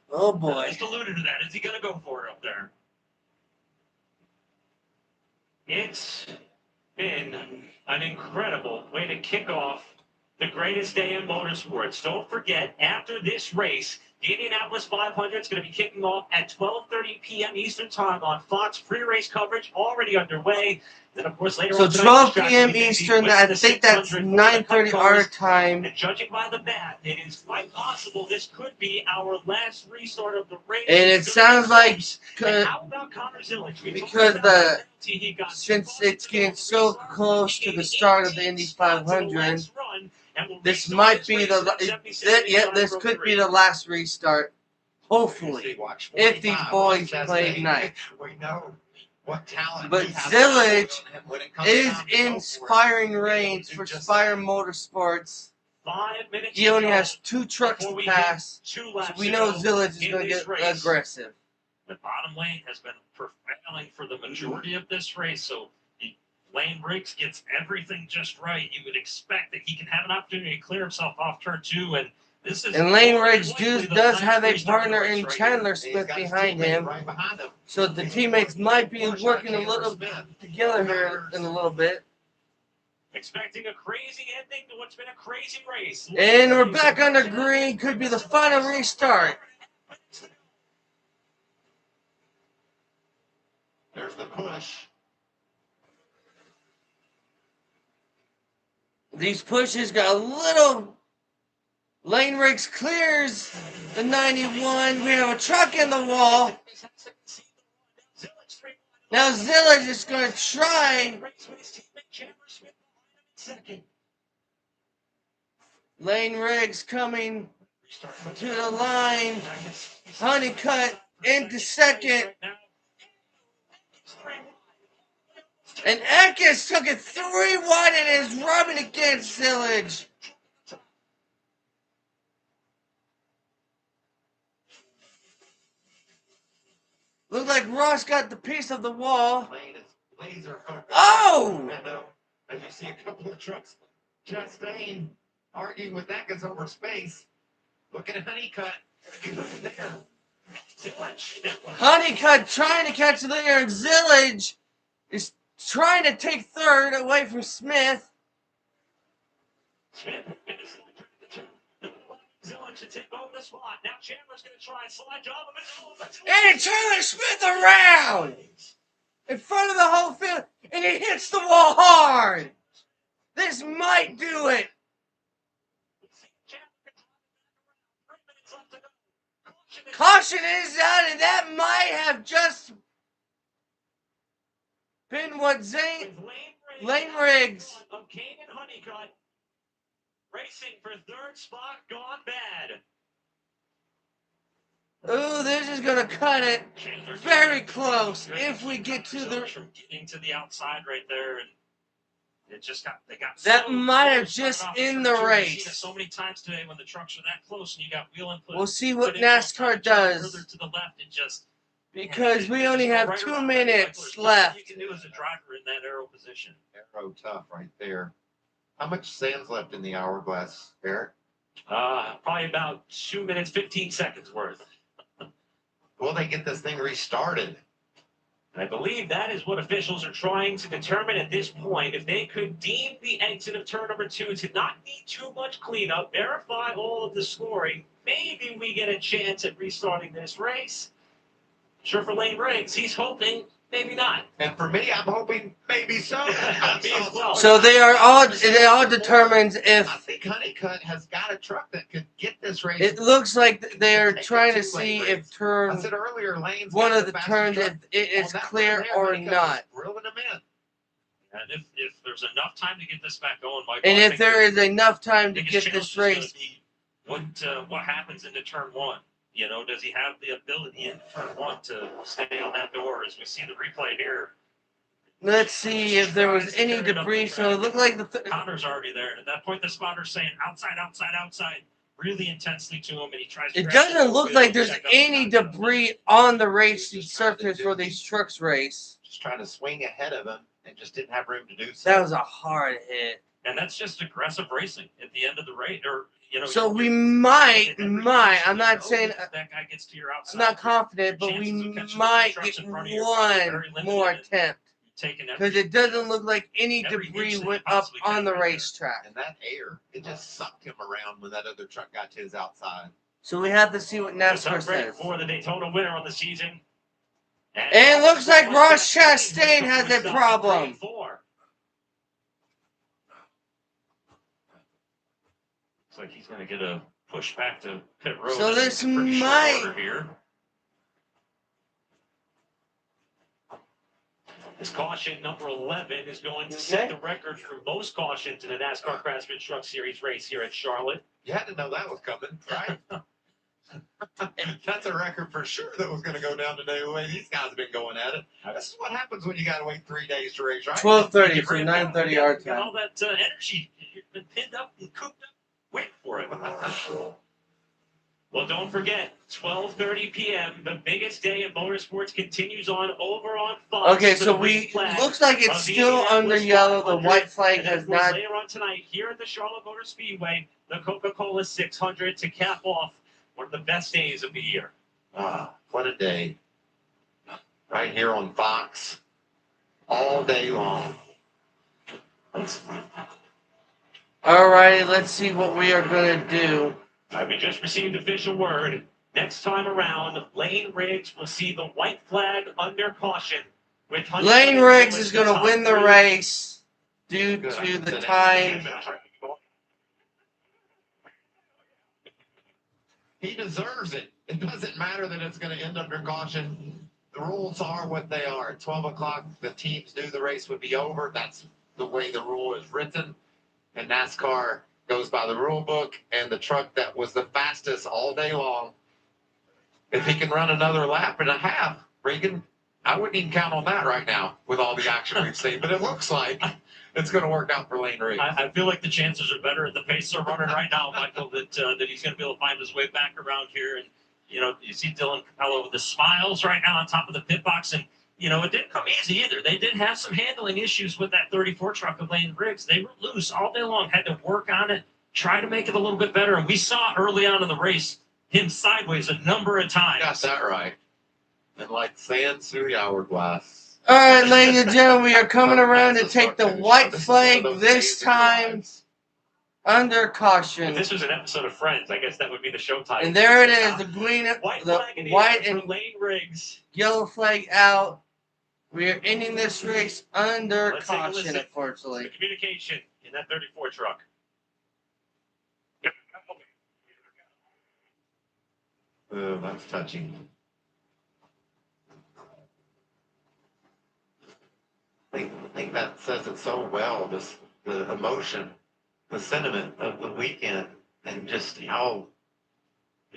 Oh boy! Just alluded to that. Is he going to go for it up there? It's been an incredible way to kick off the greatest day in motorsports. Don't forget, after this race, the Indianapolis 500 is going to be kicking off at 12:30 p.m. Eastern Time on Fox. Pre-race coverage already underway. Then, of course, later on tonight, 12 p.m. Eastern. I think that's 9:30 our time. And judging by the math, it is quite possible this could be our last restart of the race. And it sounds like how about Connor Zillage? because since it's getting so close to the start of the Indy 500. This might be this could be the last restart. Hopefully, if these boys play nice. We know what talent. But Zillage is inspiring reigns for Spire Motorsports. 5 minutes. He only has 2 trucks to pass, so we know Zillage is going to get aggressive. The bottom lane has been prevailing for the majority of this race, so Lane Briggs gets everything just right. You would expect that he can have an opportunity to clear himself off turn 2, and this is. And Lane Briggs does have a partner in Chandler Smith behind him, so the teammates might be working a little bit together here in a little bit. Expecting a crazy ending to what's been a crazy race. And we're back on the green. Could be the final restart. There's the push. These pushes got a little. Lane Riggs clears the 91. We have a truck in the wall. Now Zillage is going to try. Lane Riggs coming to the line. Honeycutt into second. And Eckes took it 3 wide and is rubbing against Zillage. Looks like Ross got the piece of the wall. Oh! As you see a couple of trucks just staying, arguing with Eckes over space. Look at Honeycutt. Honeycutt trying to catch the leader, and Zillage is trying to take third away from Smith. Zillage to take over the spot. Now Chandler's going to try and slide job of it. And Chandler Smith around in front of the whole field, and he hits the wall hard. This might do it. Caution is out, and that might have just been what Lane Riggs. Of Kane and Honeycutt racing for third spot gone bad. Ooh, this is gonna cut it very close if we get to the. From getting to the outside right there, and it just they got. That so might have close just off in turn the two. We've race. seen it so many times today when the trucks are that close, and you got wheel input. We'll see what put in close, NASCAR trying to does. further to the left, and just Because we only have 2 right minutes There's left. nothing you can do as a driver in that arrow position. Arrow tough right there. How much sand's left in the hourglass, Eric? Probably about 2 minutes, 15 seconds worth. Will they get this thing restarted? And I believe that is what officials are trying to determine at this point. If they could deem the exit of turn number 2 to not need too much cleanup, verify all of the scoring, maybe we get a chance at restarting this race. Sure, for Lane Riggs, he's hoping maybe not. And for me, I'm hoping maybe so. Me as well. So they all determines if. I think Honeycutt has got a truck that could get this race. It looks like they are trying to see if turn I said earlier, Lane's one got of the fastest turns truck. if it is On that clear run there, or Honeycutt not. was Reeling them in. And if there's enough time to get this back going, Michael, And I if think there is the enough time to biggest get this challenge is race. gonna be what happens into turn 1? You know, does he have the ability in turn 1 to stay on that door? As we see the replay here, Let's see if there was any debris. So it looked like the. Connor's already there, and at that point, the spotter's saying outside, outside, outside, really intensely to him, and he tries to. It doesn't look like there's any debris on the racing surface where these trucks race. Just trying to swing ahead of him and just didn't have room to do so. That was a hard hit. And that's just aggressive racing at the end of the race, or you know. So we might. I'm not saying. That guy gets to your outside. I'm not confident, but we might get one more attempt. Because it doesn't look like any debris went up on the racetrack. And that air, it just sucked him around when that other truck got to his outside. So we have to see what NASCAR Ready says. for the Daytona winner on the season. And it looks like Ross Chastain has a problem. Looks like he's going to get a push back to pit road. So this in pretty short might. order here. This caution number 11 is going to set the record for most cautions in a NASCAR Craftsman Truck Series race here at Charlotte. You had to know that was coming, right? That's a record for sure that was going to go down today the way these guys have been going at it. This is what happens when you got to wait 3 days to race, right? 12:30, so 9:30 our Got all time. that energy. You've been pinned up and cooped up. Wait for it. Well, don't forget, 12:30 p.m., the biggest day of motorsports continues on over on Fox. Okay, for so the green flag looks like it's of the still under Indianapolis yellow. The 500. white flag And has of course, not. later on tonight, here at the Charlotte Motor Speedway, the Coca-Cola 600 to cap off one of the best days of the year. Ah, what a day. Right here on Fox, all day long. All right, let's see what we are going to do. We just received official word. Next time around, Lane Riggs will see the white flag under caution. With Lane Riggs is going to win the race due to the time. He deserves it. It doesn't matter that it's going to end under caution. The rules are what they are. At 12 o'clock, the teams knew the race would be over. That's the way the rule is written. And NASCAR goes by the rule book. And the truck that was the fastest all day long, if he can run another lap and a half, Regan, I wouldn't even count on that right now with all the action we've seen. But it looks like it's going to work out for Lane Riggs. I feel like the chances are better at the pace they're running right now, Michael, that he's going to be able to find his way back around here. And, you know, you see Dylan Capello with the smiles right now on top of the pit box. And, you know, it didn't come easy either. They did have some handling issues with that 34 truck of Lane Riggs. They were loose all day long, had to work on it, try to make it a little bit better. And we saw early on in the race him sideways a number of times. Got that right. And like sand through the hourglass. All right, ladies and gentlemen, we are coming around to take the white flag this time under caution. If this was an episode of Friends, I guess that would be the show title. And there it is, the green, White the flag in the white air and for Lane Riggs. yellow flag out. We are ending this race under Let's take a caution, listen to unfortunately. the communication in that 34 truck. Oh, that's touching. I think that says it so well, just the emotion, the sentiment of the weekend, and just how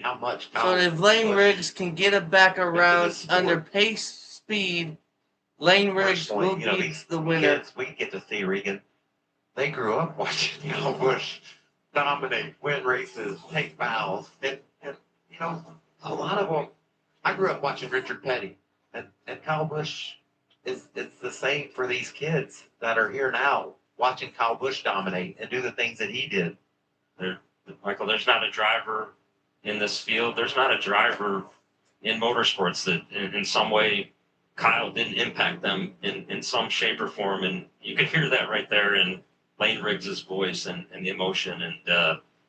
how much So if Lane Riggs can get it back around under pace speed, Lane Riggs will personally, be these the winner. kids we get to see, Regan, they grew up watching Kyle Busch dominate, win races, take fouls, and a lot of them. I grew up watching Richard Petty, and Kyle Busch it's the same for these kids that are here now watching Kyle Busch dominate and do the things that he did. Michael, there's not a driver in this field. There's not a driver in motorsports that in some way Kyle didn't impact them in some shape or form. And you could hear that right there in Lane Riggs' voice and the emotion. And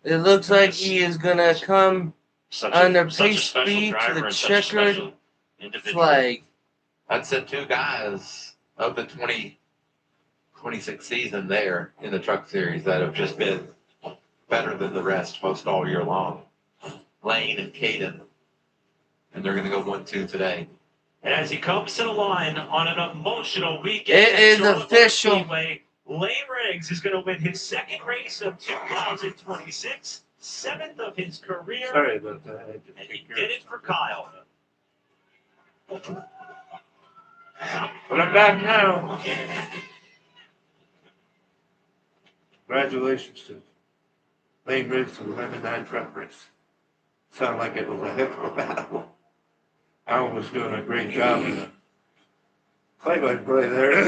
it looks like he is going to come under such a pace special speed to driver the and such a checkered special individual. flag. I'd said two guys of the 2026 season there in the Truck Series that have just been better than the rest most all year long. Lane and Caden. And they're going to go 1-2 today. And as he comes to the line on an emotional weekend, It is Charlotte official. Speedway, Lane Riggs is going to win his second race of 2026, seventh of his career. Sorry about that. And he did it for Kyle. But I'm back now. Congratulations to Lane Riggs to win that truck race. Sounded like it was a heck of a battle. Alan was doing a great job in the play-by-play there.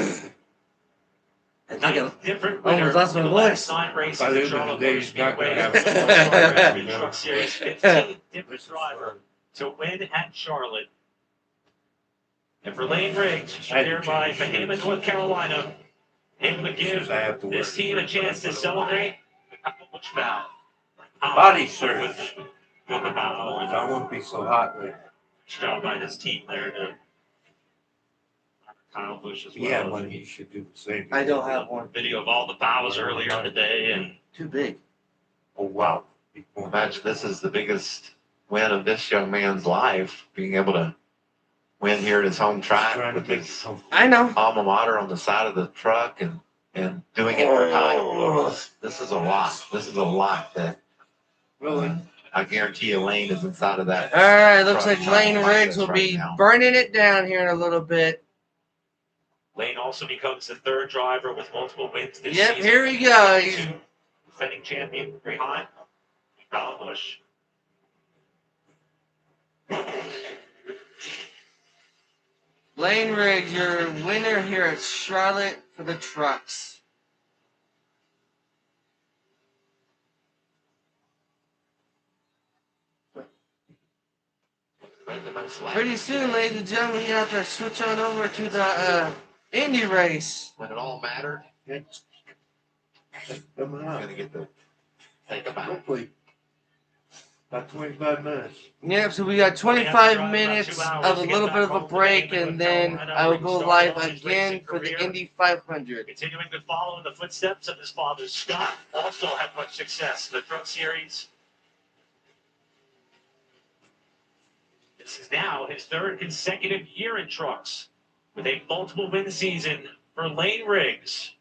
Different Almost winner lost my in the voice. last 9 races By the of end of the Charlotte day, Motor he's not Speedway. going to have Truck Series 15th different driver to win at Charlotte. And for Lane Riggs, here by Bahama, North Carolina, able to give this team a chance to celebrate which bow. Body surge. I won't be so hot with Job by his team there to Kyle Busch as well. yeah, money, he should do the same. I don't have one. Video of all the bows earlier in the day, and Too big. Oh, wow. Imagine this is the biggest win of this young man's life, being able to win here at his home track with his I know. alma mater on the side of the truck and doing it for Kyle. This is a lot. This is a lot that Really? I guarantee you Lane is inside of that. All right, looks truck like trying to Lane fight Riggs this will right be now. burning it down here in a little bit. Lane also becomes the third driver with multiple wins this Yep, season. here we go. He's Defending champion behind Kyle Busch. Lane Riggs, your winner here at Charlotte for the trucks. Pretty soon, ladies and gentlemen, you have to switch on over to the Indy race. When it all mattered, Coming up. gonna get the take a bow. Hopefully. About 25 minutes. Yep, so we got 25 minutes of a little bit of a break, and then I will go live again for the Indy 500. Continuing to follow in the footsteps of his father, Scott, also had much success in the Truck Series. This is now his third consecutive year in trucks, with a multiple win season for Lane Riggs.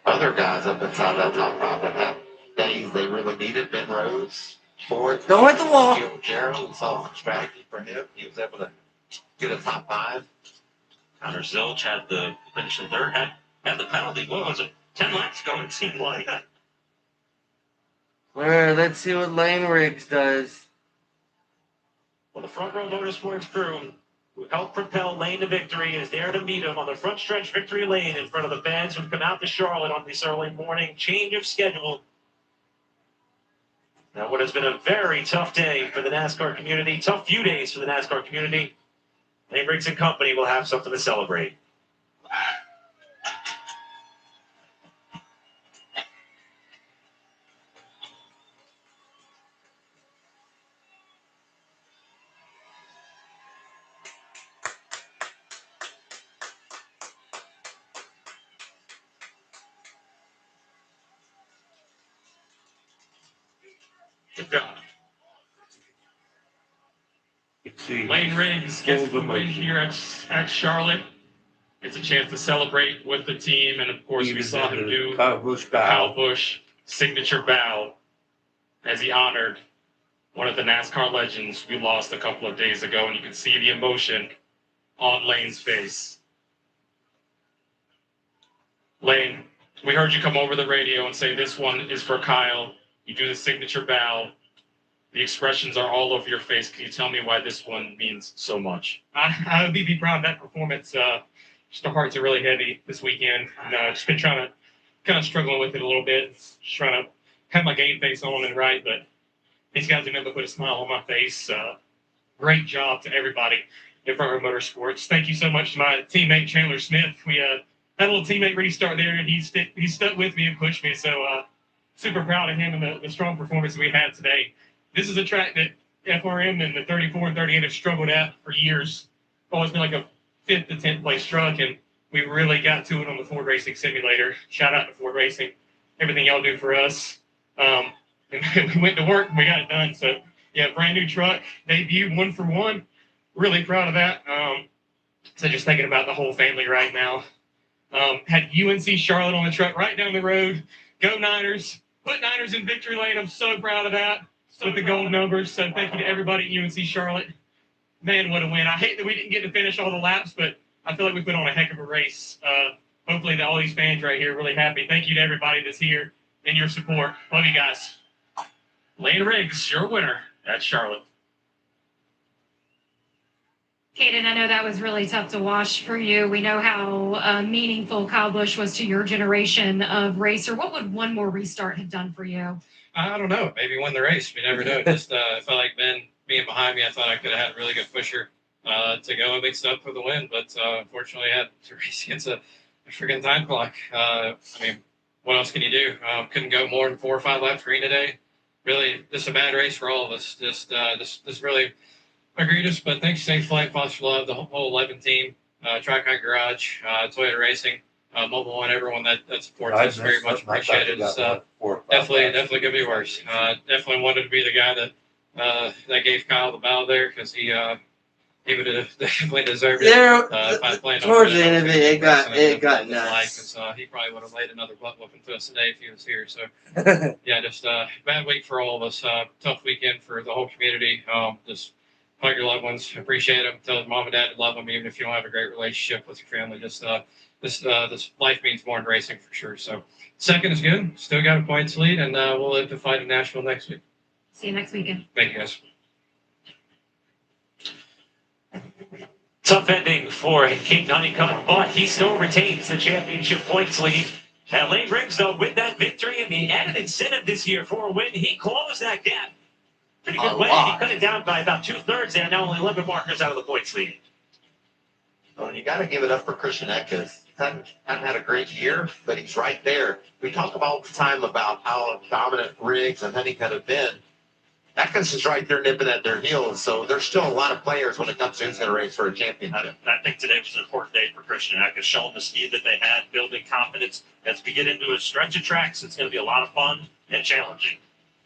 Other guys up inside that top five that have days they really needed. Ben Rose, Ford. Don't hit the wall. Gerald saw some strategy for him. He was able to get a top five. Connor Zilch had the finish in third, had the penalty. What was it? 10 laps ago, it seemed like. Well, let's see what Lane Riggs does. Well, the Front Row Motorsports crew, who helped propel Lane to victory, is there to meet him on the front stretch victory lane in front of the fans who come out to Charlotte on this early morning change of schedule. Now, what has been a very tough day for the NASCAR community, tough few days for the NASCAR community, Lane Riggs and company will have something to celebrate. job. Lane Riggs gets the win here at Charlotte. It's a chance to celebrate with the team, and of course, we saw him do the Kyle Busch signature bow as he honored one of the NASCAR legends we lost a couple of days ago, and you can see the emotion on Lane's face. Lane, we heard you come over the radio and say this one is for Kyle. You do the signature bow. The expressions are all over your face. Can you tell me why this one means so much? I would be proud of that performance. Just the hearts are really heavy this weekend. And, just been trying to kind of struggling with it a little bit. Just trying to have my game face on and right, but these guys have never put a smile on my face. Great job to everybody in Front Row Motorsports. Thank you so much to my teammate Chandler Smith. We had a little teammate restart there, and he stuck with me and pushed me. So super proud of him and the strong performance we had today. This is a track that FRM and the 34 and 38 have struggled at for years. Always been like a 5th to 10th place truck, and we really got to it on the Ford Racing Simulator. Shout out to Ford Racing, everything y'all do for us. And we went to work and we got it done. So yeah, brand new truck, debut 1-for-1. Really proud of that. So just thinking about the whole family right now. Had UNC Charlotte on the truck right down the road. Go Niners! Put Niners in victory lane. I'm so proud of that. With the gold numbers. So thank you to everybody at UNC Charlotte. Man, what a win. I hate that we didn't get to finish all the laps, but I feel like we put on a heck of a race. Hopefully all these fans right here are really happy. Thank you to everybody that's here and your support. Love you guys. Lane Riggs, your winner at Charlotte. Kaden, I know that was really tough to watch for you. We know how meaningful Kyle Busch was to your generation of racer. What would one more restart have done for you? I don't know. Maybe win the race. We never know. Just I felt like Ben being behind me, I thought I could have had a really good pusher to go and mix it up for the win. But unfortunately, I had to race against a freaking time clock. I mean, what else can you do? Couldn't go more than 4 or 5 laps green today. Really, just a bad race for all of us. Just really egregious. But thanks to Safe Flight, Foster Love, the whole 11 team, Track Hunt Garage, Toyota Racing, Mobile One, everyone that supports us, very much appreciated. It's definitely could be worse. Definitely wanted to be the guy that gave Kyle the bow there, because he would have definitely deserved it. If I planned towards the end of it, it got nuts. He probably would have laid another butt whooping to us today if he was here. So yeah, just bad week for all of us. Tough weekend for the whole community. Just hug your loved ones, appreciate them, tell mom and dad to love them, even if you don't have a great relationship with your family. Just this life means more than racing for sure. So second is good. Still got a points lead, and we'll live to fight in Nashville next week. See you next weekend. Thank you, guys. Tough ending for King Honeycutt, but he still retains the championship points lead. And Lane Riggs, though, with that victory and the added incentive this year for a win, he closed that gap. Pretty good way. He cut it down by about 2/3 there. Now only 11 markers out of the points lead. Well, you got to give it up for Christian Eckes. Hasn't had a great year, but he's right there. We talk all the time about how dominant Riggs and Honeycutt have been. Eckes is right there nipping at their heels, so there's still a lot of players when it comes to who's going to race for a championship. I think today was an important day for Christian Eckes, showing the speed that they had, building confidence. As we get into a stretch of tracks, it's going to be a lot of fun and challenging.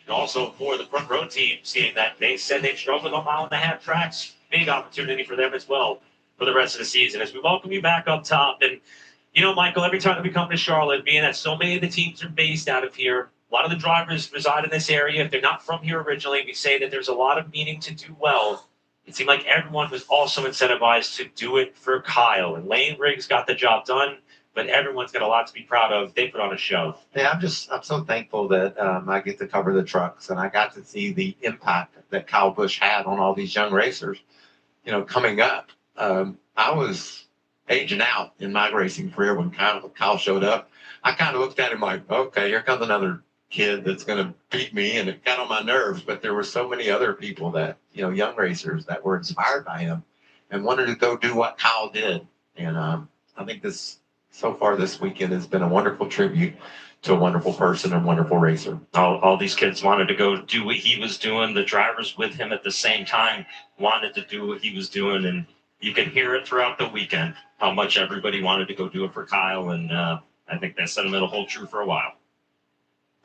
And also for the front row team, seeing that they said they've struggled on 1.5-mile tracks, big opportunity for them as well for the rest of the season. As we welcome you back up top, and you know, Michael, every time that we come to Charlotte, being that so many of the teams are based out of here, a lot of the drivers reside in this area. If they're not from here originally, we say that there's a lot of meaning to do well. It seemed like everyone was also incentivized to do it for Kyle. And Lane Riggs got the job done, but everyone's got a lot to be proud of. They put on a show. Yeah, I'm so thankful that I get to cover the trucks, and I got to see the impact that Kyle Busch had on all these young racers, you know, coming up. I was aging out in my racing career when Kyle showed up. I kind of looked at him like, okay, here comes another kid that's going to beat me, and it got on my nerves. But there were so many other people that, you know, young racers that were inspired by him and wanted to go do what Kyle did. And I think so far this weekend has been a wonderful tribute to a wonderful person and wonderful racer. All these kids wanted to go do what he was doing. The drivers with him at the same time wanted to do what he was doing, and you can hear it throughout the weekend how much everybody wanted to go do it for Kyle, and I think that sentiment will hold true for a while.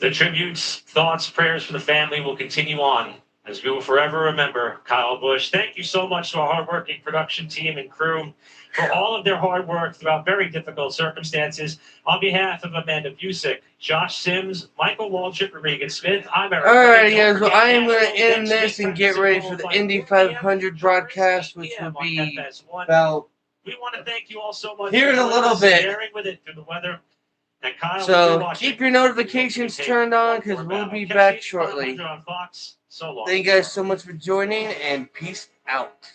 The tributes, thoughts, prayers for the family will continue on as we will forever remember Kyle Busch. Thank you so much to our hardworking production team and crew for all of their hard work throughout very difficult circumstances. On behalf of Amanda Busick, Josh Sims, Michael Waltrip, and Regan Smith, I'm Eric. Alright, guys, well, I am going to end this and get ready for the Indy 500 broadcast, which will be about we want to thank you all so much here in a little bit. Bearing with it through the weather. And Kyle, So keep your notifications turned on because we'll be back shortly. Thank you guys so much for joining, and peace out.